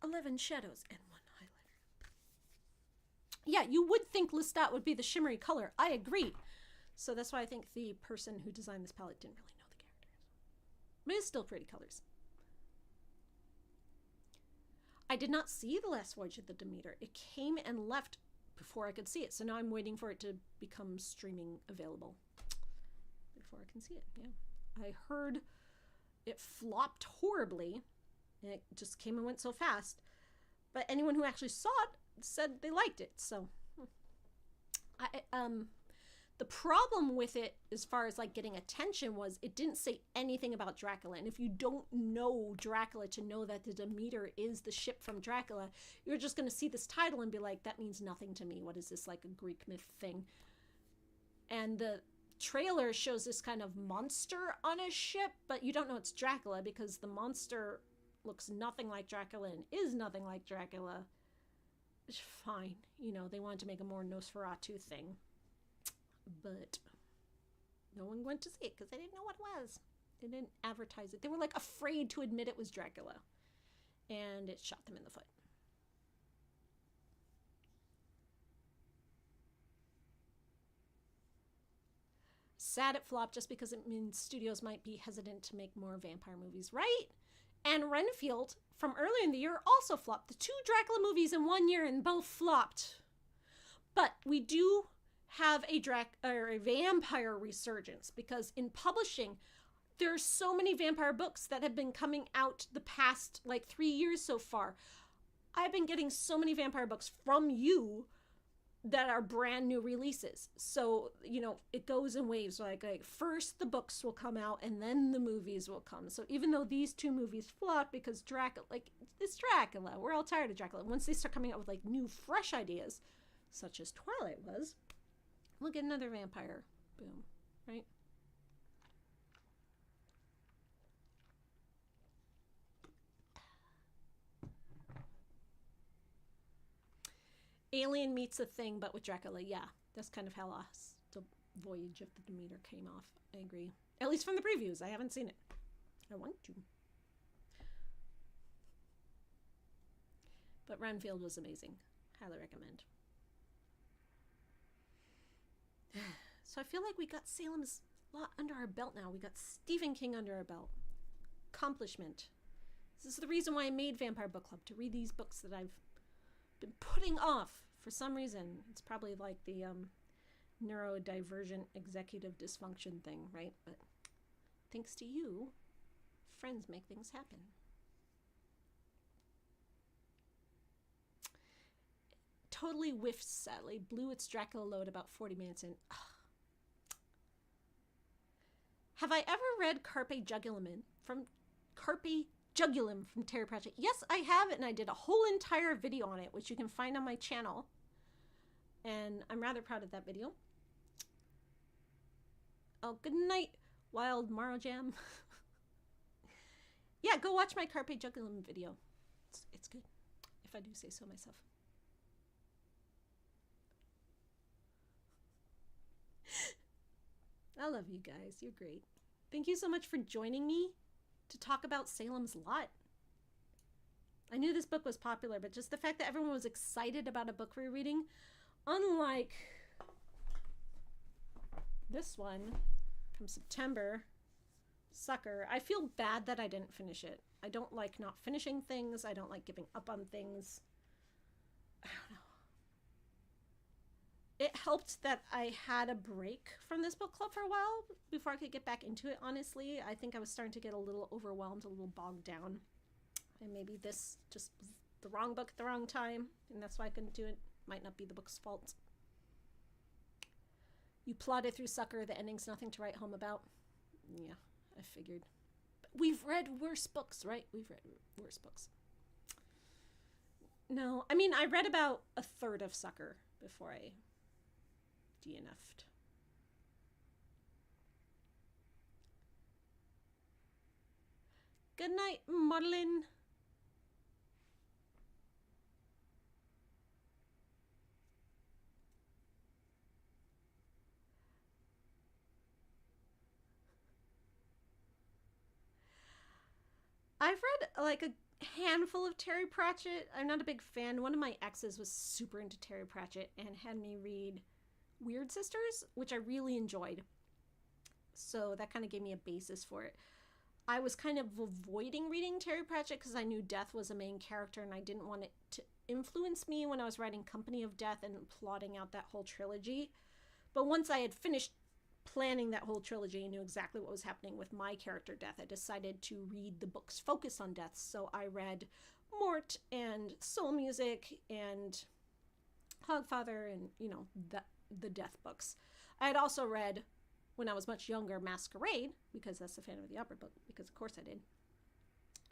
11 shadows and 1 highlighter. Yeah, you would think Lestat would be the shimmery color. I agree. So that's why I think the person who designed this palette didn't really know the characters. But it's still pretty colors. I did not see The Last Voyage of the Demeter. It came and left before I could see it, so now I'm waiting for it to become streaming available before I can see it. Yeah, I heard it flopped horribly, and it just came and went so fast. But anyone who actually saw it said they liked it. So, the problem with it, as far as like getting attention, was it didn't say anything about Dracula. And if you don't know Dracula to know that the Demeter is the ship from Dracula, you're just going to see this title and be like, that means nothing to me. What is this, like a Greek myth thing? And the trailer shows this kind of monster on a ship, but you don't know it's Dracula because the monster looks nothing like Dracula and is nothing like Dracula. It's fine. You know, they wanted to make a more Nosferatu thing. But no one went to see it because they didn't know what it was. They didn't advertise it. They were like afraid to admit it was Dracula. And it shot them in the foot. Sad it flopped just because it means studios might be hesitant to make more vampire movies, right? And Renfield from earlier in the year also flopped. The 2 Dracula movies in 1 year and both flopped. But we do have a vampire resurgence because in publishing, there are so many vampire books that have been coming out the past like 3 years so far. I've been getting so many vampire books from you that are brand new releases. So, you know, it goes in waves. Like first the books will come out and then the movies will come. So even though these two movies flopped because Dracula, like, it's Dracula. We're all tired of Dracula. Once they start coming out with like new, fresh ideas, such as Twilight was, we'll get another vampire boom, right? Alien meets a Thing, but with Dracula. Yeah, that's kind of how the Voyage of the Demeter came off. I agree. At least from the previews. I haven't seen it. I want to. But Renfield was amazing. Highly recommend. So I feel like we got Salem's lot under our belt now. We got Stephen King under our belt. Accomplishment. This is the reason why I made Vampire Book Club, to read these books that I've been putting off for some reason. It's probably like the neurodivergent executive dysfunction thing, right? But thanks to you, friends make things happen. Totally whiffed, sadly. Blew its Dracula load about 40 minutes in. Ugh. Have I ever read Carpe Jugulum from Terry Pratchett? Yes, I have, and I did a whole entire video on it, which you can find on my channel. And I'm rather proud of that video. Oh, good night, Wild Marrow Jam. Yeah, go watch my Carpe Jugulum video. It's good, if I do say so myself. I love you guys. You're great. Thank you so much for joining me to talk about Salem's Lot. I knew this book was popular, but just the fact that everyone was excited about a book we're reading, unlike this one from September, Sucker, I feel bad that I didn't finish it. I don't like not finishing things. I don't like giving up on things. I don't know. It helped that I had a break from this book club for a while before I could get back into it, honestly. I think I was starting to get a little overwhelmed, a little bogged down. And maybe this just was the wrong book at the wrong time, and that's why I couldn't do it. Might not be the book's fault. You plodded through Sucker. The ending's nothing to write home about. Yeah, I figured. But we've read worse books, right? We've read worse books. No, I mean, I read about a third of Sucker before I DNF'd. Good night, Madeline. I've read like a handful of Terry Pratchett. I'm not a big fan. One of my exes was super into Terry Pratchett and had me read Weird Sisters, which I really enjoyed. So that kind of gave me a basis for it. I was kind of avoiding reading Terry Pratchett because I knew death was a main character and I didn't want it to influence me when I was writing Company of Death and plotting out that whole trilogy. But once I had finished planning that whole trilogy and knew exactly what was happening with my character Death, I decided to read the books focused on death. So I read Mort and Soul Music and Hogfather and, you know, the death books. I had also read, when I was much younger, Masquerade, because that's the Phantom of the Opera book, because of course I did,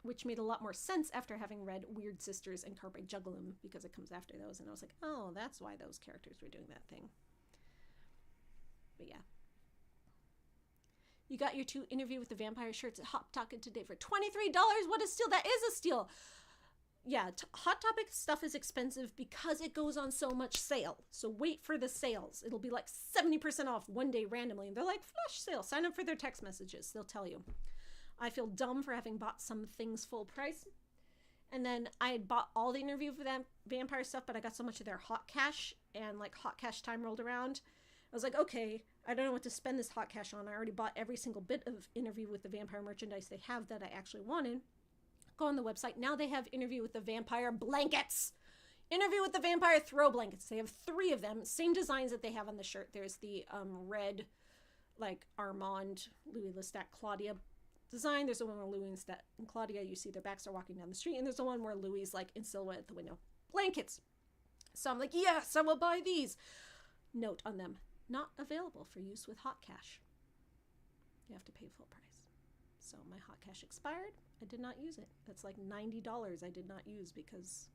which made a lot more sense after having read Weird Sisters and Carpe Jugulum, because it comes after those, and I was like, oh, that's why those characters were doing that thing. But yeah. You got your 2 Interview with the Vampire shirts at Hot Topic today for $23. What a steal. That is a steal. Yeah, Hot Topic stuff is expensive because it goes on so much sale. So wait for the sales. It'll be like 70% off one day randomly. And they're like, flash sale. Sign up for their text messages. They'll tell you. I feel dumb for having bought some things full price. And then I had bought all the Interview with the Vampire stuff, but I got so much of their hot cash, and like hot cash time rolled around. I was like, okay, I don't know what to spend this hot cash on. I already bought every single bit of Interview with the Vampire merchandise they have that I actually wanted. Go on the website. Now they have Interview with the Vampire blankets. Interview with the Vampire throw blankets. They have 3 of them. Same designs that they have on the shirt. There's the red, like, Armand, Louis Lestat, Claudia design. There's the one where Louis and Claudia, you see their backs are walking down the street. And there's the one where Louis is, like, in silhouette at the window. Blankets. So I'm like, yes, I will buy these. Note on them, not available for use with hot cash. You have to pay full price. So my hot cash expired. I did not use it. That's like $90 I did not use because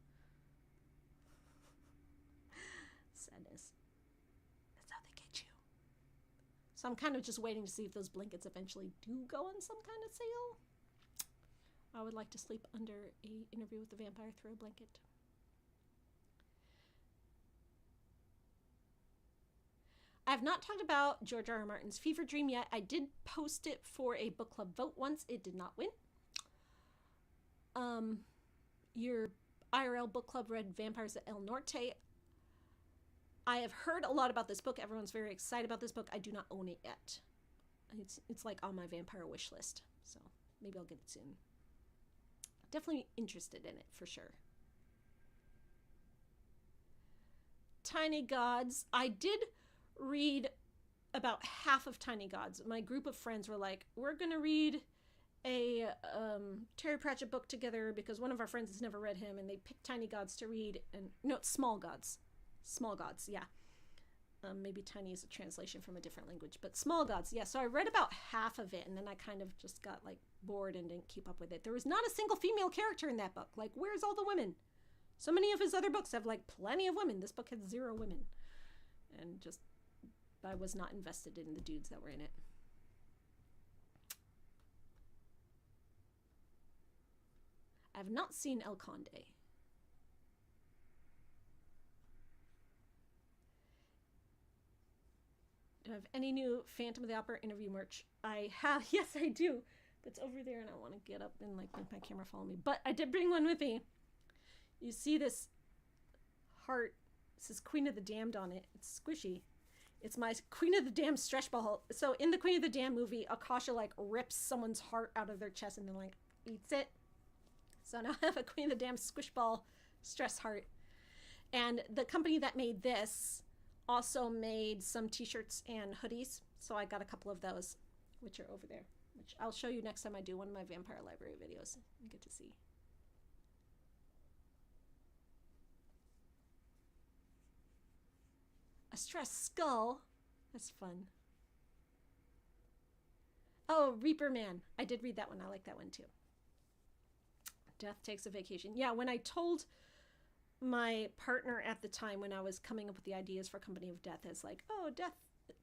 sadness. That's how they get you. So I'm kind of just waiting to see if those blankets eventually do go on some kind of sale. I would like to sleep under a Interview with the Vampire throw blanket. I have not talked about George R.R. Martin's Fever Dream yet. I did post it for a book club vote once. It did not win. Your IRL book club read Vampires at El Norte. I have heard a lot about this book. Everyone's very excited about this book. I do not own it yet. It's like on my vampire wish list. So maybe I'll get it soon. Definitely interested in it for sure. Tiny Gods. I did read about half of Tiny Gods. My group of friends were like, we're going to read a Terry Pratchett book together because one of our friends has never read him, and they picked Tiny Gods to read. And no, it's Small Gods. Small Gods, yeah. Maybe Tiny is a translation from a different language, but Small Gods, yeah. So I read about half of it, and then I kind of just got like bored and didn't keep up with it. There was not a single female character in that book. Like, where's all the women? So many of his other books have like plenty of women. This book had 0 women, and just I was not invested in the dudes that were in it. I have not seen El Conde. Do I have any new Phantom of the Opera interview merch? I have. Yes, I do. But it's over there, and I want to get up and like make my camera follow me. But I did bring one with me. You see this heart. It says Queen of the Damned on it. It's squishy. It's my Queen of the Damned stretch ball. So in the Queen of the Damned movie, Akasha like rips someone's heart out of their chest and then like eats it. So now I have a Queen of the Damned squish ball stress heart. And the company that made this also made some t-shirts and hoodies. So I got a couple of those, which are over there, which I'll show you next time I do one of my Vampire Library videos. You get to see. A stressed skull. That's fun. Oh, Reaper Man. I did read that one. I like that one too. Death Takes a Vacation. Yeah, when I told my partner at the time when I was coming up with the ideas for Company of Death, it's like, oh, Death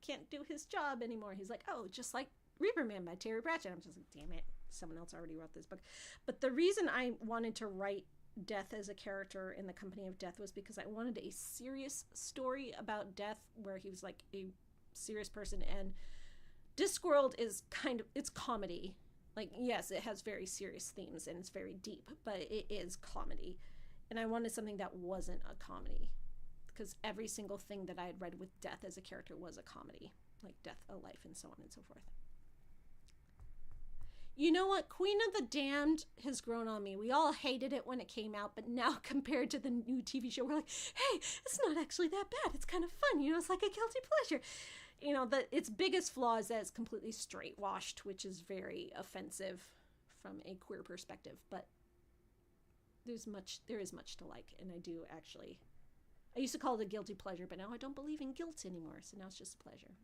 can't do his job anymore. He's like, oh, just like Reaper Man by Terry Pratchett. I'm just like, damn it. Someone else already wrote this book. But the reason I wanted to write Death as a character in the Company of Death was because I wanted a serious story about death where he was like a serious person. And Discworld is kind of, it's comedy. Like, yes, it has very serious themes and it's very deep, but it is comedy. And I wanted something that wasn't a comedy because every single thing that I had read with Death as a character was a comedy, like Death, a Life, and so on and so forth. You know what? Queen of the Damned has grown on me. We all hated it when it came out, but now compared to the new TV show, we're like, hey, it's not actually that bad. It's kind of fun. You know, it's like a guilty pleasure. You know, its biggest flaw is that it's completely straight-washed, which is very offensive from a queer perspective, but there is much to like, and I do actually. I used to call it a guilty pleasure, but now I don't believe in guilt anymore, so now it's just a pleasure.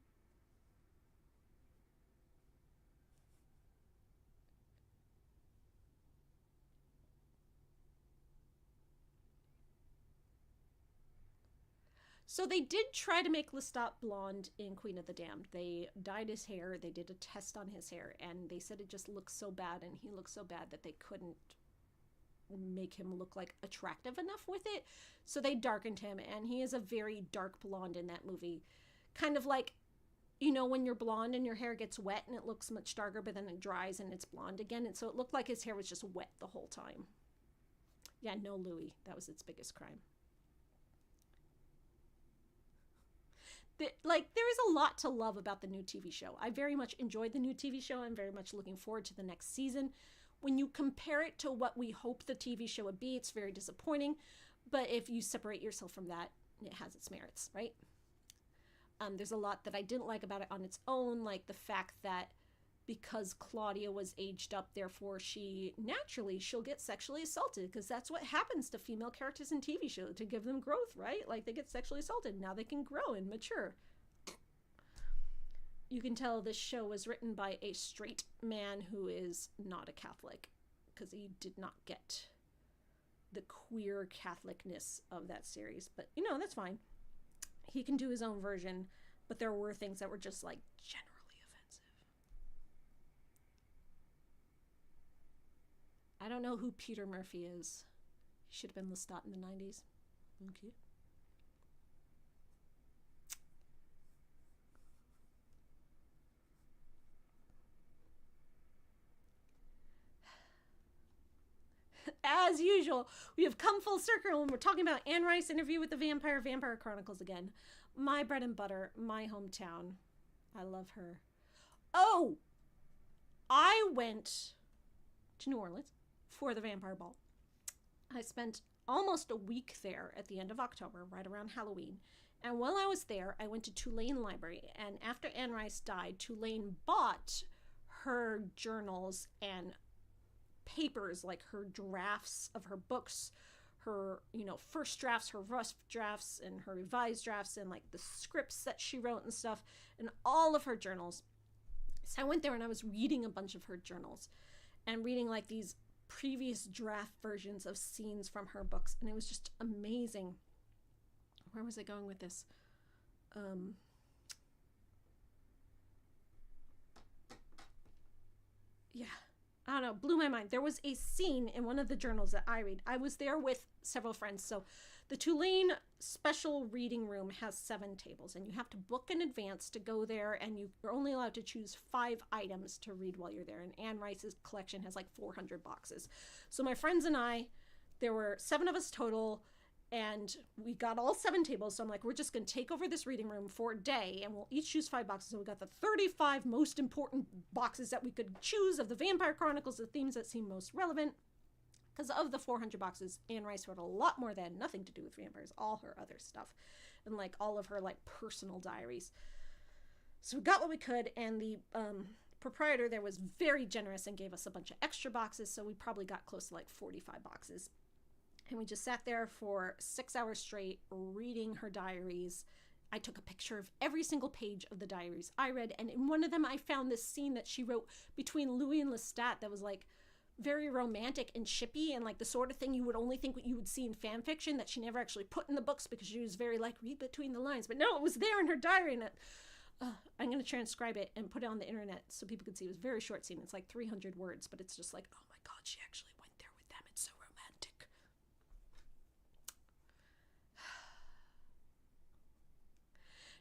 So they did try to make Lestat blonde in Queen of the Damned. They dyed his hair, they did a test on his hair, and they said it just looks so bad, and he looks so bad that they couldn't make him look like attractive enough with it. So they darkened him, and he is a very dark blonde in that movie. Kind of like, you know, when you're blonde and your hair gets wet and it looks much darker, but then it dries and it's blonde again. And so it looked like his hair was just wet the whole time. Yeah, no Louis. That was its biggest crime. There is a lot to love about the new TV show. I very much enjoyed the new TV show. I'm very much looking forward to the next season. When you compare it to what we hope the TV show would be, it's very disappointing. But if you separate yourself from that, it has its merits, right? There's a lot that I didn't like about it on its own, like the fact that because Claudia was aged up, therefore she'll get sexually assaulted, because that's what happens to female characters in TV shows to give them growth, right? Like, they get sexually assaulted. Now they can grow and mature. You can tell this show was written by a straight man who is not a Catholic, because he did not get the queer Catholicness of that series. But, you know, that's fine. He can do his own version, but there were things that were just, like, generally offensive. I don't know who Peter Murphy is. He should have been Lestat in the 90s. Okay. As usual, we have come full circle and we're talking about Anne Rice interview with the Vampire Chronicles again. My bread and butter, my hometown. I love her. Oh! I went to New Orleans for the Vampire Ball. I spent almost a week there at the end of October, right around Halloween. And while I was there, I went to Tulane Library. And after Anne Rice died, Tulane bought her journals and papers, like her drafts of her books, her, you know, first drafts, her rough drafts, and her revised drafts, and like the scripts that she wrote and stuff, and all of her journals. So I went there and I was reading a bunch of her journals and reading like these previous draft versions of scenes from her books, and it was just amazing. Where was I going with this? Yeah, I don't know, blew my mind. There was a scene in one of the journals that I read. I was there with several friends. So the Tulane special reading room has 7 tables, and you have to book in advance to go there, and you're only allowed to choose 5 items to read while you're there. And Anne Rice's collection has like 400 boxes. So my friends and I, there were 7 of us total, and we got all 7 tables. So I'm like, we're just going to take over this reading room for a day, and we'll each choose 5 boxes. So we got the 35 most important boxes that we could choose of the Vampire Chronicles, the themes that seem most relevant. Because of the 400 boxes, Anne Rice wrote a lot more that had nothing to do with vampires, all her other stuff, and like all of her like personal diaries. So we got what we could, and the proprietor there was very generous and gave us a bunch of extra boxes. So we probably got close to like 45 boxes. And we just sat there for 6 hours straight reading her diaries. I took a picture of every single page of the diaries I read. And in one of them, I found this scene that she wrote between Louis and Lestat that was like very romantic and shippy, and like the sort of thing you would only think what you would see in fan fiction that she never actually put in the books, because she was very like, read between the lines. But no, it was there in her diary. And I'm going to transcribe it and put it on the internet so people could see. It was a very short scene. It's like 300 words, but it's just like, oh my God, she actually went there with them. It's so romantic.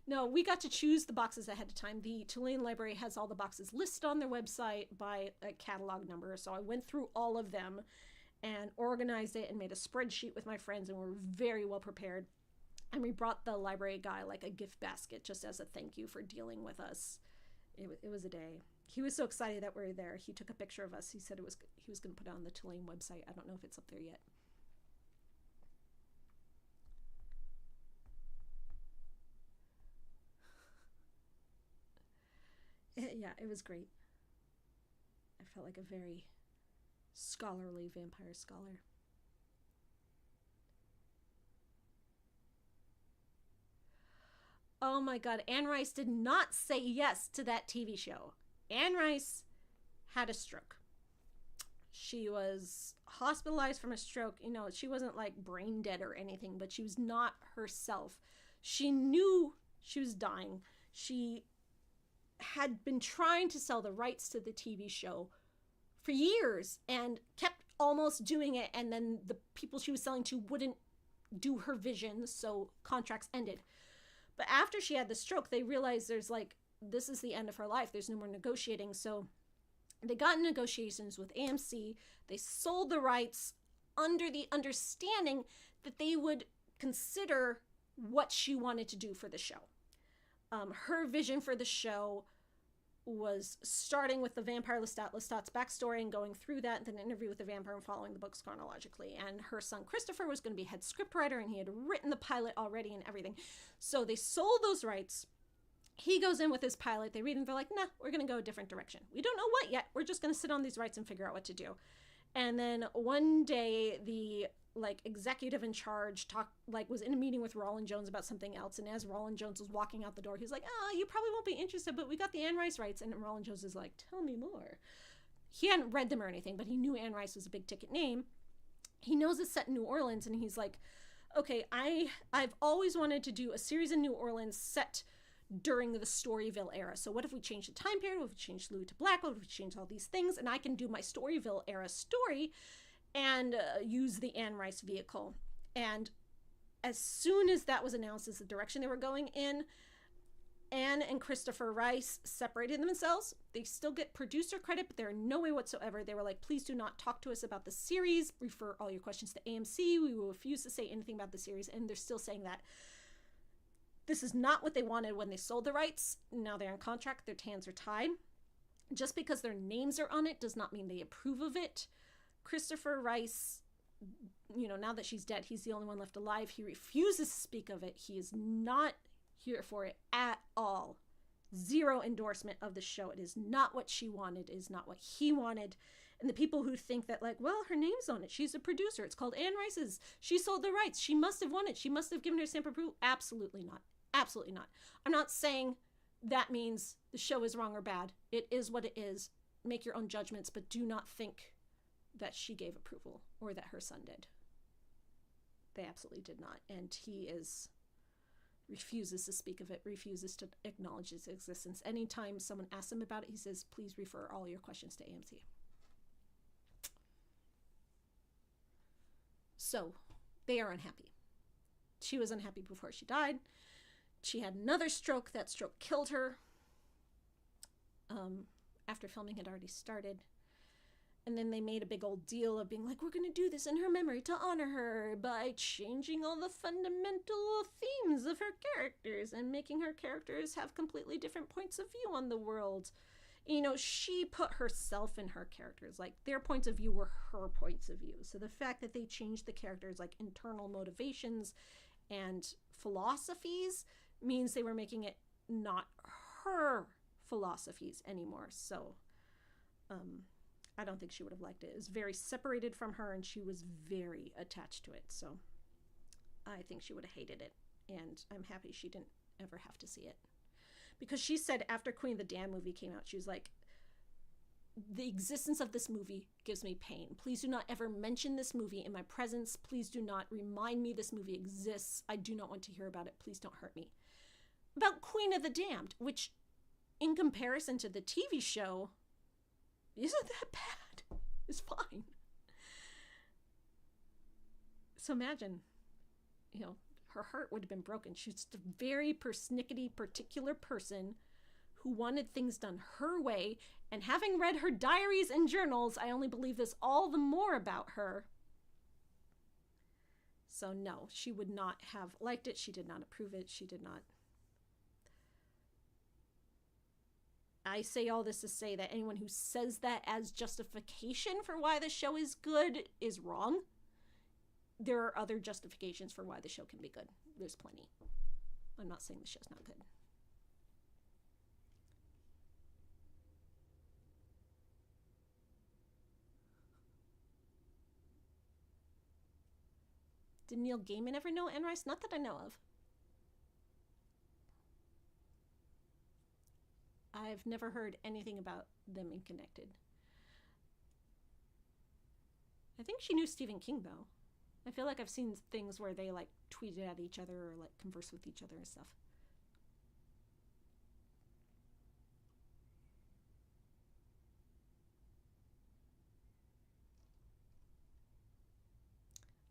No, we got to choose the boxes ahead of time. The Tulane Library has all the boxes listed on their website by a catalog number. So I went through all of them and organized it and made a spreadsheet with my friends, and we're very well prepared. And we brought the library guy like a gift basket just as a thank you for dealing with us. It was a day. He was so excited that we were there. He took a picture of us. He said he was going to put it on the Tulane website. I don't know if it's up there yet. Yeah, it was great. I felt like a very scholarly vampire scholar. Oh my God, Anne Rice did not say yes to that TV show. Anne Rice had a stroke. She was hospitalized from a stroke. You know, she wasn't like brain dead or anything, but she was not herself. She knew she was dying. She had been trying to sell the rights to the TV show for years and kept almost doing it. And then the people she was selling to wouldn't do her vision, so contracts ended. But after she had the stroke, they realized this is the end of her life. There's no more negotiating. So they got in negotiations with AMC. They sold the rights under the understanding that they would consider what she wanted to do for the show. Her vision for the show was starting with the vampire Lestat's backstory and going through that, and then an interview with the vampire and following the books chronologically. And her son Christopher was going to be head scriptwriter, and he had written the pilot already and everything. So they sold those rights. he goes in with his pilot. They read and they're like, nah, we're going to go a different direction. We don't know what yet. We're just going to sit on these rights and figure out what to do. And then one day the executive in charge was in a meeting with Roland Jones about something else. And as Roland Jones was walking out the door, he's like, you probably won't be interested, but we got the Anne Rice rights. And Roland Jones is like, tell me more. He hadn't read them or anything, but he knew Anne Rice was a big ticket name. He knows it's set in New Orleans, and he's like, okay, I've always wanted to do a series in New Orleans set during the Storyville era. So what if we change the time period? What if we change Louis to black? What if we change all these things? And I can do my Storyville era story and use the Anne Rice vehicle. And as soon as that was announced as the direction they were going in, Anne and Christopher Rice separated themselves. They still get producer credit, but they're in no way whatsoever. They were like, please do not talk to us about the series. Refer all your questions to AMC. We will refuse to say anything about the series. And they're still saying that. This is not what they wanted when they sold the rights. Now they're in contract. Their hands are tied. Just because their names are on it does not mean they approve of it. Christopher Rice, now that she's dead, he's the only one left alive. He refuses to speak of it. He is not here for it at all. Zero endorsement of the show. It is not what she wanted. It is not what he wanted. And the people who think that her name's on it. She's a producer. It's called Anne Rice's. She sold the rights. She must have won it. She must have given her stamp of approval. Absolutely not. Absolutely not. I'm not saying that means the show is wrong or bad. It is what it is. Make your own judgments, but do not think that she gave approval or that her son did. They absolutely did not. And he refuses to speak of it, refuses to acknowledge its existence. Anytime someone asks him about it, he says, please refer all your questions to AMC. So they are unhappy. She was unhappy before she died. She had another stroke. That stroke killed her after filming had already started. And then they made a big old deal of being like, we're going to do this in her memory to honor her by changing all the fundamental themes of her characters and making her characters have completely different points of view on the world. She put herself in her characters. Their points of view were her points of view. So the fact that they changed the characters' internal motivations and philosophies means they were making it not her philosophies anymore. So, I don't think she would have liked it. It was very separated from her, and she was very attached to it. So I think she would have hated it. And I'm happy she didn't ever have to see it. Because she said after Queen of the Damned movie came out, she was like, the existence of this movie gives me pain. Please do not ever mention this movie in my presence. Please do not remind me this movie exists. I do not want to hear about it. Please don't hurt me. About Queen of the Damned, which in comparison to the TV show isn't that bad. It's fine. So imagine, her heart would have been broken. She's just a very persnickety, particular person who wanted things done her way. And having read her diaries and journals, I only believe this all the more about her. So no, she would not have liked it. She did not approve it. She did not. I say all this to say that anyone who says that as justification for why the show is good is wrong. There are other justifications for why the show can be good. There's plenty. I'm not saying the show's not good. Did Neil Gaiman ever know Anne Rice? Not that I know of. I've never heard anything about them in connected. I think she knew Stephen King, though. I feel like I've seen things where they tweeted at each other or converse with each other and stuff.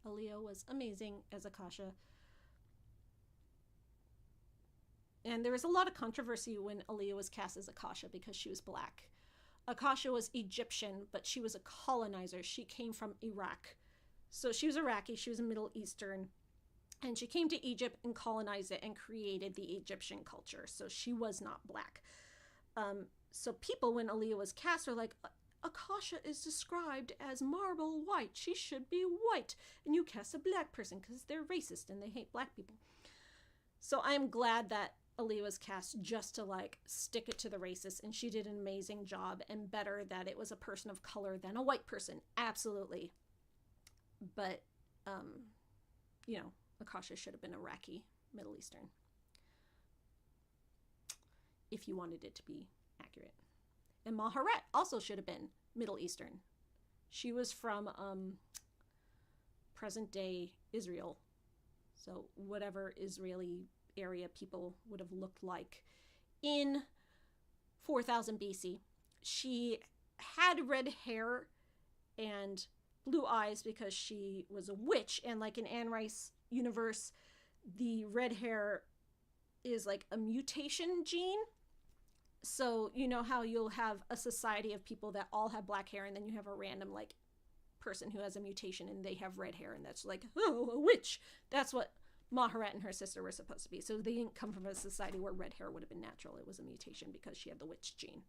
Aaliyah was amazing as Akasha. And there was a lot of controversy when Aaliyah was cast as Akasha because she was black. Akasha was Egyptian, but she was a colonizer. She came from Iraq. So she was Iraqi, she was Middle Eastern, and she came to Egypt and colonized it and created the Egyptian culture. So she was not black. So people, when Aaliyah was cast, were like, Akasha is described as marble white. She should be white. And you cast a black person because they're racist and they hate black people. So I'm glad that Aaliyah was cast just to like stick it to the racist, and she did an amazing job, and better that it was a person of color than a white person. Absolutely. But, you know, Akasha should have been Iraqi, Middle Eastern, if you wanted it to be accurate. And Maharet also should have been Middle Eastern. She was from present day Israel. So whatever Israeli area people would have looked like in 4000 BC. She had red hair and blue eyes because she was a witch, and like in Anne Rice universe, the red hair is like a mutation gene. So you know how you'll have a society of people that all have black hair, and then you have a random like person who has a mutation and they have red hair, and that's like, oh, a witch. That's what Maharet and her sister were supposed to be. So they didn't come from a society where red hair would have been natural. It was a mutation because she had the witch gene.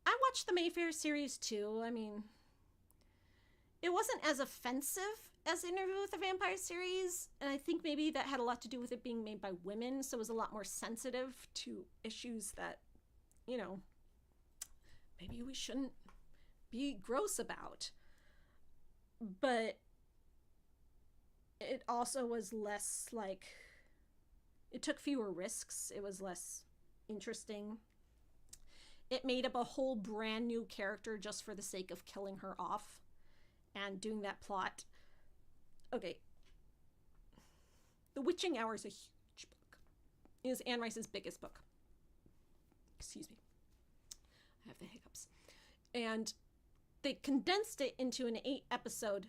I watched the Mayfair series too. I mean, it wasn't as offensive as Interview with the Vampire series, and I think maybe that had a lot to do with it being made by women, so it was a lot more sensitive to issues that, you know, maybe we shouldn't be gross about. But it also was less like, it took fewer risks. It was less interesting. It made up a whole brand new character just for the sake of killing her off and doing that plot. Okay. The Witching Hour is a huge book. It is Anne Rice's biggest book. Excuse me. I have the hiccups. And they condensed it into an 8-episode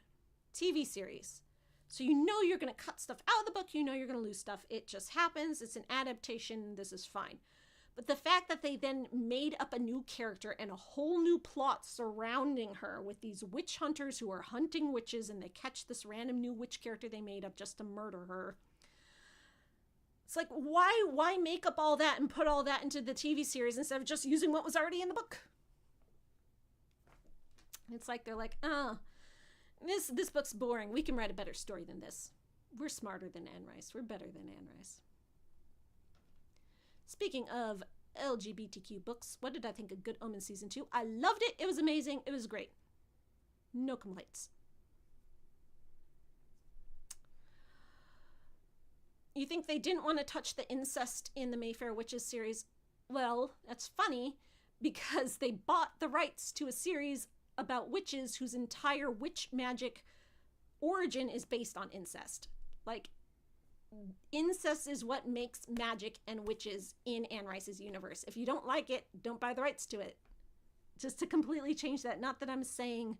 TV series. So you know you're going to cut stuff out of the book. You know you're going to lose stuff. It just happens. It's an adaptation. This is fine. But the fact that they then made up a new character and a whole new plot surrounding her with these witch hunters who are hunting witches, and they catch this random new witch character they made up just to murder her. It's like, why make up all that and put all that into the TV series instead of just using what was already in the book? It's like they're like, this book's boring. We can write a better story than this. We're smarter than Anne Rice. We're better than Anne Rice. Speaking of LGBTQ books, what did I think of Good Omens Season 2? I loved it. It was amazing. It was great. No complaints. You think they didn't want to touch the incest in the Mayfair Witches series? Well, that's funny because they bought the rights to a series about witches whose entire witch magic origin is based on incest. Like, incest is what makes magic and witches in Anne Rice's universe. If you don't like it, don't buy the rights to it. Just to completely change that. Not that I'm saying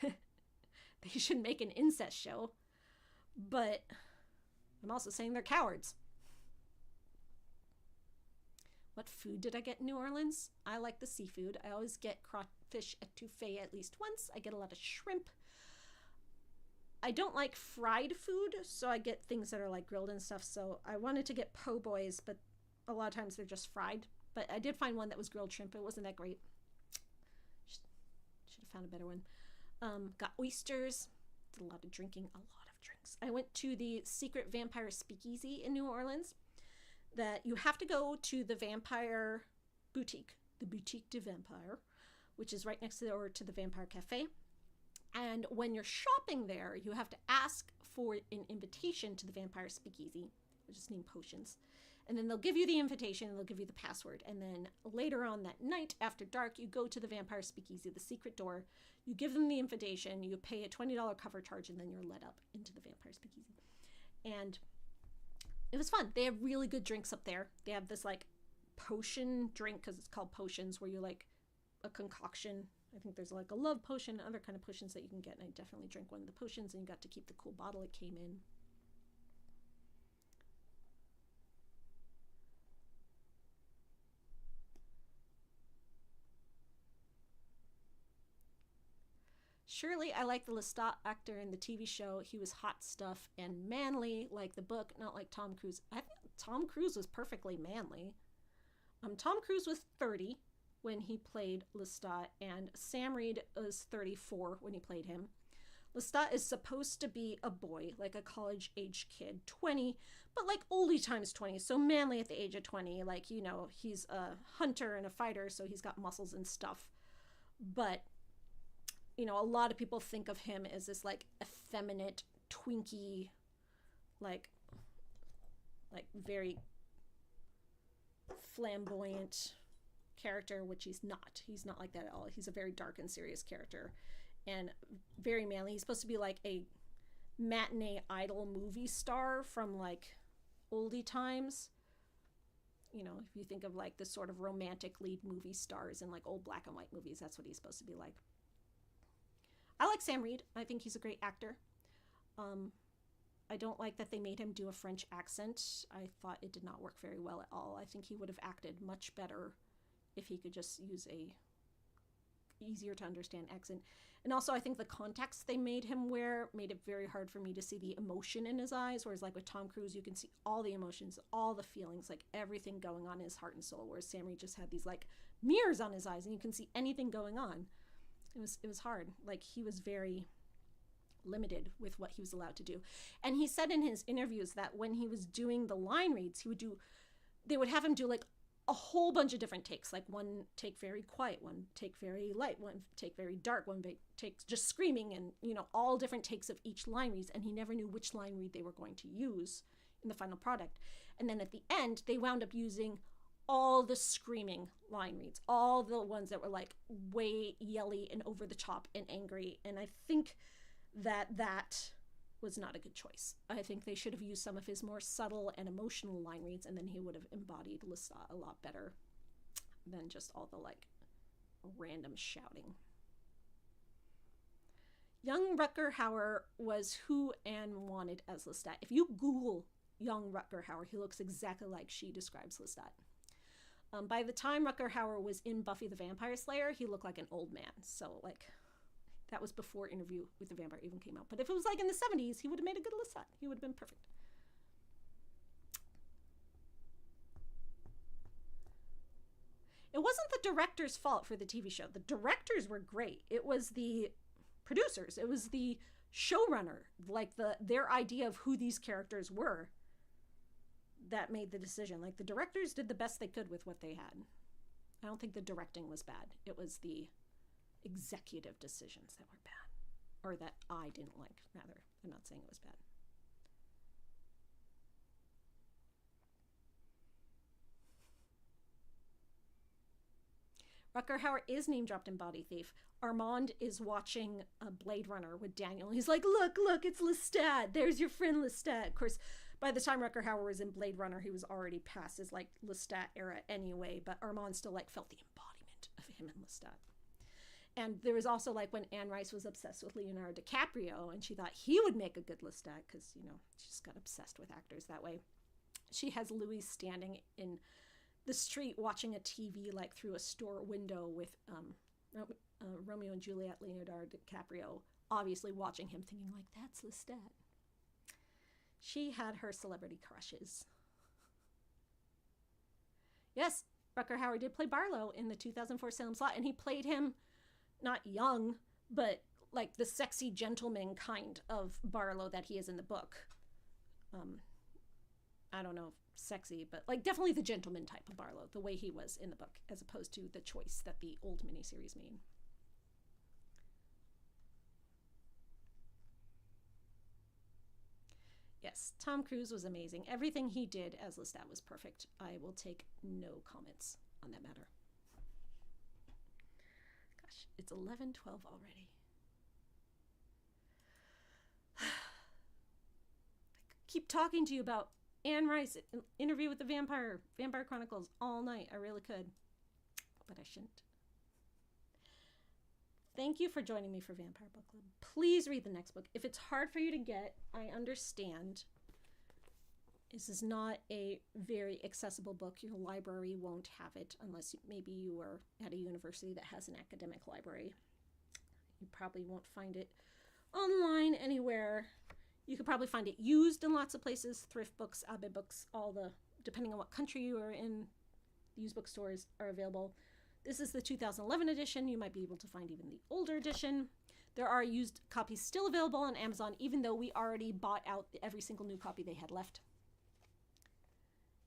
they should make an incest show, but I'm also saying they're cowards. What food did I get in New Orleans? I like the seafood. I always get crawfish etouffee at least once. I get a lot of shrimp. I don't like fried food, so I get things that are like grilled and stuff. So I wanted to get po' boys, but a lot of times they're just fried. But I did find one that was grilled shrimp. It wasn't that great. Should have found a better one. Got oysters. Did a lot of drinking. A lot of drinks. I went to the secret vampire speakeasy in New Orleans. That you have to go to the vampire boutique, the Boutique de Vampire, which is right next door to the Vampire Cafe. And when you're shopping there, you have to ask for an invitation to the Vampire Speakeasy, which is named Potions. And then they'll give you the invitation and they'll give you the password. And then later on that night, after dark, you go to the Vampire Speakeasy, the secret door. You give them the invitation, you pay a $20 cover charge, and then you're let up into the Vampire Speakeasy. And it was fun. They have really good drinks up there. They have this like potion drink, because it's called Potions, where you like a concoction. I think there's like a love potion and other kind of potions that you can get, and I definitely drank one of the potions, and you got to keep the cool bottle it came in. Surely I like the Lestat actor in the TV show. He was hot stuff and manly like the book, not like Tom Cruise. I think Tom Cruise was perfectly manly. Tom Cruise was 30 when he played Lestat, and Sam Reed was 34 when he played him. Lestat is supposed to be a boy, like a college-age kid, 20, but like oldie times 20, so manly at the age of 20. Like, you know, he's a hunter and a fighter, so he's got muscles and stuff. But, you know, a lot of people think of him as this, like, effeminate, twinky, like very flamboyant character, which he's not. He's not like that at all. He's a very dark and serious character. And very manly. He's supposed to be like a matinee idol movie star from like oldie times. You know, if you think of like the sort of romantic lead movie stars in like old black and white movies, that's what he's supposed to be like. I like Sam Reed. I think he's a great actor. I don't like that they made him do a French accent. I thought it did not work very well at all. I think he would have acted much better if he could just use a easier to understand accent. And also, I think the context they made him wear made it very hard for me to see the emotion in his eyes, whereas like with Tom Cruise, you can see all the emotions, all the feelings, like everything going on in his heart and soul, whereas Sam Reed just had these like mirrors on his eyes and you can see anything going on. It was hard. Like, he was very limited with what he was allowed to do. And he said in his interviews that when he was doing the line reads, they would have him do like a whole bunch of different takes, like one take very quiet, one take very light, one take very dark, one take just screaming, and, you know, all different takes of each line reads, and he never knew which line read they were going to use in the final product. And then at the end, they wound up using all the screaming line reads, all the ones that were like way yelly and over the top and angry. And I think that was not a good choice. I think they should have used some of his more subtle and emotional line reads, and then he would have embodied Lestat a lot better than just all the like random shouting. Young Rutger Hauer was who Anne wanted as Lestat. If you Google young Rutger Hauer, he looks exactly like she describes Lestat. By the time Rutger Hauer was in Buffy the Vampire Slayer, he looked like an old man. So like, that was before Interview with the Vampire even came out. But if it was like in the 70s, he would have made a good Lestat. He would have been perfect. It wasn't the director's fault for the TV show. The directors were great. It was the producers. It was the showrunner, like their idea of who these characters were, that made the decision. Like, the directors did the best they could with what they had. I don't think the directing was bad. It was the executive decisions that were bad, or that I didn't like, rather. I'm not saying it was bad. Rutger Hauer is name dropped in Body Thief. Armand is watching a Blade Runner with Daniel. He's like, look, it's Lestat. There's your friend Lestat. Of course, by the time Rutger Hauer was in Blade Runner, he was already past his like Lestat era anyway, but Armand still like felt the embodiment of him and Lestat. And there was also like when Anne Rice was obsessed with Leonardo DiCaprio, and she thought he would make a good Lestat because, you know, she just got obsessed with actors that way. She has Louis standing in the street watching a TV like through a store window with Romeo and Juliet, Leonardo DiCaprio, obviously watching him, thinking like, that's Lestat. She had her celebrity crushes. Yes, Rutger Hauer did play Barlow in the 2004 Salem slot, and he played him not young, but like the sexy gentleman kind of Barlow that he is in the book. I don't know if sexy, but like definitely the gentleman type of Barlow, the way he was in the book, as opposed to the choice that the old miniseries made. Yes, Tom Cruise was amazing. Everything he did as Lestat was perfect. I will take no comments on that matter. Gosh, it's 11:12 already. I keep talking to you about Anne Rice, Interview with the Vampire Chronicles all night. I really could, but I shouldn't. Thank you for joining me for Vampire Book Club. Please read the next book. If it's hard for you to get, I understand. This is not a very accessible book. Your library won't have it unless maybe you are at a university that has an academic library. You probably won't find it online anywhere. You could probably find it used in lots of places, thrift books, Abbey books, depending on what country you are in, the used bookstores are available. This is the 2011 edition. You might be able to find even the older edition. There are used copies still available on Amazon, even though we already bought out every single new copy they had left.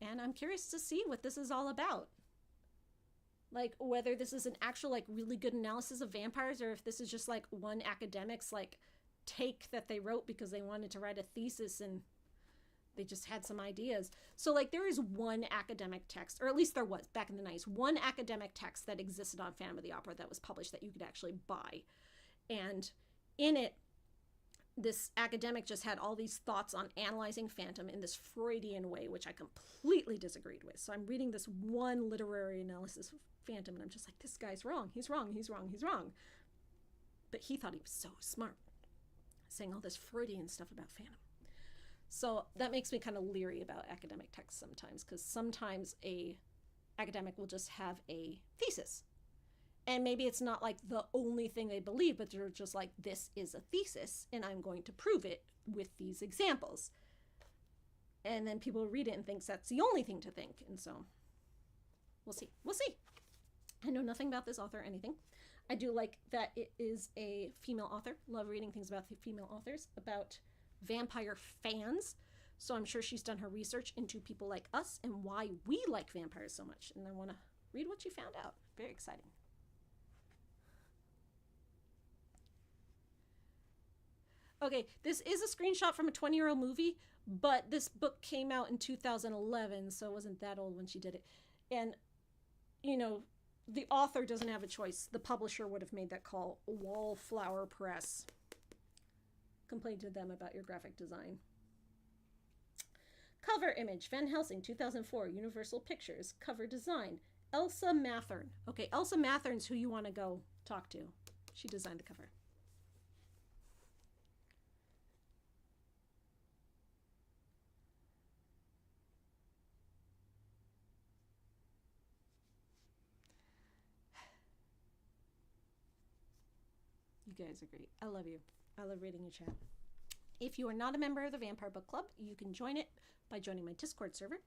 And I'm curious to see what this is all about. Like, whether this is an actual, like, really good analysis of vampires, or if this is just, like, one academic's, like, take that they wrote because they wanted to write a thesis and they just had some ideas. So, like, there is one academic text, or at least there was back in the 90s, one academic text that existed on Phantom of the Opera that was published that you could actually buy. And in it, this academic just had all these thoughts on analyzing Phantom in this Freudian way, which I completely disagreed with. So I'm reading this one literary analysis of Phantom, and I'm just like, this guy's wrong. He's wrong. He's wrong. He's wrong. But he thought he was so smart, saying all this Freudian stuff about Phantom. So that makes me kind of leery about academic texts sometimes, because sometimes a academic will just have a thesis. And maybe it's not like the only thing they believe, but they're just like, this is a thesis, and I'm going to prove it with these examples. And then people read it and think that's the only thing to think. And so we'll see. We'll see. I know nothing about this author or anything. I do like that it is a female author. Love reading things about the female authors, about vampire fans. So I'm sure she's done her research into people like us and why we like vampires so much. And I want to read what she found out. Very exciting. Okay, this is a screenshot from a 20-year-old movie, but this book came out in 2011, so it wasn't that old when she did it. And, you know, the author doesn't have a choice. The publisher would have made that call. Wallflower Press. Complain to them about your graphic design. Cover image, Van Helsing, 2004, Universal Pictures. Cover design, Elisa Mathern. Okay, Elisa Mathern's who you want to go talk to. She designed the cover. You guys are great. I love you. I love reading your chat. If you are not a member of the Vampire Book Club, you can join it by joining my Discord server.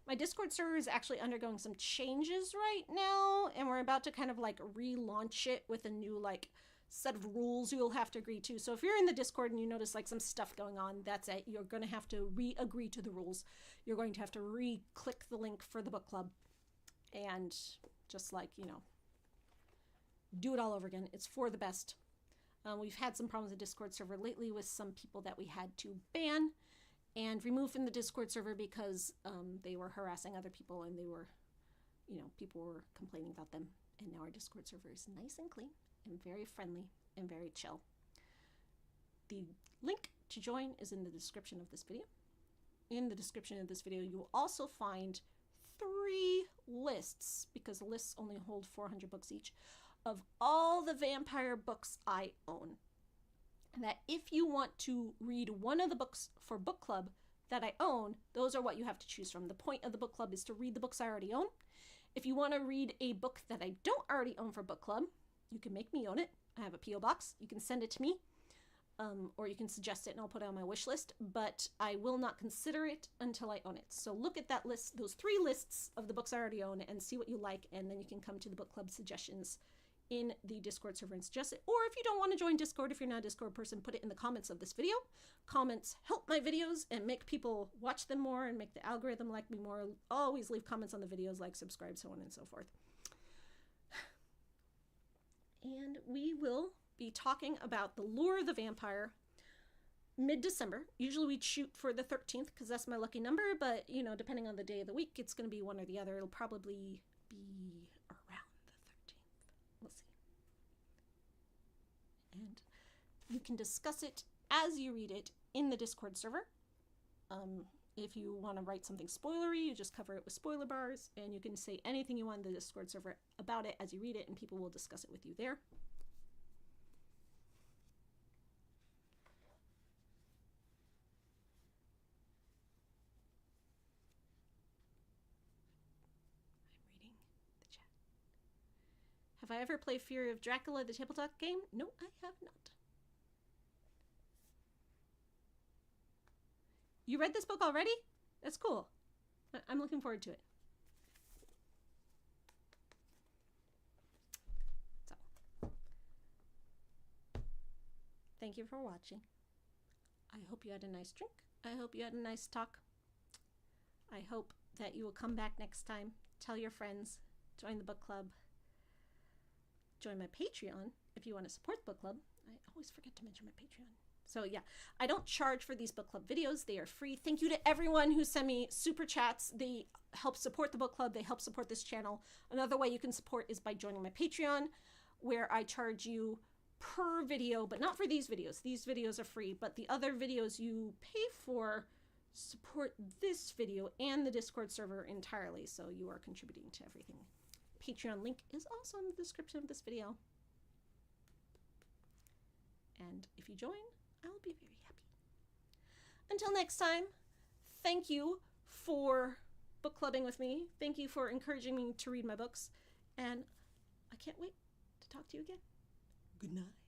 My Discord server is actually undergoing some changes right now, and we're about to kind of like relaunch it with a new like set of rules you'll have to agree to. So if you're in the Discord and you notice like some stuff going on, that's it. You're going to have to re-agree to the rules. You're going to have to re-click the link for the book club and just like, you know, do it all over again. It's for the best. We've had some problems with the Discord server lately with some people that we had to ban and remove from the Discord server because they were harassing other people and they were, you know, people were complaining about them. And now our Discord server is nice and clean and very friendly and very chill. The link to join is in the description of this video. In the description of this video, you will also find 3 lists, because the lists only hold 400 books each, of all the vampire books I own. And that if you want to read one of the books for book club that I own, those are what you have to choose from. The point of the book club is to read the books I already own. If you want to read a book that I don't already own for book club, you can make me own it. I have a P.O. box. You can send it to me, or you can suggest it and I'll put it on my wish list, but I will not consider it until I own it. So look at that list, those 3 lists of the books I already own, and see what you like, and then you can come to the book club suggestions in the Discord server and suggest it. Or if you don't want to join Discord, if you're not a Discord person, put it in the comments of this video. Comments help my videos and make people watch them more and make the algorithm like me more. Always leave comments on the videos, like, subscribe, so on and so forth. And we will be talking about The Lure of the Vampire mid-December. Usually we'd shoot for the 13th because that's my lucky number, but, you know, depending on the day of the week, it's going to be one or the other. It'll probably be around the 13th. We'll see. And you can discuss it as you read it in the Discord server. If you want to write something spoilery, you just cover it with spoiler bars, and you can say anything you want in the Discord server about it as you read it, and people will discuss it with you there. I'm reading the chat. Have I ever played Fury of Dracula, the tabletop game? No, I have not. You read this book already? That's cool. I'm looking forward to it. So. Thank you for watching. I hope you had a nice drink. I hope you had a nice talk. I hope that you will come back next time. Tell your friends. Join the book club. Join my Patreon if you want to support the book club. I always forget to mention my Patreon. So yeah, I don't charge for these book club videos. They are free. Thank you to everyone who sent me super chats. They help support the book club. They help support this channel. Another way you can support is by joining my Patreon, where I charge you per video, but not for these videos. These videos are free, but the other videos you pay for support this video and the Discord server entirely, so you are contributing to everything. Patreon link is also in the description of this video. And if you join, I'll be very happy. Until next time, thank you for book clubbing with me. Thank you for encouraging me to read my books. And I can't wait to talk to you again. Good night.